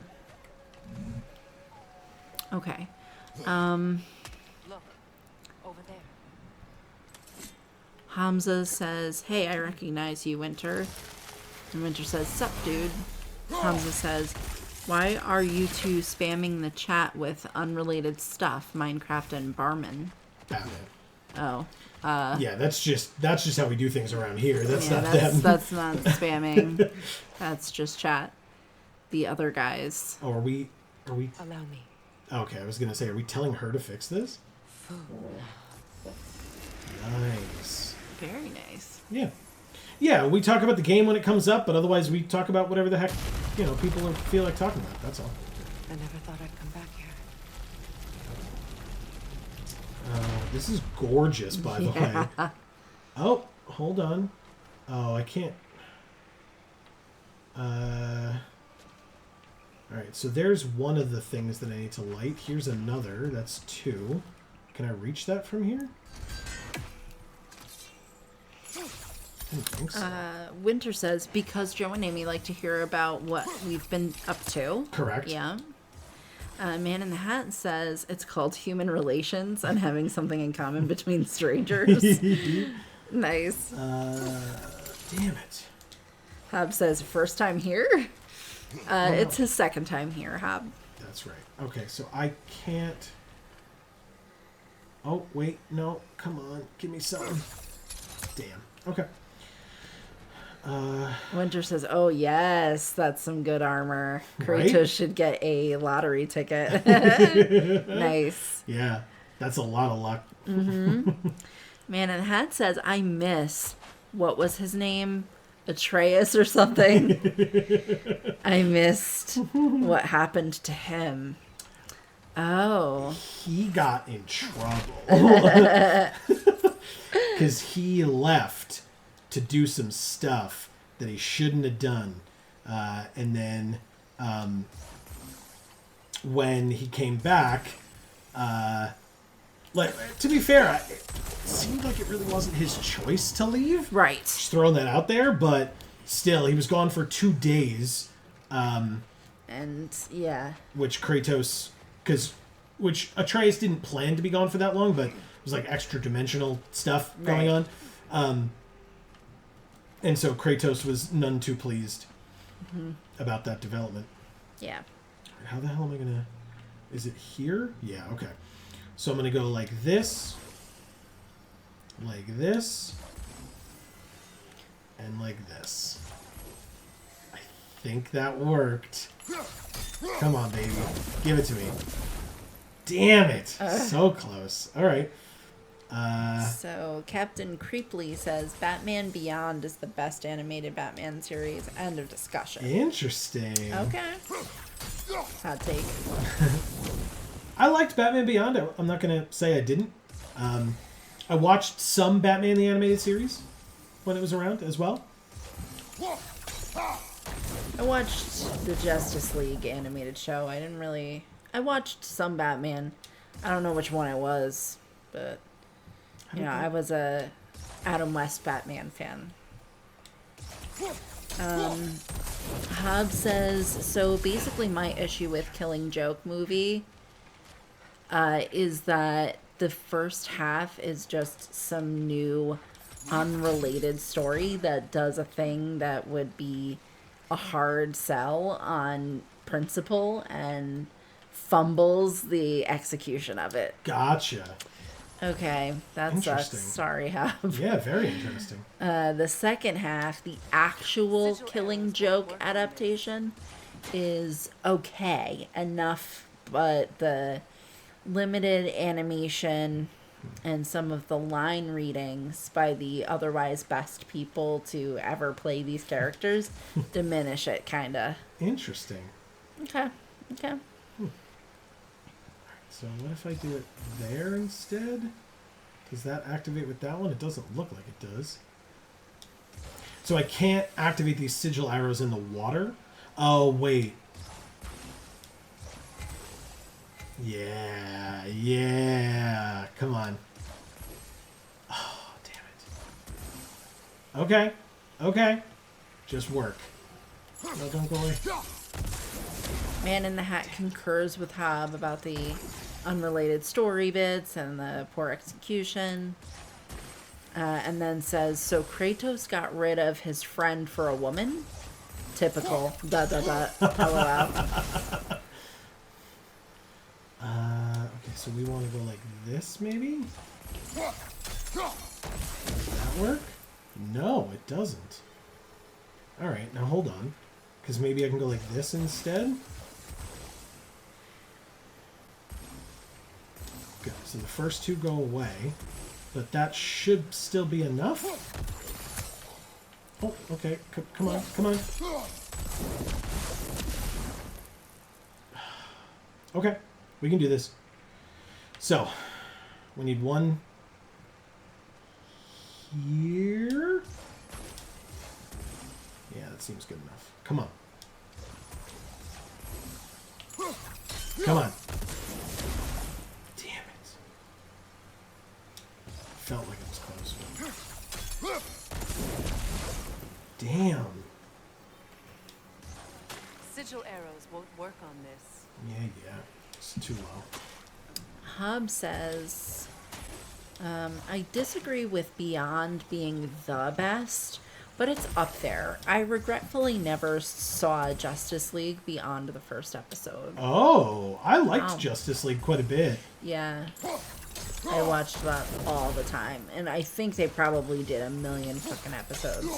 Okay. Look, over there. Hamza says, hey, I recognize you, Winter. And Winter says, sup, dude. Hamza says, why are you two spamming the chat with unrelated stuff, Minecraft and Barman? Batman. Oh. Yeah, that's just how we do things around here. That's not them. That's not spamming. That's just chat. The other guys. Oh, are we? Allow me. Okay, I was gonna say, are we telling her to fix this? Nice. Very nice. Yeah. Yeah, we talk about the game when it comes up, but otherwise we talk about whatever the heck, people feel like talking about. That's all. I never thought I'd come back here. This is gorgeous, by the way. Oh, hold on. Oh, I can't. Alright, so there's one of the things that I need to light. Here's another. That's 2. Can I reach that from here? I don't think so. Winter says, because Joe and Amy like to hear about what we've been up to. Correct. Yeah. Man in the Hat says it's called human relations and having something in common between strangers. Nice. Damn it. Hob says, first time here? It's his second time here, Hob. That's right. Okay, so I can't... Oh, wait, no, come on, give me something. Damn. Okay. Winter says, oh yes, that's some good armor. Kratos Right? should get a lottery ticket. Nice. Yeah, that's a lot of luck. Man in the Hat says, I miss, what was his name? Atreus or something. I missed what happened to him. Oh. He got in trouble. Because he left to do some stuff that he shouldn't have done. And then when he came back, to be fair, it seemed like it really wasn't his choice to leave. Right. Just throwing that out there, but still, he was gone for 2 days. And yeah. Which Atreus didn't plan to be gone for that long, but it was like extra dimensional stuff going on. And so Kratos was none too pleased about that development. Yeah. How the hell am I gonna... Is it here? Yeah, okay. So I'm gonna go like this, and like this. I think that worked. Come on, baby. Give it to me. Damn it. So close. All right. So Captain Creeply says Batman Beyond is the best animated Batman series. End of discussion. Interesting. Okay. Hot take. I liked Batman Beyond. I'm not going to say I didn't. I watched some Batman the Animated Series when it was around as well. I watched the Justice League animated show. I watched some Batman. I don't know which one it was, but I was a Adam West Batman fan. Hob says, so basically my issue with Killing Joke movie is that the first half is just some new unrelated story that does a thing that would be a hard sell on principle and fumbles the execution of it. Gotcha. Okay, that sucks. Interesting. Sorry, Hub. Yeah, very interesting. The second half, the actual Killing Joke adaptation, is okay enough, but the limited animation and some of the line readings by the otherwise best people to ever play these characters diminish it, kinda. Interesting. Okay. So what if I do it there instead? Does that activate with that one? It doesn't look like it does. So I can't activate these sigil arrows in the water? Oh, wait. Yeah. Come on. Oh, damn it. Okay. Just work. No, don't go away. Man in the Hat concurs with Hob about the unrelated story bits and the poor execution. And then says, so Kratos got rid of his friend for a woman? Typical. LOL. Okay, so we want to go like this, maybe? Does that work? No, it doesn't. Alright, now hold on. Because maybe I can go like this instead? Good, so the first two go away. But that should still be enough? Oh, okay. Come on. Okay, we can do this. So, we need one here. Yeah, that seems good enough. Come on. Come on. Damn it. Felt like it was close. Damn. Sigil arrows won't work on this. Yeah. It's too low. Hob says, I disagree with Beyond being the best, but it's up there. I regretfully never saw Justice League beyond the first episode. Oh, I liked Wow. Justice League quite a bit. Yeah. I watched that all the time, and I think they probably did 1 million fucking episodes,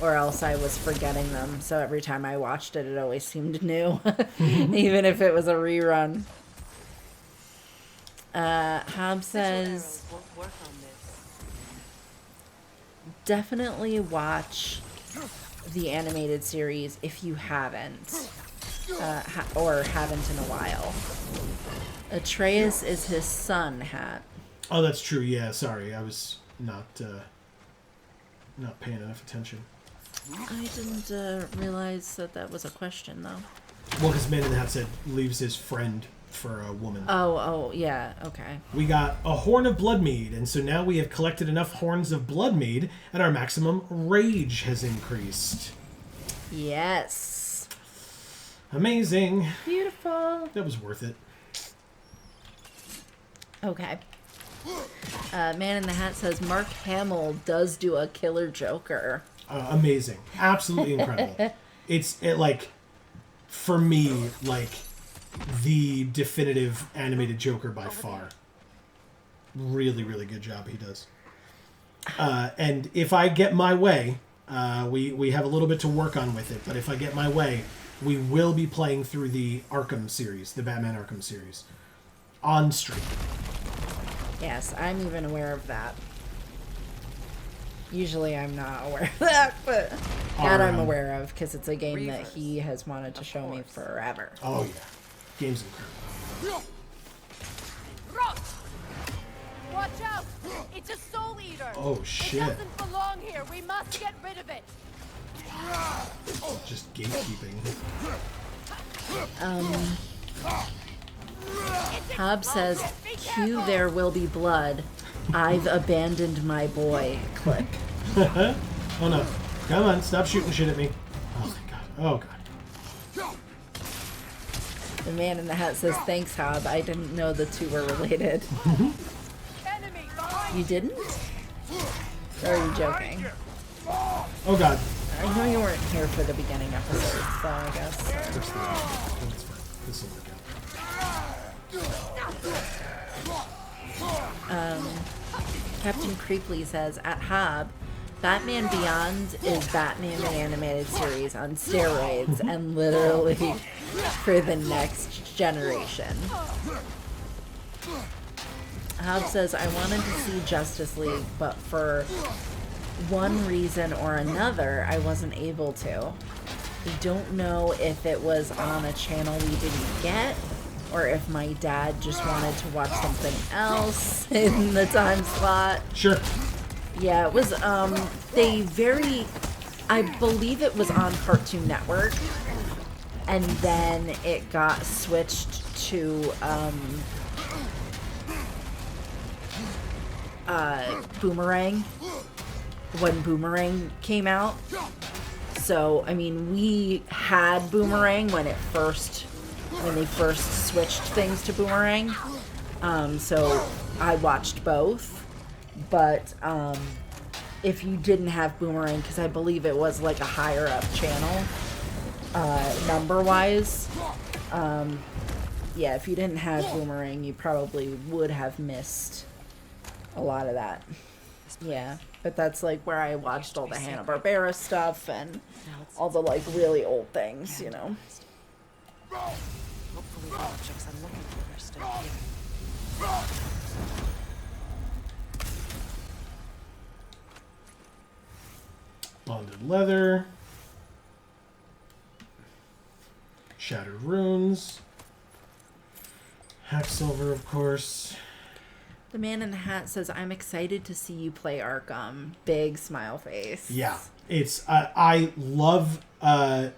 or else I was forgetting them. So every time I watched it, it always seemed new, even if it was a rerun. Hob says, Arrows won't work on this. definitely watch the animated series if you haven't, or haven't in a while. Atreus is his son, Hat. Oh, that's true. Yeah, sorry. I was not paying enough attention. I didn't realize that was a question, though. Well, because Man in the Hat said leaves his friend for a woman. Oh, yeah, okay. We got a horn of Bloodmead, and so now we have collected enough horns of Bloodmead, and our maximum rage has increased. Yes. Amazing. Beautiful. That was worth it. Okay. Man in the Hat says Mark Hamill does do a killer Joker. Amazing. Absolutely incredible. For me, the definitive animated Joker by far. Really, really good job he does. And if I get my way, we have a little bit to work on with it, but if I get my way, we will be playing through the Arkham series, the Batman Arkham series, on stream. Yes, I'm even aware of that. Usually I'm not aware of that, but that I'm aware of because it's a game that he has wanted to show me forever. Oh, yeah. Game's incredible. Watch out! It's a soul eater! Oh, shit. It doesn't belong here! We must get rid of it! Just gatekeeping. Hob says, cue there will be blood. I've abandoned my boy. Click. Oh no. Come on, stop shooting shit at me. Oh my god. Oh god. The Man in the Hat says, thanks, Hob. I didn't know the two were related. You didn't? Or are you joking? Oh god. I know you weren't here for the beginning episode, so I guess. That's fine. This will work out. Captain Creeply says, at Hob, Batman Beyond is Batman the Animated Series on steroids and literally for the next generation. Hob says, I wanted to see Justice League, but for one reason or another, I wasn't able to. I don't know if it was on a channel we didn't get, or if my dad just wanted to watch something else in the time slot. Sure. Yeah, it was, I believe it was on Cartoon Network, and then it got switched to, Boomerang, when Boomerang came out. So, I mean, we had Boomerang when they first switched things to Boomerang. So I watched both. But if you didn't have Boomerang, because I believe it was like a higher up channel, number-wise, yeah, if you didn't have Boomerang, you probably would have missed a lot of that. Yeah, but that's like where I watched all the Hanna-Barbera stuff and all the like really old things, you know. Hopefully the objects I'm looking for are still here. Bonded leather. Shattered runes. Hack silver, of course. The man in the hat says, I'm excited to see you play Arkham. Big smile face. Yeah, it's I love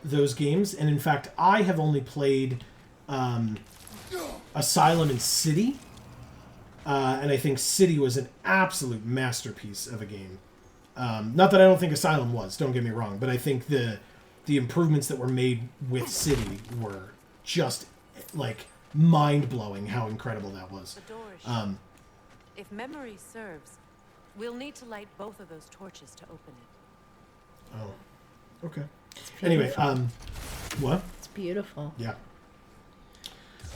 those games, and in fact, I have only played Asylum and City, and I think City was an absolute masterpiece of a game. Not that I don't think Asylum was, don't get me wrong, but I think the improvements that were made with City were just like mind-blowing how incredible that was. The door is if memory serves, we'll need to light both of those torches to open it. Oh, okay. Anyway, what? It's beautiful. Yeah.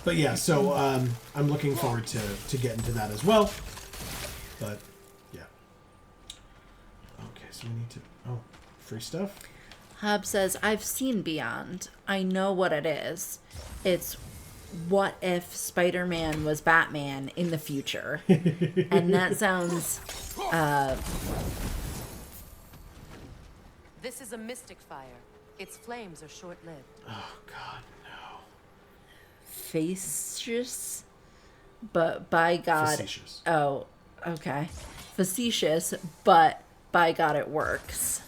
But yeah, so I'm looking forward to getting to that as well. But yeah. Okay, so we need to. Oh, free stuff. Hub says, I've seen Beyond. I know what it is. It's what if Spider-Man was Batman in the future? And that sounds... This is a mystic fire. Its flames are short-lived. Oh, God, no. Facetious? But by God... Facetious. Oh, okay. Facetious, but by God it works.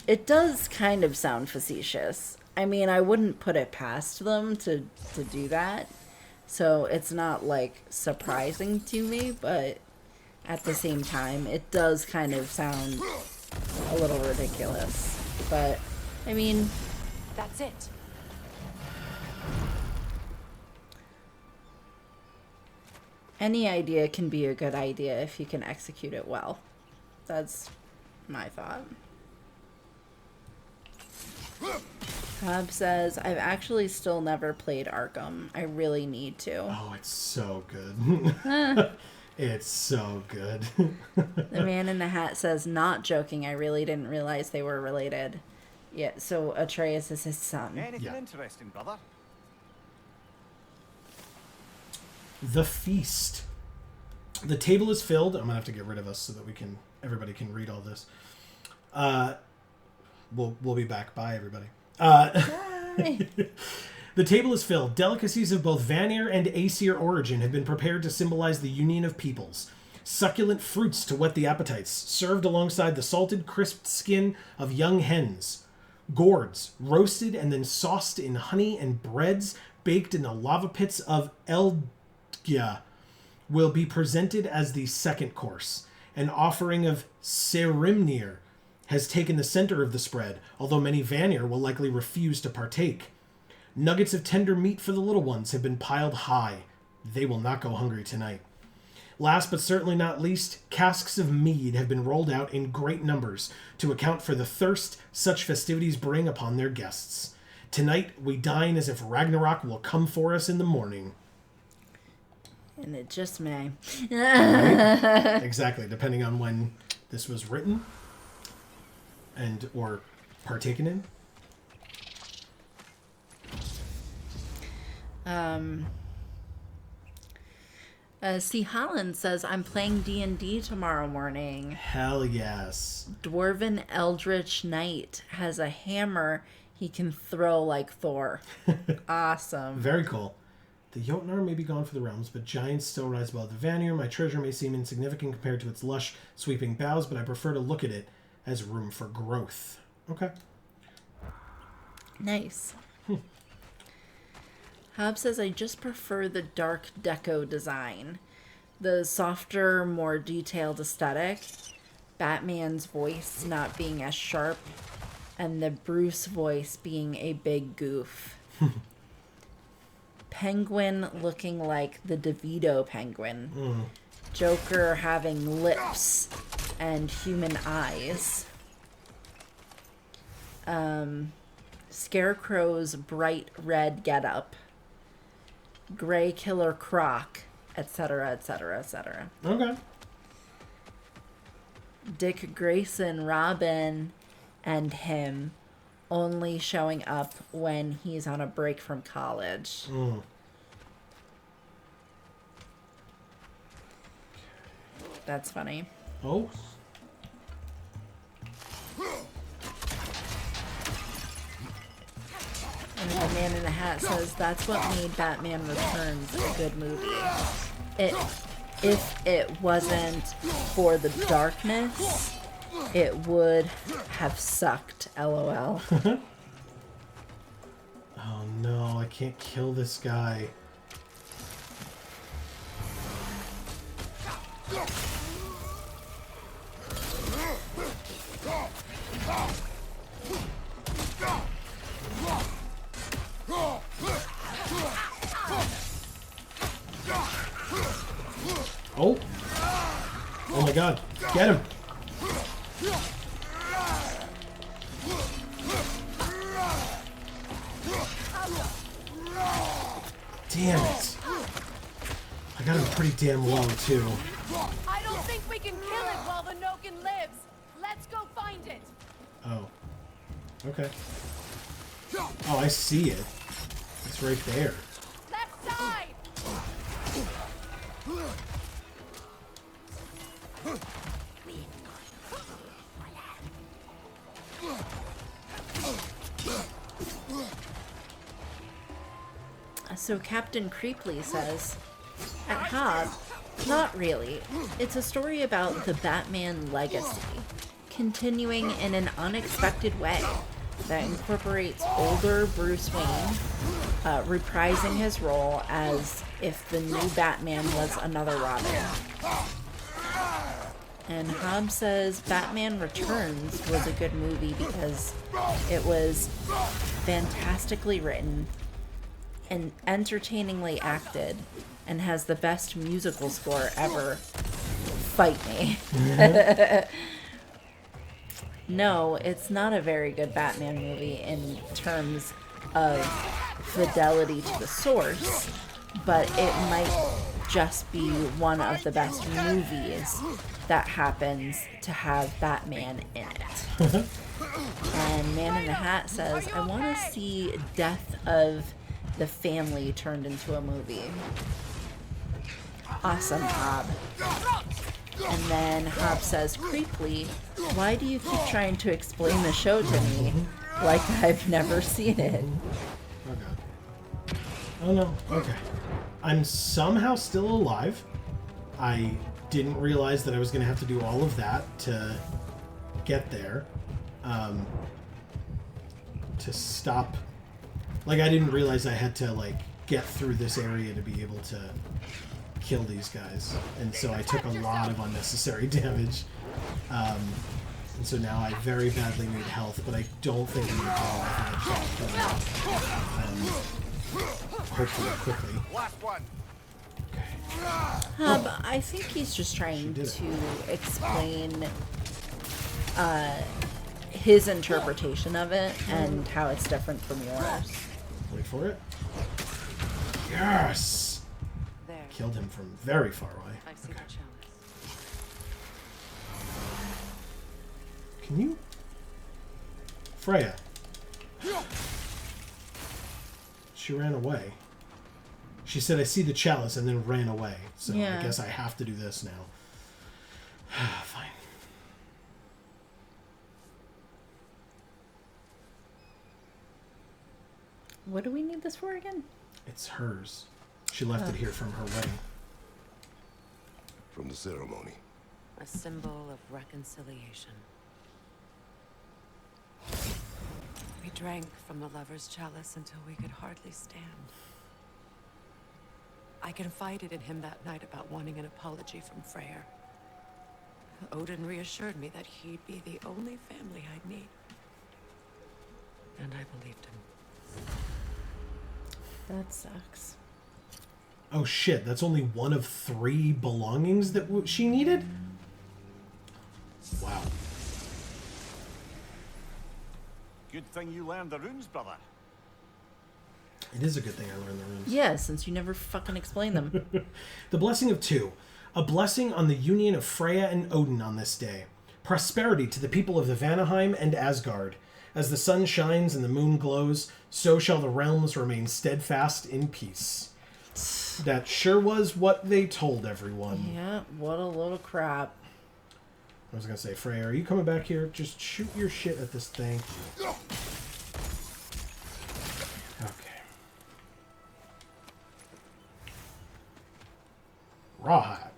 It does kind of sound facetious. I mean, I wouldn't put it past them to do that. So it's not, like, surprising to me, but at the same time, it does kind of sound a little ridiculous. But, I mean... That's it. Any idea can be a good idea if you can execute it well. That's my thought. Cobb says, I've actually still never played Arkham. I really need to. Oh, it's so good. It's so good. The man in the hat says, not joking, I really didn't realize they were related. Yeah, so Atreus is his son. Anything interesting, brother? The feast. The table is filled. I'm gonna have to get rid of us so that everybody can read all this. We'll be back. Bye, everybody. The table is filled. Delicacies of both Vanir and Aesir origin have been prepared to symbolize the union of peoples. Succulent fruits to whet the appetites, served alongside the salted, crisped skin of young hens. Gourds, roasted and then sauced in honey, and breads baked in the lava pits of Eldgia will be presented as the second course. An offering of Serimnir has taken the center of the spread, although many Vanir will likely refuse to partake. Nuggets of tender meat for the little ones have been piled high. They will not go hungry tonight. Last but certainly not least, casks of mead have been rolled out in great numbers to account for the thirst such festivities bring upon their guests. Tonight we dine as if Ragnarok will come for us in the morning. And it just may. Right? Exactly, depending on when this was written and or partaken in. C. Holland says, I'm playing D&D tomorrow morning. Hell yes. Dwarven Eldritch Knight has a hammer he can throw like Thor. Awesome. Very cool. The Jotnar may be gone for the realms, but giants still rise above the Vanir. My treasure may seem insignificant compared to its lush, sweeping boughs, but I prefer to look at it as room for growth. Okay. Nice. Hob says, I just prefer the dark deco design. The softer, more detailed aesthetic. Batman's voice not being as sharp. And the Bruce voice being a big goof. Penguin looking like the DeVito penguin. Joker having lips and human eyes. Scarecrow's bright red getup. Gray Killer Croc, etc., etc., etc. Okay. Dick Grayson, Robin, and him only showing up when he's on a break from college. That's funny. Oh. And the Man in the Hat says that's what made Batman Returns a good movie. If it wasn't for the darkness, it would have sucked. LOL. Oh no, I can't kill this guy. Oh! Oh my god, get him! Damn it! I got him pretty damn low too. I don't think we can kill it while the Noken lives. Let's go find it. Oh. Okay. Oh, I see it. It's right there. Left side. So Captain Creeply says, at Hob, not really. It's a story about the Batman legacy, continuing in an unexpected way that incorporates older Bruce Wayne, reprising his role as if the new Batman was another Robin. And Hob says Batman Returns was a good movie because it was fantastically written and entertainingly acted and has the best musical score ever. Fight me. No, it's not a very good Batman movie in terms of fidelity to the source, but it might just be one of the best movies that happens to have Batman in it. And Man in the Hat says, I want to see Death of the Family turned into a movie. Awesome, Hob. And then Hob says, creepily, why do you keep trying to explain the show to me like I've never seen it? Oh god. Oh no. Okay. I'm somehow still alive. I didn't realize that I was going to have to do all of that to get there. To stop. Like, I didn't realize I had to, like, get through this area to be able to kill these guys. And so I took a lot of unnecessary damage. And so now I very badly need health, but I don't think I'm going to kill hopefully quickly. Last one. Okay. I think he's just trying to explain his interpretation of it and how it's different from yours. Wait for it. Yes! There. Killed him from very far away. I see the chalice. Can you? Freya. She ran away. She said, I see the chalice, and then ran away. So Yeah. I guess I have to do this now. Fine. What do we need this for again? It's hers. She left it here from her wedding. From the ceremony. A symbol of reconciliation. We drank from the lover's chalice until we could hardly stand. I confided in him that night about wanting an apology from Freya. Odin reassured me that he'd be the only family I'd need. And I believed him. That sucks. Oh shit, that's only one of 3 belongings that she needed? Wow. Good thing you learned the runes, brother. It is a good thing I learned the runes. Yeah, since you never fucking explain them. The Blessing of 2. A blessing on the union of Freya and Odin on this day. Prosperity to the people of the Vanaheim and Asgard. As the sun shines and the moon glows, so shall the realms remain steadfast in peace. That sure was what they told everyone. Yeah, what a load of crap. I was going to say, Freya, are you coming back here? Just shoot your shit at this thing. Okay. Rawhide.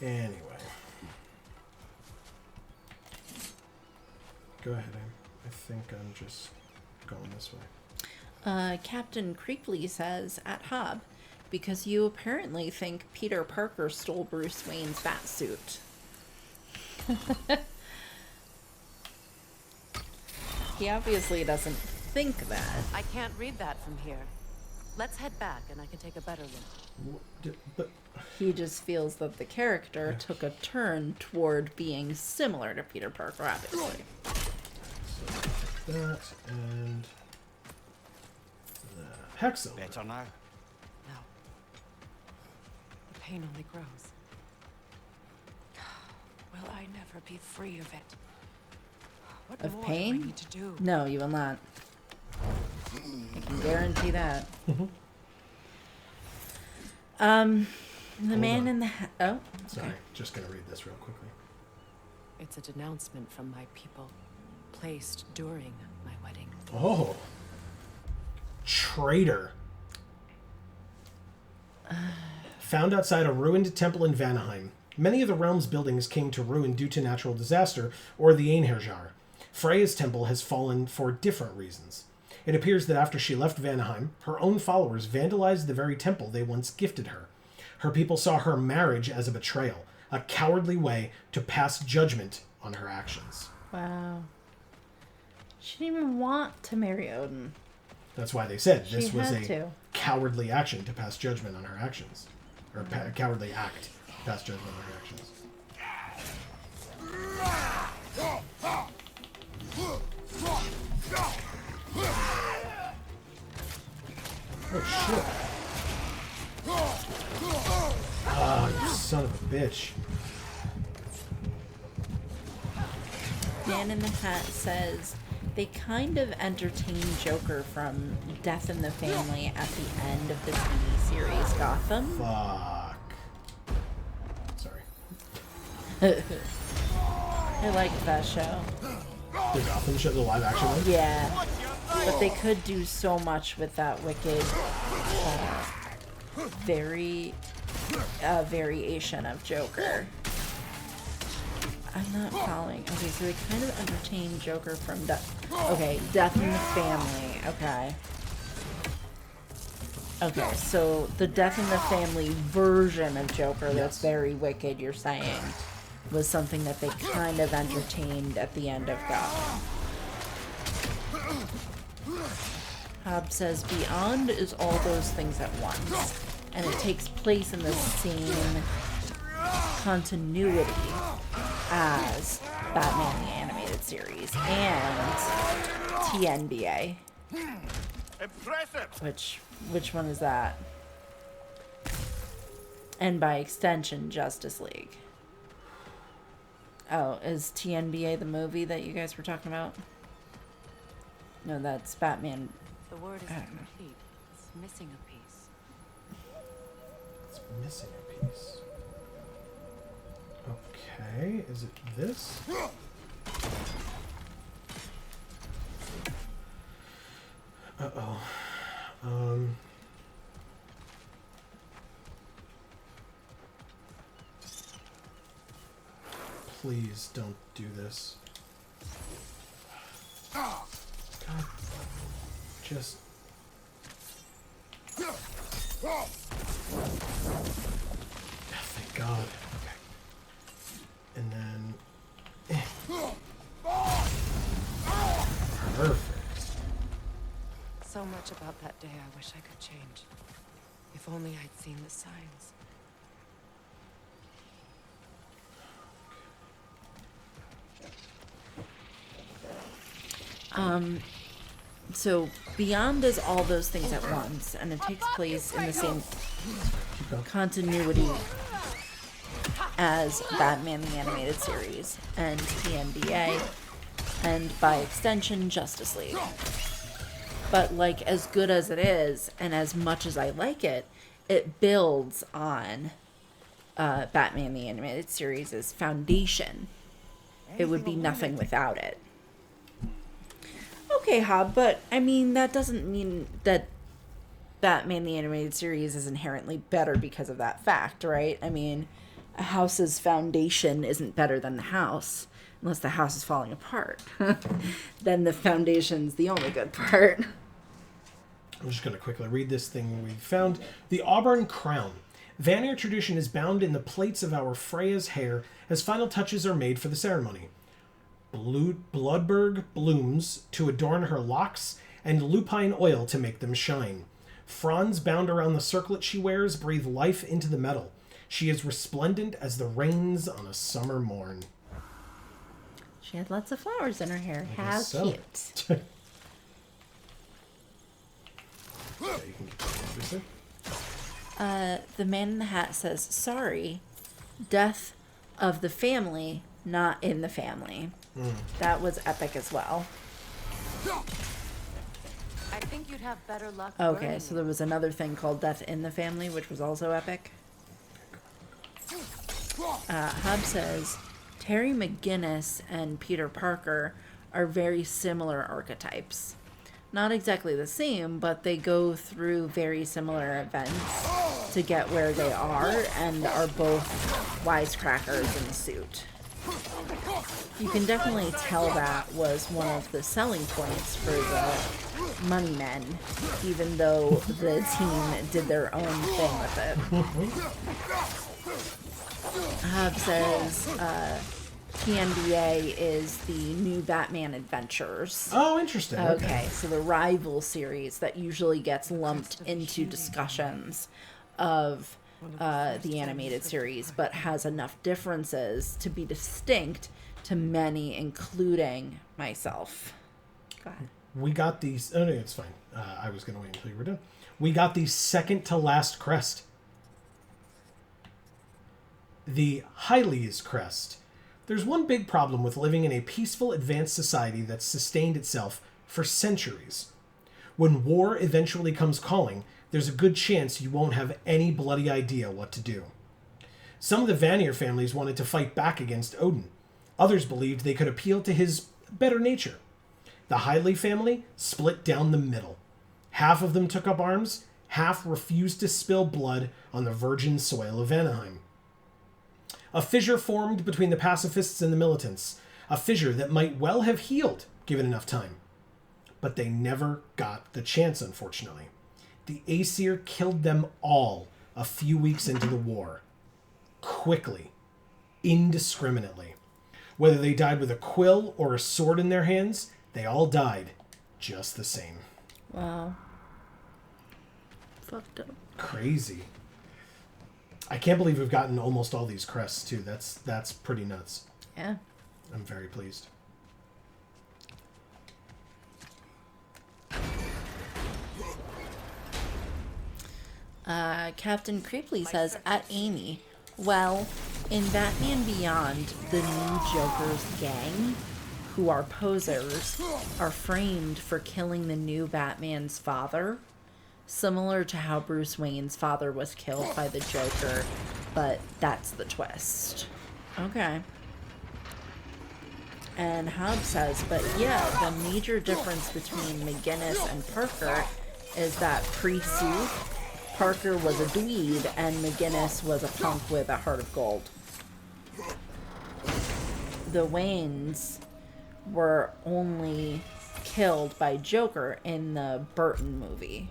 Anyway. Go ahead, Em. I think I'm just going this way. Captain Creekley says, at Hob, because you apparently think Peter Parker stole Bruce Wayne's batsuit. He obviously doesn't think that. I can't read that from here. Let's head back and I can take a better look. But He just feels that the character took a turn toward being similar to Peter Parker, obviously. so that and the Hexel. Better now. No. The pain only grows. Will I never be free of it? What Of more pain? do I need to do? No, you will not. I can guarantee that. The man on. in the oh, Sorry, just gonna read this real quickly. It's a denouncement from my people, placed during my wedding. Oh, traitor! Found outside a ruined temple in Vanaheim. Many of the realm's buildings came to ruin due to natural disaster or the Einherjar. Freya's temple has fallen for different reasons. It appears that after she left Vanaheim, her own followers vandalized the very temple they once gifted her. Her people saw her marriage as a betrayal, a cowardly way to pass judgment on her actions. wow. She didn't even want to marry Odin. That's why they said this She was had a to. cowardly action to pass judgment on her actions. Or a cowardly act to pass judgment on her actions. Oh shit. Ah, you son of a bitch. Man in the Hat says they kind of entertain Joker from Death in the Family at the end of the TV series Gotham. Fuck. Sorry. I liked that show. The Gotham show, the live action one? Yeah. But they could do so much with that wicked variation of Joker. I'm not following. Okay, so they kind of entertain Joker from Death in the Family. Okay. Okay, so the Death in the Family version of Joker that's very wicked, you're saying. was something that they kind of entertained at the end of Gotham. Hobb says, Beyond is all those things at once, and it takes place in the same continuity as Batman the Animated Series and TNBA. Impressive. Which one is that? And by extension, Justice League. Oh, is TNBA the movie that you guys were talking about? No, that's Batman. The word is incomplete. It's missing a piece. It's missing a piece. Okay, is it this? Uh-oh. Please don't do this. God. Just... Thank God. Okay. And then... Perfect. So much about that day I wish I could change. If only I'd seen the signs. So Beyond is all those things at once, and it takes place in the same continuity as Batman the Animated Series and TNBA, and by extension, Justice League. But like, as good as it is, and as much as I like it, it builds on Batman the Animated Series' foundation. It would be nothing without it. Okay, Hobb, but I mean, that doesn't mean that Batman the Animated Series is inherently better because of that fact, right? I mean, a house's foundation isn't better than the house, unless the house is falling apart. Then the foundation's the only good part. I'm just going to quickly read this thing we found. The Auburn Crown. Vanir tradition is bound in the plaits of our Freya's hair as final touches are made for the ceremony. Bloodberg blooms to adorn her locks, and lupine oil to make them shine. Fronds bound around the circlet she wears breathe life into the metal. She is resplendent as the rains on a summer morn. She had lots of flowers in her hair. How So. cute. Yeah, you can get that, obviously. The Man in the Hat says, sorry, death of the family, not in the family. That was epic as well. I think you'd have better luck. Okay, burning so there was another thing called Death in the Family, which was also epic. Hub says, Terry McGinnis and Peter Parker are very similar archetypes. Not exactly the same, but they go through very similar events to get where they are, and are both wisecrackers in the suit. You can definitely tell that was one of the selling points for the Money Men, even though the team did their own thing with it. Hub says TNBA is the new Batman Adventures. Oh, interesting. Okay, so the rival series that usually gets lumped into discussions of the animated series, but has enough differences to be distinct to many, including myself. Go ahead. We got these... Oh, no, it's fine. I was going to wait until you were done. We got the second to last crest. The Hyles crest. There's one big problem with living in a peaceful, advanced society that's sustained itself for centuries. When war eventually comes calling, there's a good chance you won't have any bloody idea what to do. Some of the Vanir families wanted to fight back against Odin. Others believed they could appeal to his better nature. The Hyley family split down the middle. Half of them took up arms, half refused to spill blood on the virgin soil of Vanaheim. A fissure formed between the pacifists and the militants, a fissure that might well have healed given enough time. But they never got the chance, unfortunately. The Aesir killed them all a few weeks into the war. Quickly. indiscriminately. Whether they died with a quill or a sword in their hands, they all died just the same. Wow. Fucked up. Crazy. I can't believe we've gotten almost all these crests, too. That's pretty nuts. Yeah. I'm very pleased. Captain Creeply says, at Amy, well, in Batman Beyond, the new Joker's gang, who are posers, are framed for killing the new Batman's father, similar to how Bruce Wayne's father was killed by the Joker, but that's the twist. Okay. And Hobb says, but yeah, the major difference between McGinnis and Parker is that pre-suit, Parker was a dweeb and McGinnis was a punk with a heart of gold. The Waynes were only killed by Joker in the Burton movie.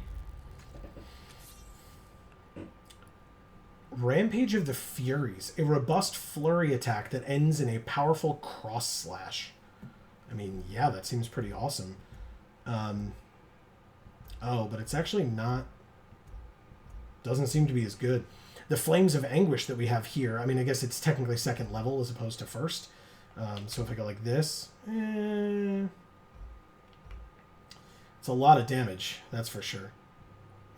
Rampage of the Furies, a robust flurry attack that ends in a powerful cross slash. I mean, yeah, that seems pretty awesome. Oh, but it's actually not... Doesn't seem to be as good. The Flames of Anguish that we have here, I mean, I guess it's technically second level as opposed to first. So if I go like this... it's a lot of damage, that's for sure.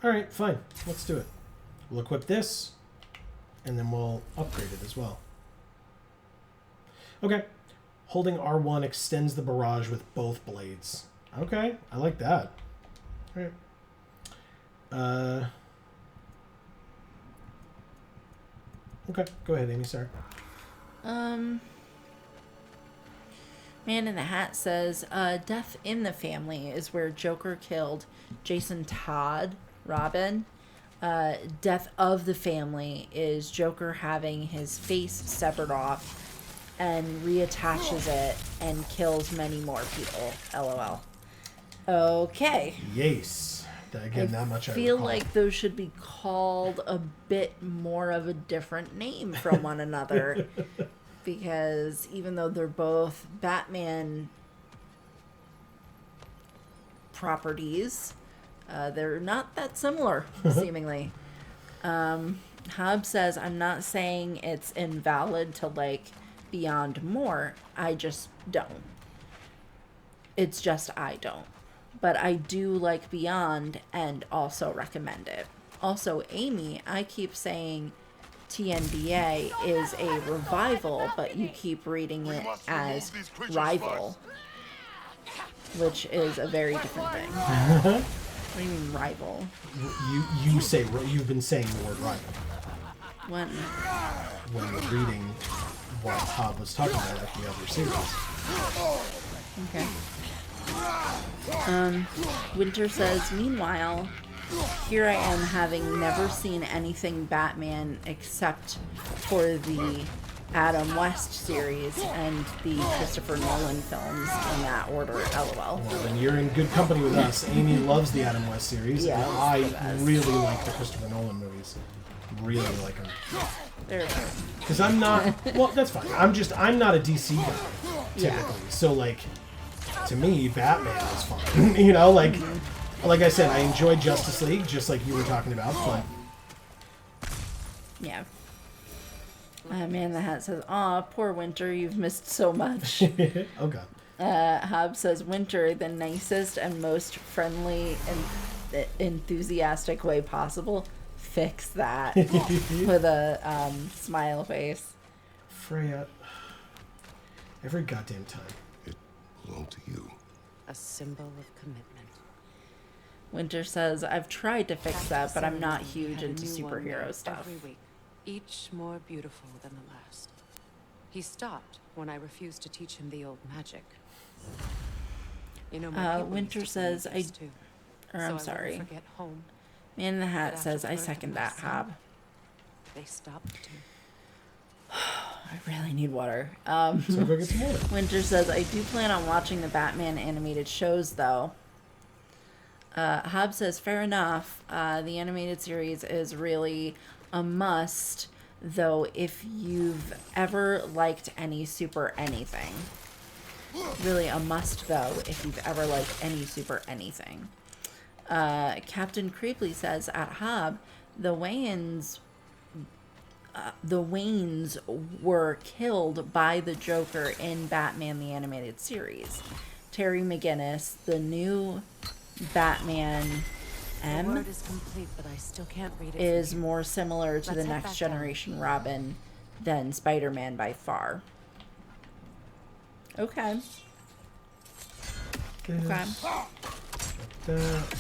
Alright, fine. Let's do it. We'll equip this, and then we'll upgrade it as well. Okay. Holding R1 extends the barrage with both blades. Okay, I like that. Alright. Okay, go ahead, Amy, sorry. Man in the Hat says, Death in the Family is where Joker killed Jason Todd, Robin. Death of the Family is Joker having his face severed off and reattaches it and kills many more people. LOL. Okay. Yes. Again, not much I feel recall. like those should be called a bit more of a different name from one another. Because even though they're both Batman properties, they're not that similar, seemingly. Hobb says, I'm not saying it's invalid to like Beyond more. I just don't. It's just I don't. But I do like Beyond and also recommend it. Also, Amy, I keep saying TNBA is a revival, but you keep reading it as rival, which is a very different thing. What do you mean rival? You've been saying the word rival. When When reading what Hobb was talking about at the other series. Okay. Winter says, meanwhile, here I am having never seen anything Batman except for the Adam West series and the Christopher Nolan films in that order, LOL. Well, then you're in good company with us. Amy loves the Adam West series. Yeah, and I really like the Christopher Nolan movies. Really like them. They're Because I'm not... Well, that's fine. I'm not a DC guy, typically. Yeah. So, like, to me, Batman is fun. You know, like I said, I enjoyed Justice League, just like you were talking about, but... Yeah. Man in the Hat says, aw, poor Winter, you've missed so much. Okay. Hobb says, Winter, the nicest and most friendly and enthusiastic way possible. Fix that. With a smile face. Freya, every goddamn time. It belonged to you. A symbol of commitment. Winter says, I've tried to fix that, but I'm not huge Had a into new one superhero there stuff. Every week, each more beautiful than the last. He stopped when I refused to teach him the old magic. You know, my people Winter used to believe says, this too. Or So I'm I sorry. wouldn't forget home. Man in the Hat But says, after I the birth second of my that, son, Hobb. They stopped too. I really need water. So go get some water. Winter says, I do plan on watching the Batman animated shows, though. Hobb says, fair enough. The animated series is really a must, though, if you've ever liked any super anything. Really a must, though, if you've ever liked any super anything. Captain Creepley says, at Hob, the Waynes were killed by the Joker in Batman the Animated Series. Terry McGinnis, the new Batman The word is complete, but I still can't read it. is more similar to Let's the head Next back down. Generation Robin than Spider-Man by far. Okay. Get Okay. that.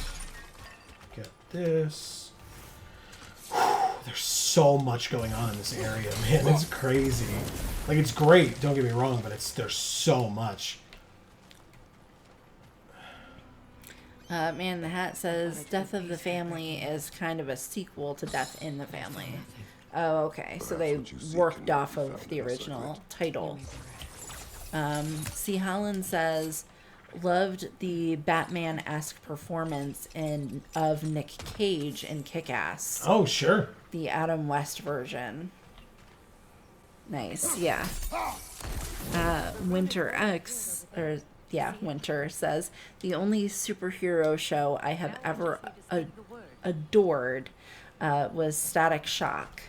Get this. There's so much going on in this area, man. It's crazy. Like, it's great, don't get me wrong, but there's so much. Man in the Hat says Death of the Family is kind of a sequel to Death in the Family. Oh, okay. So they worked off of the original title. C. Holland says, loved the Batman-esque performance of Nick Cage in Kick-Ass. Oh, sure. The Adam West version. Nice, yeah. Winter says, the only superhero show I have ever adored was Static Shock.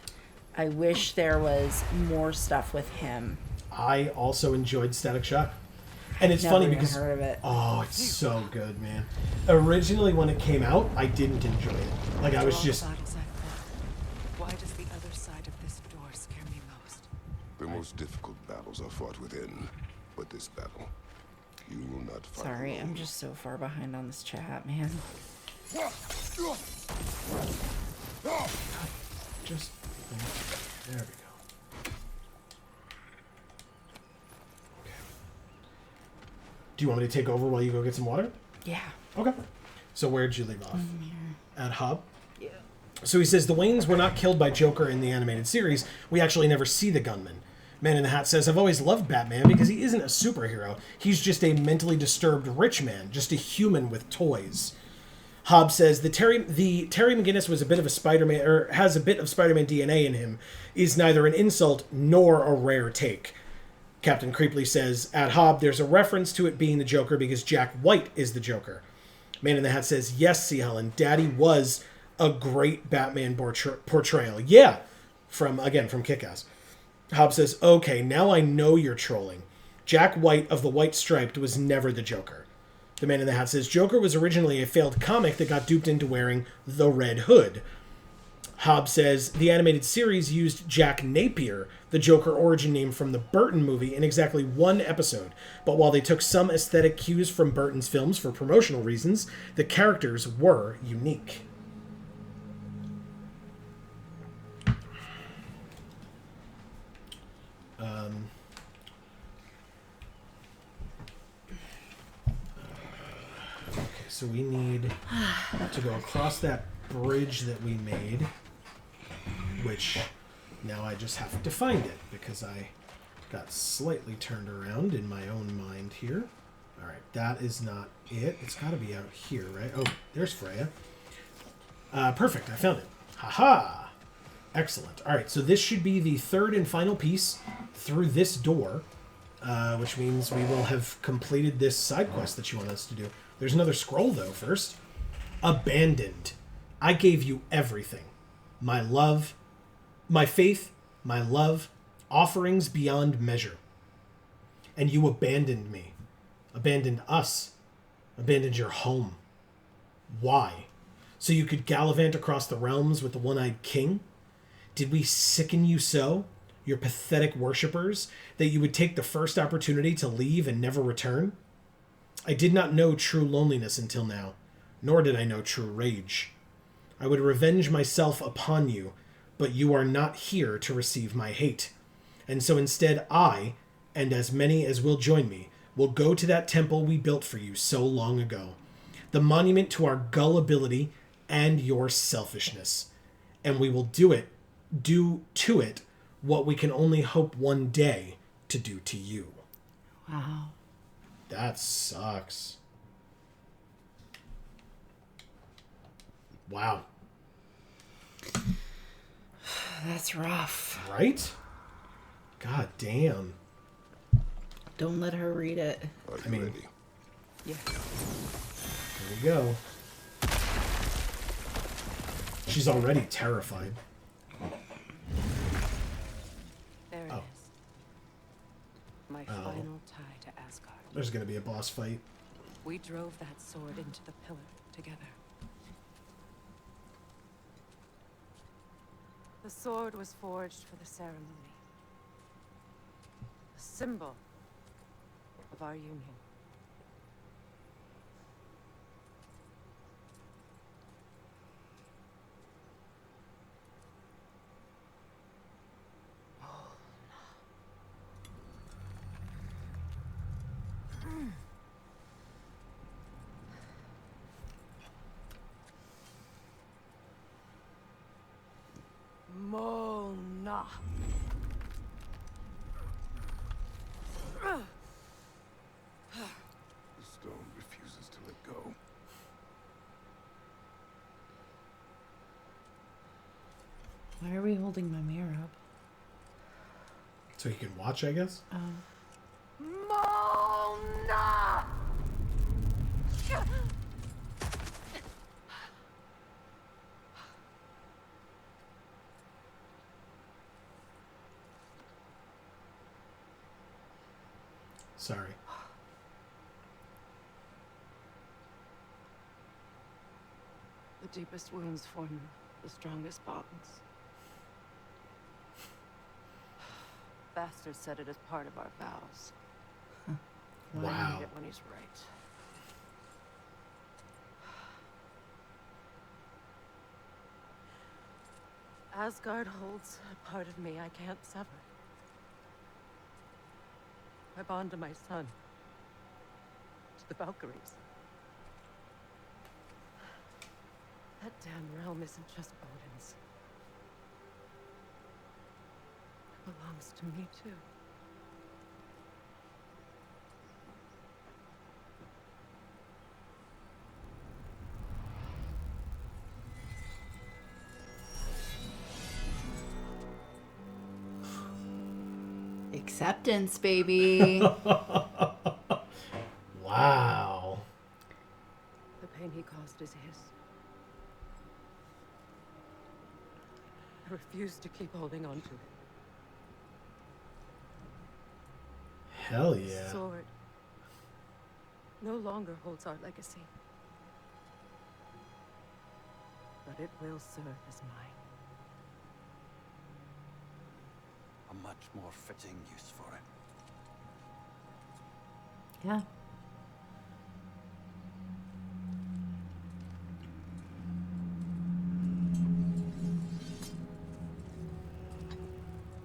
I wish there was more stuff with him. I also enjoyed Static Shock. And it's Never funny even because... heard of it. Oh, it's so good, man. Originally, when it came out, I didn't enjoy it. Like, I was just... Why does the other side of this door scare me most? The most difficult battles are fought within, but this battle, you will not fight. Sorry, alone. I'm just so far behind on this chat, man. Just... There we go. Okay. Do you want me to take over while you go get some water? Yeah. Okay. So where'd you leave off? At Hub? Yeah. So he says, the Waynes were not killed by Joker in the animated series. We actually never see the gunman. Man in the Hat says, I've always loved Batman because he isn't a superhero. He's just a mentally disturbed rich man, just a human with toys. Hobbs says, the Terry McGinnis was a bit of a Spider-Man, or has a bit of Spider-Man DNA in him, is neither an insult nor a rare take. Captain Creepley says, at Hobb, there's a reference to it being the Joker because Jack White is the Joker. Man in the Hat says, yes, C. Helen, Daddy was a great Batman portrayal. Yeah, from Kick-Ass. Hobbs says, okay, now I know you're trolling. Jack White of the White Striped was never the Joker. The Man in the Hat says, Joker was originally a failed comic that got duped into wearing the Red Hood. Hobbs says, the animated series used Jack Napier, the Joker origin name from the Burton movie, in exactly one episode. But while they took some aesthetic cues from Burton's films for promotional reasons, the characters were unique. So we need to go across that bridge that we made, which now I just have to find it because I got slightly turned around in my own mind here. All right, that is not it. It's got to be out here, right? Oh, there's Freya. Perfect, I found it. Haha! Excellent. All right, so this should be the third and final piece through this door, which means we will have completed this side quest that you want us to do. There's another scroll, though, first. Abandoned. I gave you everything. My love, my faith, my love, offerings beyond measure. And you abandoned me. Abandoned us. Abandoned your home. Why? So you could gallivant across the realms with the one-eyed king? Did we sicken you so, your pathetic worshippers, that you would take the first opportunity to leave and never return? I did not know true loneliness until now, nor did I know true rage. I would revenge myself upon you, but you are not here to receive my hate. And so instead I, and as many as will join me, will go to that temple we built for you so long ago, the monument to our gullibility and your selfishness. And we will do to it what we can only hope one day to do to you. Wow. That sucks. Wow. That's rough. Right? God damn. Don't let her read it. Are you ready? Yeah. Here we go. She's already terrified. There it Oh. is. My final tie to Asgard. There's gonna be a boss fight. We drove that sword into the pillar together. The sword was forged for the ceremony. A symbol of our union. Mona. The stone refuses to let go. Why are we holding my mirror up? So you can watch, I guess? Mona! Sorry. The deepest wounds form the strongest bonds. Bastard said it as part of our vows. I Wow. need it when he's right. Asgard holds a part of me I can't sever. I bond to my son. To the Valkyries. That damn realm isn't just Odin's. It belongs to me too. Acceptance, baby. Wow. The pain he caused is his. I refuse to keep holding on to it. Hell yeah. The sword no longer holds our legacy. But it will serve as mine. A much more fitting use for it. Yeah.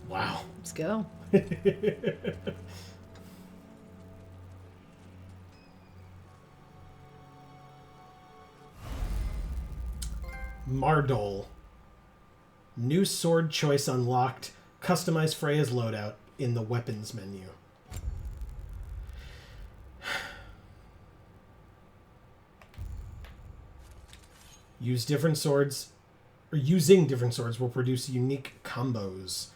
Wow. Let's go. Mardol. New sword choice unlocked. Customize Freya's loadout in the weapons menu. Use different swords, or using different swords will produce unique combos.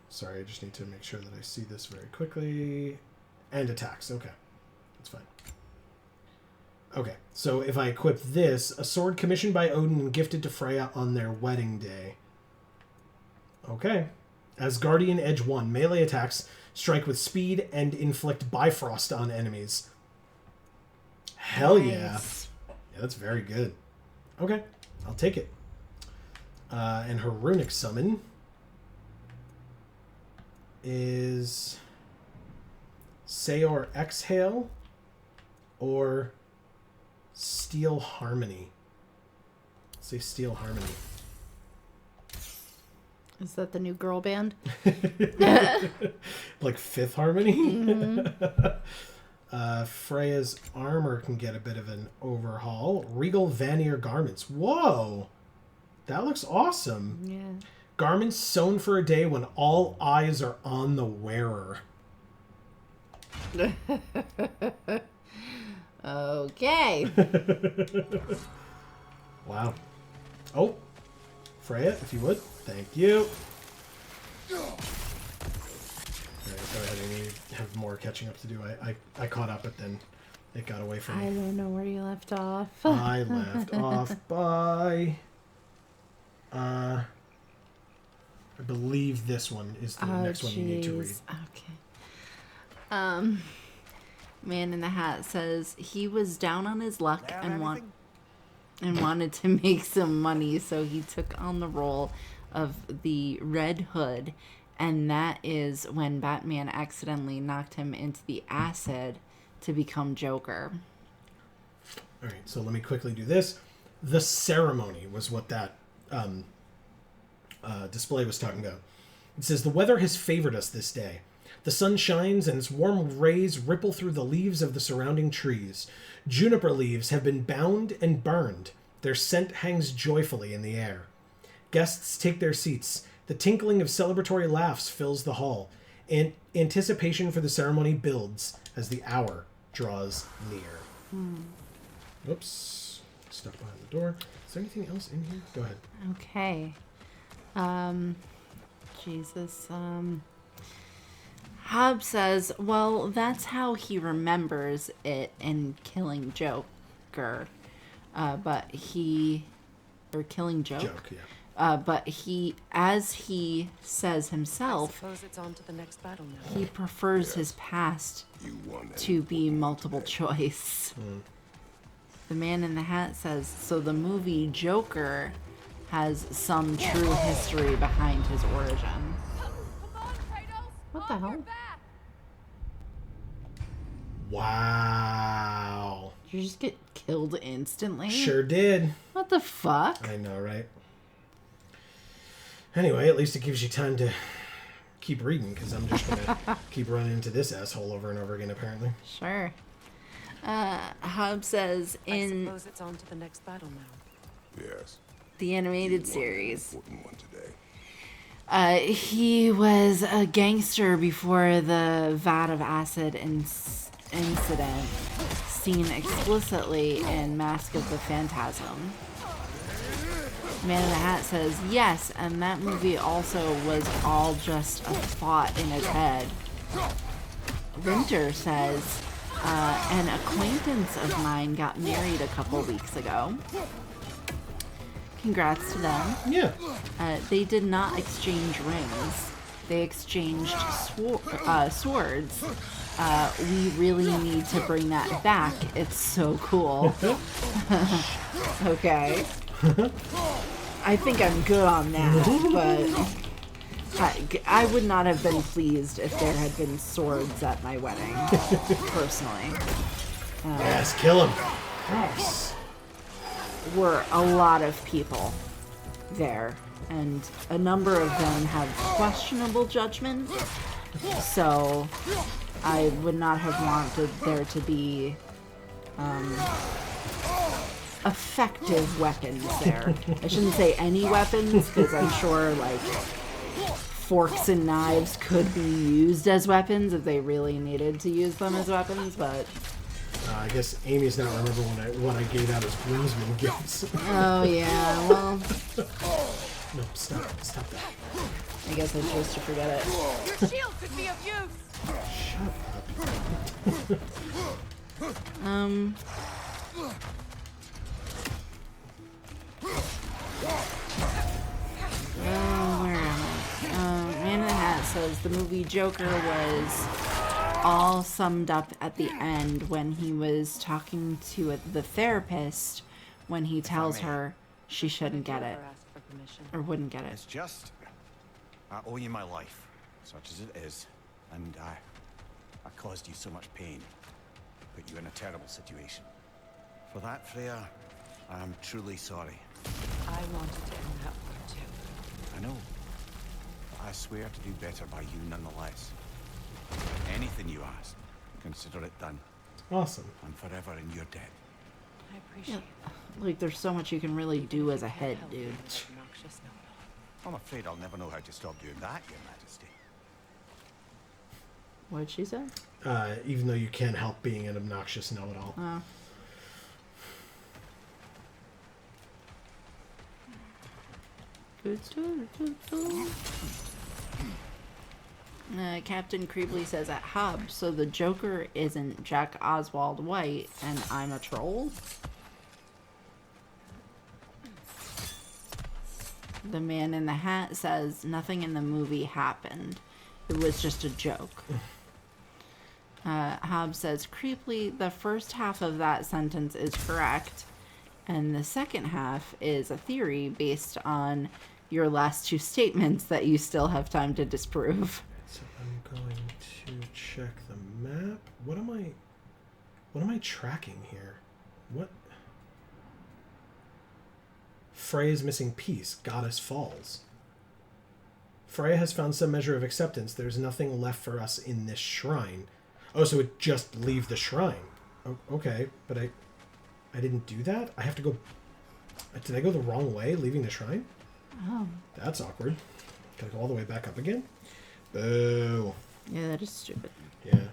Sorry, I just need to make sure that I see this very quickly. And attacks. Okay. That's fine. Okay, so if I equip this, a sword commissioned by Odin and gifted to Freya on their wedding day. Okay. Asgardian Edge 1. Melee attacks strike with speed and inflict Bifrost on enemies. Hell yeah. Yeah, that's very good. Okay, I'll take it. And her runic summon is Sayor Exhale or Steel Harmony. Let's say Steel Harmony. Is that the new girl band? Like Fifth Harmony? Mm-hmm. Freya's armor can get a bit of an overhaul. Regal Vanir garments. Whoa! That looks awesome. Yeah. Garments sewn for a day when all eyes are on the wearer. Okay. Wow. Oh. Freya, if you would. Thank you. Alright, go ahead, Amy. You have more catching up to do. I caught up, but then it got away from me. I don't know where you left off. I left off by... I believe this one is the next one you need to read. Okay. Man in the Hat says he was down on his luck and wanted to make some money, so he took on the role of the Red Hood, and that is when Batman accidentally knocked him into the acid to become Joker. All right, so let me quickly do this. The ceremony was what that display was talking about. It says, the weather has favored us this day. The sun shines and its warm rays ripple through the leaves of the surrounding trees. Juniper leaves have been bound and burned. Their scent hangs joyfully in the air. Guests take their seats. The tinkling of celebratory laughs fills the hall. And anticipation for the ceremony builds as the hour draws near. Oops. Stuck behind the door. Is there anything else in here? Go ahead. Okay. Jesus. Hobbs says, well, that's how he remembers it in killing Joker. Killing Joke, yeah. But he, as he says himself, I suppose it's on to the next battle now. he prefers his past to be multiple choice. The Man in the Hat says, so the movie Joker has some true history behind his origin. What the hell? Wow. Did you just get killed instantly? Sure did. What the fuck? I know, right? Anyway, at least it gives you time to keep reading, because I'm just going to keep running into this asshole over and over again, apparently. Sure. Hobbs says, I suppose it's on to the next battle now. Yes. the animated series, Important one today. he was a gangster before the vat of acid incident, seen explicitly in Mask of the Phantasm. Man in the Hat says, yes, and that movie also was all just a thought in his head. Winter says, an acquaintance of mine got married a couple weeks ago. Congrats to them. Yeah. They did not exchange rings. They exchanged swords. We really need to bring that back. It's so cool. Okay. I think I'm good on that, but I would not have been pleased if there had been swords at my wedding, personally. Yes, kill him. Yes. Were a lot of people there, and a number of them have questionable judgment, so I would not have wanted there to be effective weapons there. I shouldn't say any weapons, because I'm sure like forks and knives could be used as weapons if they really needed to use them as weapons, but I guess Amy's not remember what I gave out as groomsmen gifts. oh yeah, well, No, stop that. I guess I chose to forget it. Your shield could be of use. Where am I? Man in the Hat says the movie Joker was all summed up at the end when he was talking to the therapist when he tells her she shouldn't get it or wouldn't get it. It's just, I owe you my life, such as it is, and I caused you so much pain, put you in a terrible situation. For that, Freya, I am truly sorry. I wanted to end that war too. I know, but I swear to do better by you nonetheless. Anything you ask, consider it done. Awesome. I'm forever in your debt. I appreciate Like, there's so much you can really do as a head, dude. obnoxious know-it-all. I'm afraid I'll never know how to stop doing that, Your Majesty. What'd she say? Even though you can't help being an obnoxious know-it-all. Oh. Captain Creebley says at Hub, so the Joker isn't Jack Oswald White and I'm a troll? The Man in the Hat says nothing in the movie happened. It was just a joke. Hobbs says, creepily, the first half of that sentence is correct, and the second half is a theory based on your last two statements that you still have time to disprove. So I'm going to check the map. What am I tracking here? What? Freya's missing piece. Goddess falls. Freya has found some measure of acceptance. There's nothing left for us in this shrine. Oh, so it just leave the shrine. Oh, okay, but I didn't do that? I have to go... Did I go the wrong way, leaving the shrine? Oh. That's awkward. Gotta go all the way back up again? Boo. Yeah, that is stupid. Yeah.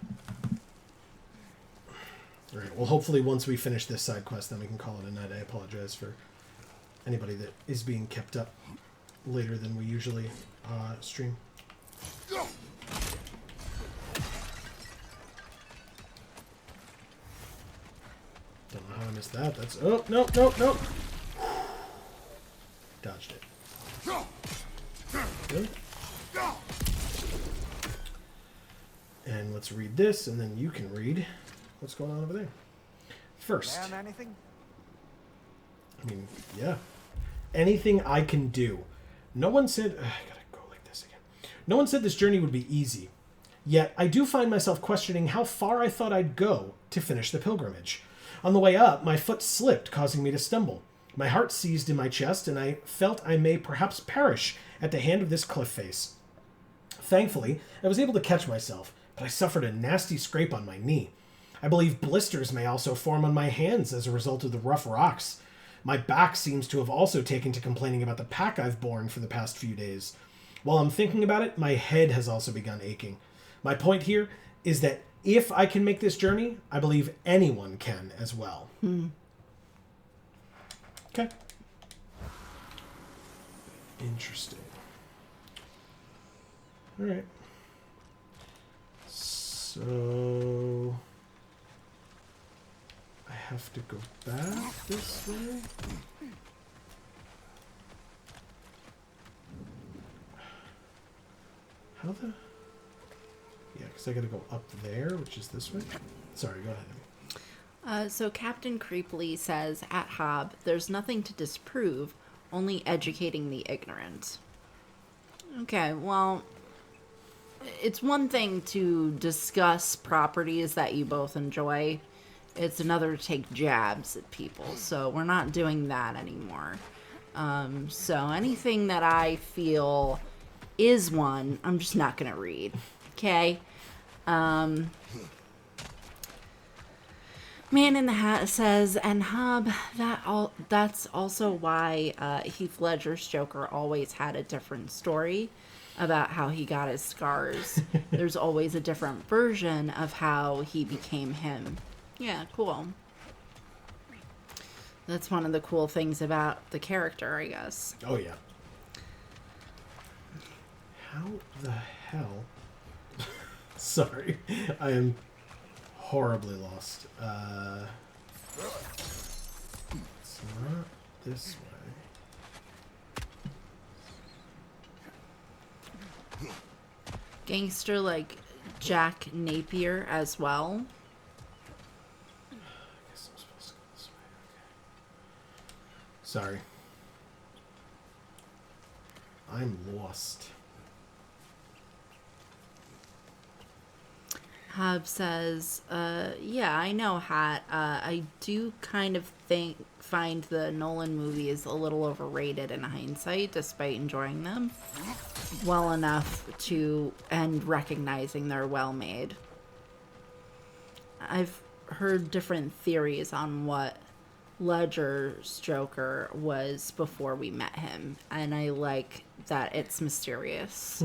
Alright, well, hopefully once we finish this side quest, then we can call it a night. I apologize for anybody that is being kept up later than we usually stream. Don't know how I missed that. That's... Oh, no, no, no! Dodged it. Good. And let's read this, and then you can read what's going on over there. First. Learn anything? I mean, yeah. Anything I can do. No one said... I gotta go like this again. No one said this journey would be easy. Yet, I do find myself questioning how far I thought I'd go to finish the pilgrimage. On the way up, my foot slipped, causing me to stumble. My heart seized in my chest, and I felt I may perhaps perish at the hand of this cliff face. Thankfully, I was able to catch myself, but I suffered a nasty scrape on my knee. I believe blisters may also form on my hands as a result of the rough rocks. My back seems to have also taken to complaining about the pack I've borne for the past few days. While I'm thinking about it, my head has also begun aching. My point here is that if I can make this journey, I believe anyone can as well. Okay. Interesting. All right. So I have to go back this way. How the... Yeah, because I got to go up there, which is this way. Sorry, go ahead. So Captain Creepily says, at Hob, there's nothing to disprove, only educating the ignorant. Okay, well, it's one thing to discuss properties that you both enjoy. It's another to take jabs at people, so we're not doing that anymore. So anything that I feel is one, I'm just not going to read. Okay? Man in the Hat says, and Hob, that's also why Heath Ledger's Joker always had a different story about how he got his scars. There's always a different version of how he became him. Yeah, cool. That's one of the cool things about the character, I guess. Oh, yeah. How the hell... Sorry, I am horribly lost. It's not this way. Gangster like Jack Napier as well. I guess I'm supposed to go this way. Okay. Sorry. I'm lost. Hob says, yeah, I know, Hat. I do kind of find the Nolan movies a little overrated in hindsight, despite enjoying them well enough to and recognizing they're well made. I've heard different theories on what Ledger's Joker was before we met him, and I like that it's mysterious.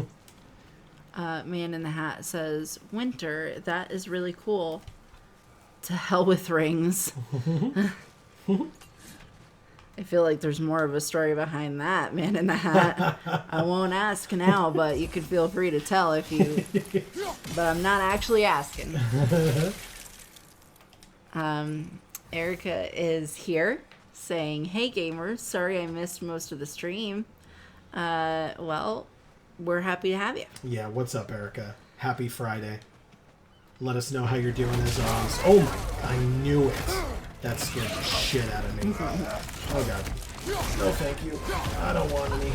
Man in the Hat says, Winter, that is really cool. To hell with rings. I feel like there's more of a story behind that, Man in the Hat. I won't ask now, but you could feel free to tell if you... But I'm not actually asking. Erica is here saying, hey gamers, sorry I missed most of the stream. Well, we're happy to have you. Yeah, what's up, Erica? Happy Friday. Let us know how you're doing as always. Oh my, I knew it. That scared the shit out of me. Oh god. No thank you. I don't want any.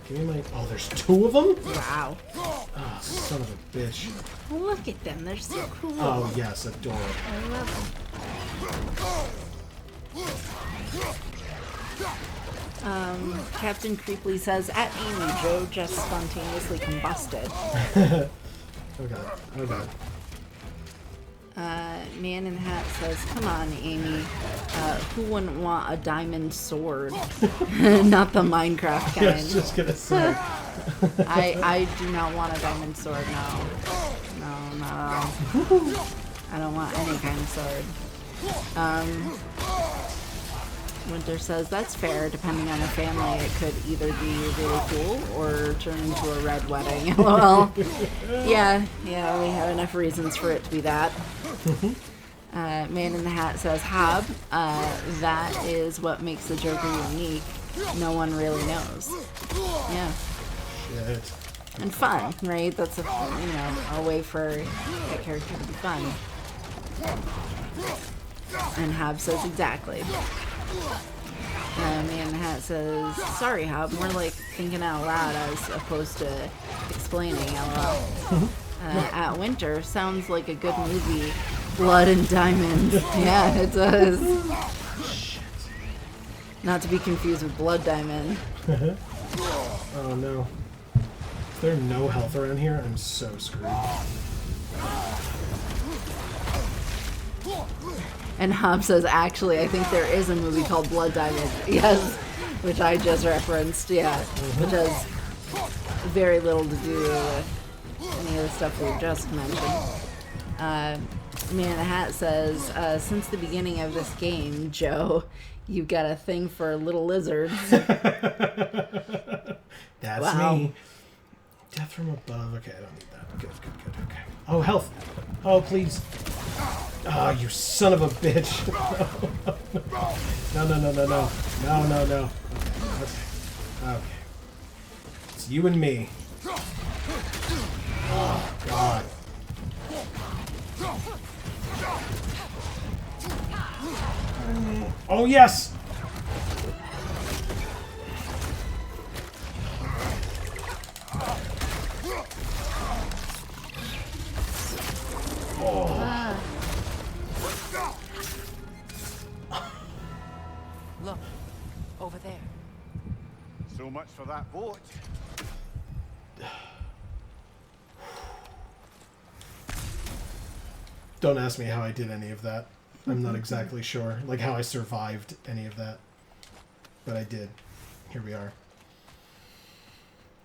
Give me my... Oh, there's 2 of them? Wow. Oh, son of a bitch. Look at them, they're so cool. Oh yes, adorable. I love them. Captain Creeply says, at Amy, Joe just spontaneously combusted. Oh god. Oh god. Man in the Hat says, come on, Amy. Who wouldn't want a diamond sword? Not the Minecraft kind. I was just gonna say. I do not want a diamond sword, no. No, not at all. I don't want any kind of sword. Winter says, that's fair. Depending on the family, it could either be really cool or turn into a red wedding. Well, yeah, we have enough reasons for it to be that. Man in the Hat says, Hob, that is what makes the Joker unique. No one really knows. Yeah. Shit. And fun, right? That's a way for a character to be fun. And Hob says, exactly. Man in the Hat says, sorry, Hob, more like thinking out loud as opposed to explaining out loud. At Winter, sounds like a good movie. Blood and Diamonds. Yeah, it does. Shit. Not to be confused with Blood Diamond. Oh no. Is there no health around here? I'm so screwed. And Hob says, actually, I think there is a movie called Blood Diamond. Yes, which I just referenced, yeah. Which has very little to do with any of the stuff we just mentioned. Man in the Hat says, since the beginning of this game, Joe, you've got a thing for little lizards. That's wow. me. Death from above. Okay, I don't need that. Good. Okay. Oh, health. Oh, please. Oh, you son of a bitch. No. Okay. It's you and me. Oh, God. Oh, yes. Oh. Look, over there. So much for that vote. Don't ask me how I did any of that. I'm not exactly sure. Like how I survived any of that. But I did. Here we are.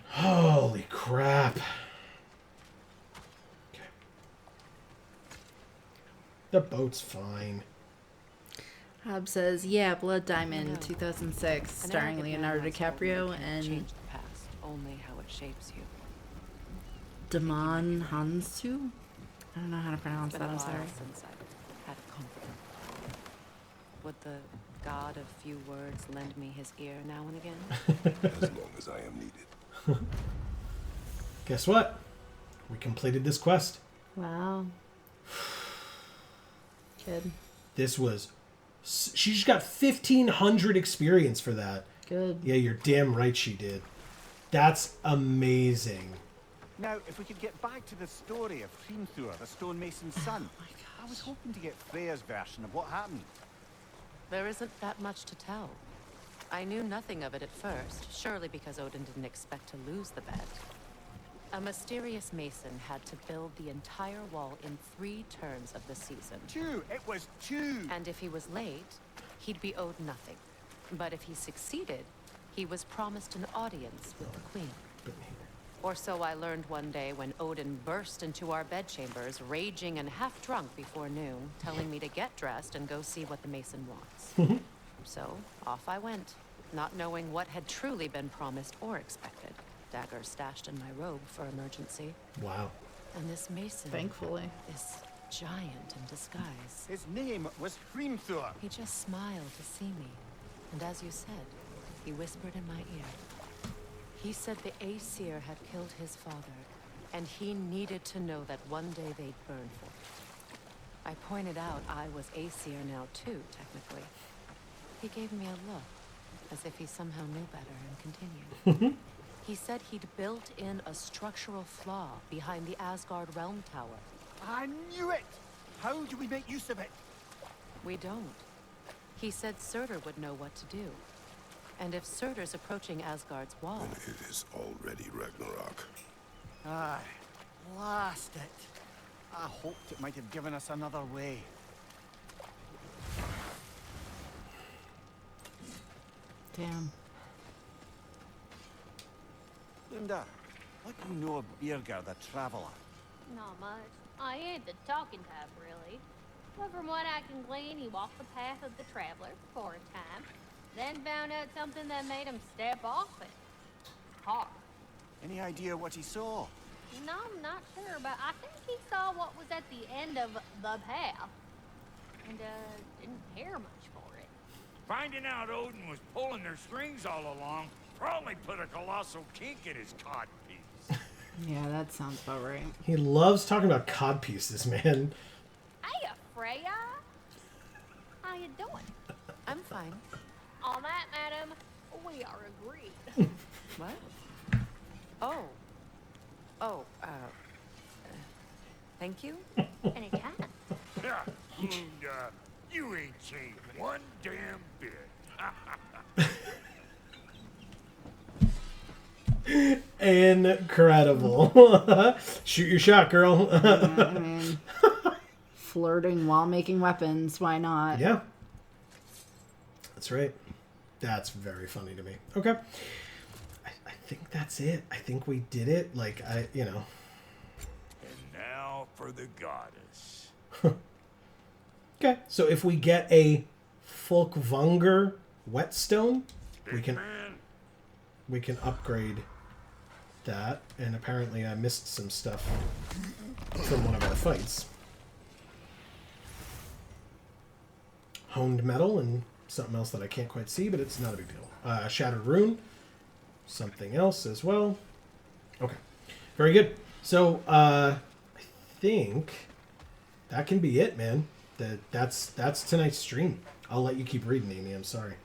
Holy crap. Okay. The boat's fine. Hob says, yeah, Blood Diamond, 2006, starring Leonardo DiCaprio and change the past, only how it shapes you. Damon Hansu? I don't know how to pronounce that, I'm sorry. Since I've had a confidant. Would the god of few words lend me his ear now and again? As long as I am needed. Guess what? We completed this quest. Wow. Good. This was... She just got 1,500 experience for that. Good. Yeah, you're damn right she did. That's amazing. Now, if we could get back to the story of Hrimthur, the stonemason's son. Oh my gosh. I was hoping to get Freya's version of what happened. There isn't that much to tell. I knew nothing of it at first, surely because Odin didn't expect to lose the bet. A mysterious mason had to build the entire wall in 3 turns of the season. 2! It was 2! And if he was late, he'd be owed nothing. But if he succeeded, he was promised an audience with the queen. Or so I learned one day when Odin burst into our bedchambers, raging and half drunk before noon, telling me to get dressed and go see what the mason wants. So, off I went, not knowing what had truly been promised or expected. Dagger stashed in my robe for emergency. Wow. And this mason... Thankfully. This giant in disguise. His name was Hrimthur. He just smiled to see me. And as you said, he whispered in my ear. He said the Aesir had killed his father, and he needed to know that one day they'd burn for it. I pointed out I was Aesir now too, technically. He gave me a look, as if he somehow knew better, and continued. He said he'd built in a structural flaw behind the Asgard Realm Tower. I knew it! How do we make use of it? We don't. He said Surtur would know what to do. And if Surtur's approaching Asgard's wall... When it is already Ragnarok. Aye, blast it. I hoped it might have given us another way. Damn. Lunda, what do you know of Birger the Traveler? Not much. I ain't the talking type, really. But from what I can glean, he walked the path of the traveler for a time, then found out something that made him step off it. Hard. Any idea what he saw? No, I'm not sure, but I think he saw what was at the end of the path. And, didn't care much for it. Finding out Odin was pulling their strings all along probably put a colossal kink in his codpiece. Yeah, that sounds about right. He loves talking about cod pieces, man. Hey, Freya! How you doing? I'm fine. On that, madam, we are agreed. What? Oh. Oh, thank you? Anytime. Yeah, Lunda, you ain't changed one damn bit. Incredible. Shoot your shot, girl. Yeah, I mean, flirting while making weapons, why not? Yeah. That's right. That's very funny to me. Okay. I think that's it. I think we did it. Like, And now for the goddess. Okay. So if we get a Folkvanger whetstone, Big man. we can upgrade that. And apparently I missed some stuff from one of our fights. Honed metal and something else that I can't quite see, but it's not a big deal. Shattered rune. Something else as well. Okay. Very good. So, I think that can be it, man. That's tonight's stream. I'll let you keep reading, Amy. I'm sorry.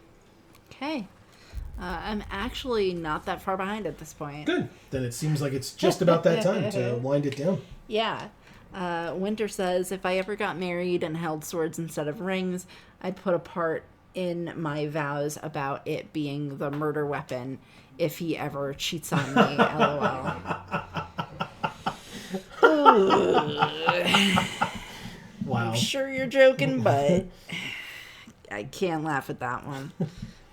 Okay. I'm actually not that far behind at this point. Good. Then it seems like it's just about that time to wind it down. Yeah. Winter says, if I ever got married and held swords instead of rings, I'd put a part in my vows about it being the murder weapon if he ever cheats on me. LOL. Wow. I'm sure you're joking, but I can't laugh at that one.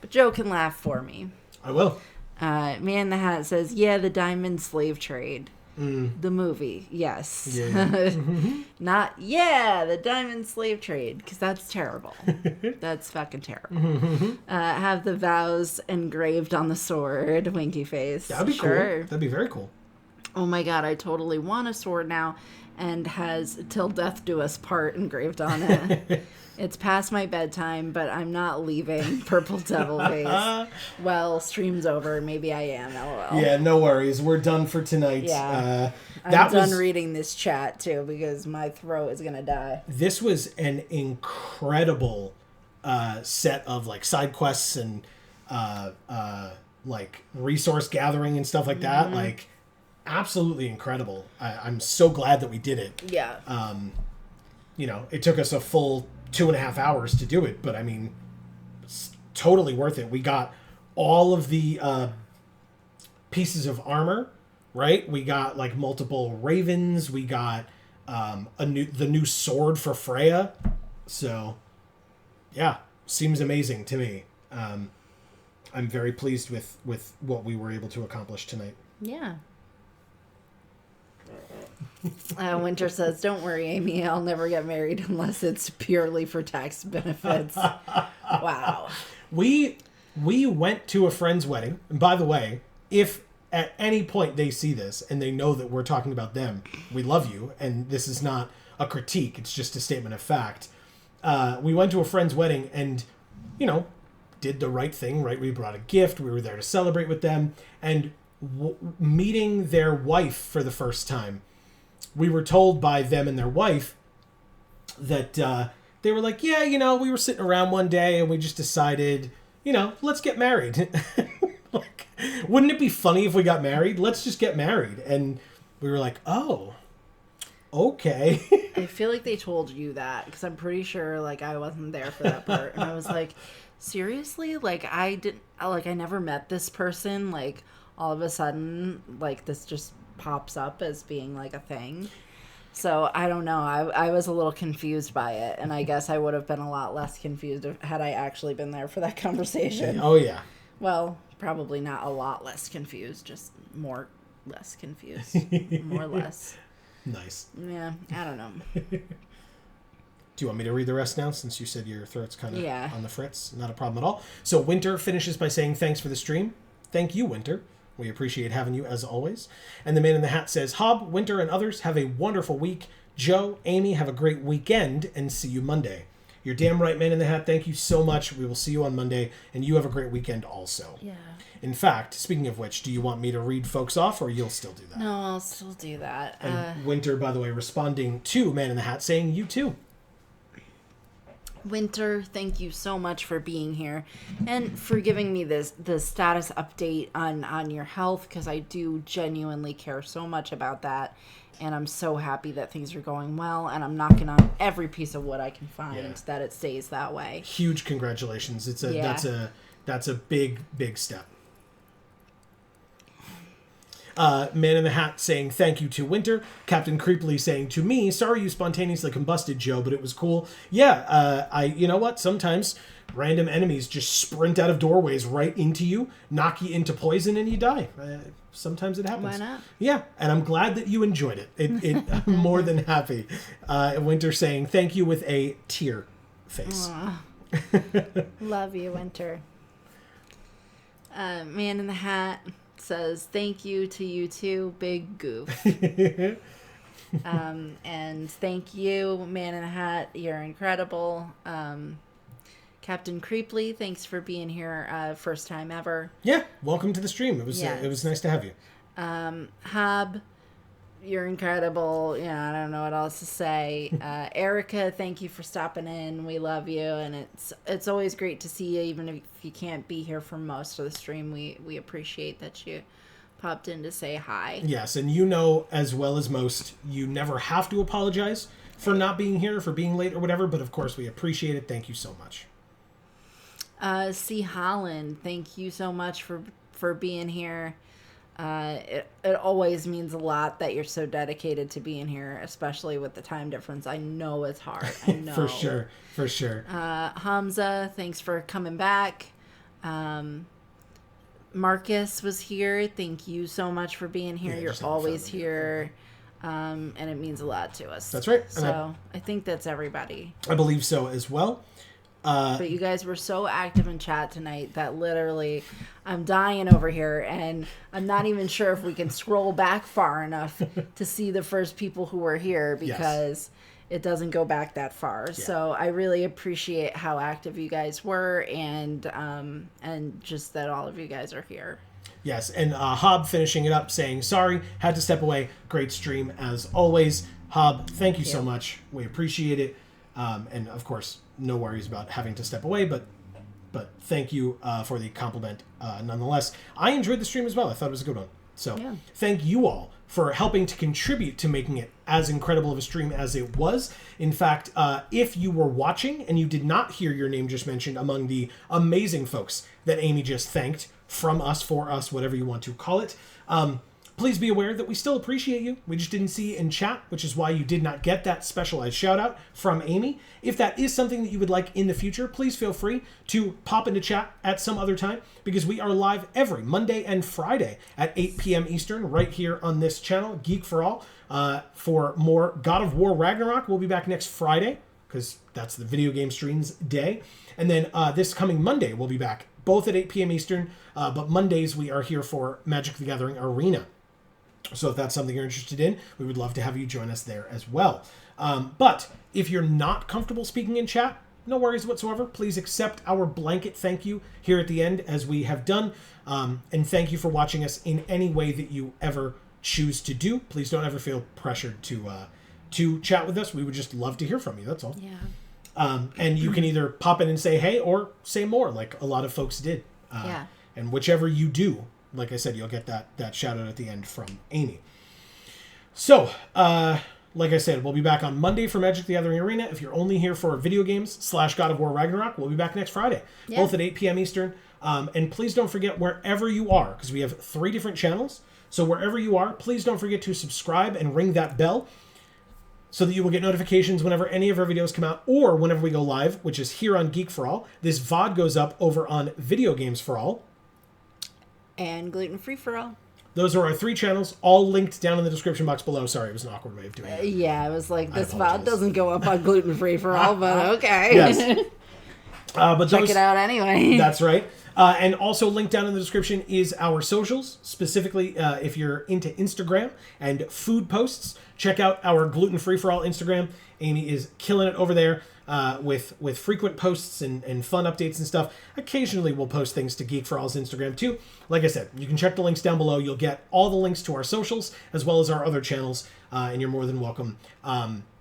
But Joe can laugh for me. I will. Man in the Hat says, yeah, the diamond slave trade. The movie, yes. Yeah. Not, yeah, the diamond slave trade, because that's terrible. That's fucking terrible. Have the vows engraved on the sword, winky face. That'd be cool. That'd be very cool. Oh my god, I totally want a sword now, and has Till Death Do Us Part engraved on it. It's past my bedtime, but I'm not leaving Purple Devil Face. Well, stream's over. Maybe I am. LOL. Yeah, no worries. We're done for tonight. Yeah. I'm done reading this chat, too, because my throat is going to die. This was an incredible set of, like, side quests and, like, resource gathering and stuff like that. Like, absolutely incredible. I'm so glad that we did it. Yeah. You know, it took us a full 2.5 hours to do it, but I mean, it's totally worth it. We got all of the pieces of armor, right? We got like multiple ravens. We got the new sword for Freya. So, yeah, seems amazing to me. I'm very pleased with what we were able to accomplish tonight. Yeah. Winter says, "Don't worry, Amy. I'll never get married unless it's purely for tax benefits." Wow. We went to a friend's wedding. And by the way, if at any point they see this and they know that we're talking about them, we love you. And this is not a critique. It's just a statement of fact. We went to a friend's wedding and, did the right thing, right? We brought a gift. We were there to celebrate with them. And meeting their wife for the first time, we were told by them and their wife that they were like, yeah, we were sitting around one day and we just decided, let's get married. Like, wouldn't it be funny if we got married? Let's just get married. And we were like, oh, okay. I feel like they told you that because I'm pretty sure like I wasn't there for that part. And I was like, seriously? Like I never met this person. Like all of a sudden, like this just pops up as being like a thing. So I don't know. I was a little confused by it, and I guess I would have been a lot less confused had I actually been there for that conversation. Oh yeah. Well, probably not a lot less confused, just more less confused. More or less. Nice. Yeah, I don't know. Do you want me to read the rest now, since you said your throat's kind of on the fritz? Not a problem at all. So Winter finishes by saying, thanks for the stream. Thank you, Winter. We appreciate having you, as always. And the Man in the Hat says, Hob, Winter, and others, have a wonderful week. Joe, Amy, have a great weekend, and see you Monday. You're damn right, Man in the Hat. Thank you so much. We will see you on Monday, and you have a great weekend also. Yeah. In fact, speaking of which, do you want me to read folks off, or you'll still do that? No, I'll still do that. And Winter, by the way, responding to Man in the Hat, saying, you too. Winter, thank you so much for being here and for giving me the status update on your health, because I do genuinely care so much about that, and I'm so happy that things are going well, and I'm knocking on every piece of wood I can find that it stays that way. Huge congratulations. That's a big step. Man in the Hat saying thank you to Winter. Captain Creepily saying to me, sorry you spontaneously combusted, Joe, but it was cool. Yeah, you know what? Sometimes random enemies just sprint out of doorways right into you, knock you into poison, and you die. Sometimes it happens. Why not? Yeah, and I'm glad that you enjoyed it. I'm more than happy. Winter saying thank you with a tear face. Love you, Winter. Man in the Hat says thank you to you too, big goof. And thank you, Man in the Hat, you're incredible. Captain Creeply, thanks for being here, first time ever. Yeah, welcome to the stream. It was nice to have you. Hob, you're incredible. I don't know what else to say. Erica, thank you for stopping in. We love you, and it's always great to see you, even if you can't be here for most of the stream. We appreciate that you popped in to say hi. Yes, and as well as most, you never have to apologize for not being here, for being late or whatever, but of course we appreciate it. Thank you so much. C. Holland, thank you so much for being here. It always means a lot that you're so dedicated to being here, especially with the time difference. I know it's hard. I know. For sure. Hamza, thanks for coming back. Marcus was here. Thank you so much for being here. You're always here. And it means a lot to us. That's right. So I think that's everybody. I believe so as well. But you guys were so active in chat tonight that literally I'm dying over here, and I'm not even sure if we can scroll back far enough to see the first people who were here, because it doesn't go back that far. Yeah. So I really appreciate how active you guys were, and just that all of you guys are here. Yes, and Hob finishing it up saying, sorry, had to step away. Great stream as always. Hob, thank you so much. We appreciate it. And of course, no worries about having to step away, but thank you for the compliment nonetheless. I enjoyed the stream as well. I thought it was a good one. So thank you all for helping to contribute to making it as incredible of a stream as it was. In fact, if you were watching and you did not hear your name just mentioned among the amazing folks that Amy just thanked, from us, for us, whatever you want to call it, Please be aware that we still appreciate you. We just didn't see you in chat, which is why you did not get that specialized shout out from Amy. If that is something that you would like in the future, please feel free to pop into chat at some other time, because we are live every Monday and Friday at 8 p.m. Eastern right here on this channel, Geek for All, for more God of War Ragnarok. We'll be back next Friday, because that's the video game streams day. And then this coming Monday, we'll be back both at 8 p.m. Eastern, but Mondays we are here for Magic the Gathering Arena. So if that's something you're interested in, we would love to have you join us there as well. But if you're not comfortable speaking in chat, no worries whatsoever. Please accept our blanket thank you here at the end, as we have done. And thank you for watching us in any way that you ever choose to do. Please don't ever feel pressured to chat with us. We would just love to hear from you. That's all. Yeah. And you can either pop in and say hey, or say more, like a lot of folks did. Yeah. And whichever you do, like I said, you'll get that shout out at the end from Amy. So, like I said, we'll be back on Monday for Magic the Gathering Arena. If you're only here for video games / God of War Ragnarok, we'll be back next Friday, both at 8 p.m. Eastern. And please don't forget, wherever you are, because we have 3 different channels, so wherever you are, please don't forget to subscribe and ring that bell so that you will get notifications whenever any of our videos come out, or whenever we go live, which is here on Geek for All. This VoD goes up over on Video Games for All. And gluten-free for all. Those are our 3 channels, all linked down in the description box below. Sorry, it was an awkward way of doing it. Yeah, it was like, this VOD doesn't go up on gluten-free for all, but okay. Yes. But check it out anyway. That's right. And also linked down in the description is our socials, specifically if you're into Instagram and food posts. Check out our gluten-free for all Instagram. Amy is killing it over there with frequent posts and fun updates and stuff. Occasionally we'll post things to Geek for All's Instagram too. Like I said, you can check the links down below. You'll get all the links to our socials as well as our other channels, and you're more than welcome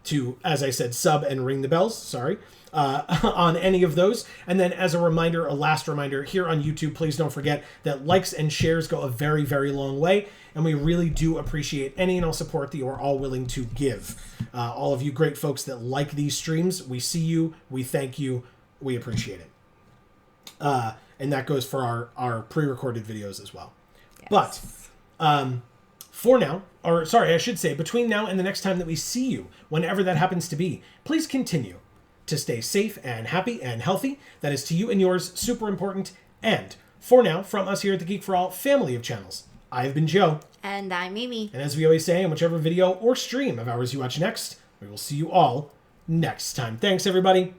to, as I said, sub and ring the bells. Sorry. On any of those. And then as a reminder, a last reminder, here on YouTube, please don't forget that likes and shares go a very, very long way, and we really do appreciate any and all support that you are all willing to give. All of you great folks that like these streams, we see you, we thank you, we appreciate it. And that goes for our pre-recorded videos as well. Yes. But for now, or sorry, I should say, between now and the next time that we see you, whenever that happens to be, please continue to stay safe and happy and healthy. That is to you and yours super important. And for now, from us here at the Geek for All family of channels, I have been Joe. And I'm Mimi. And as we always say, in whichever video or stream of ours you watch next, we will see you all next time. Thanks, everybody.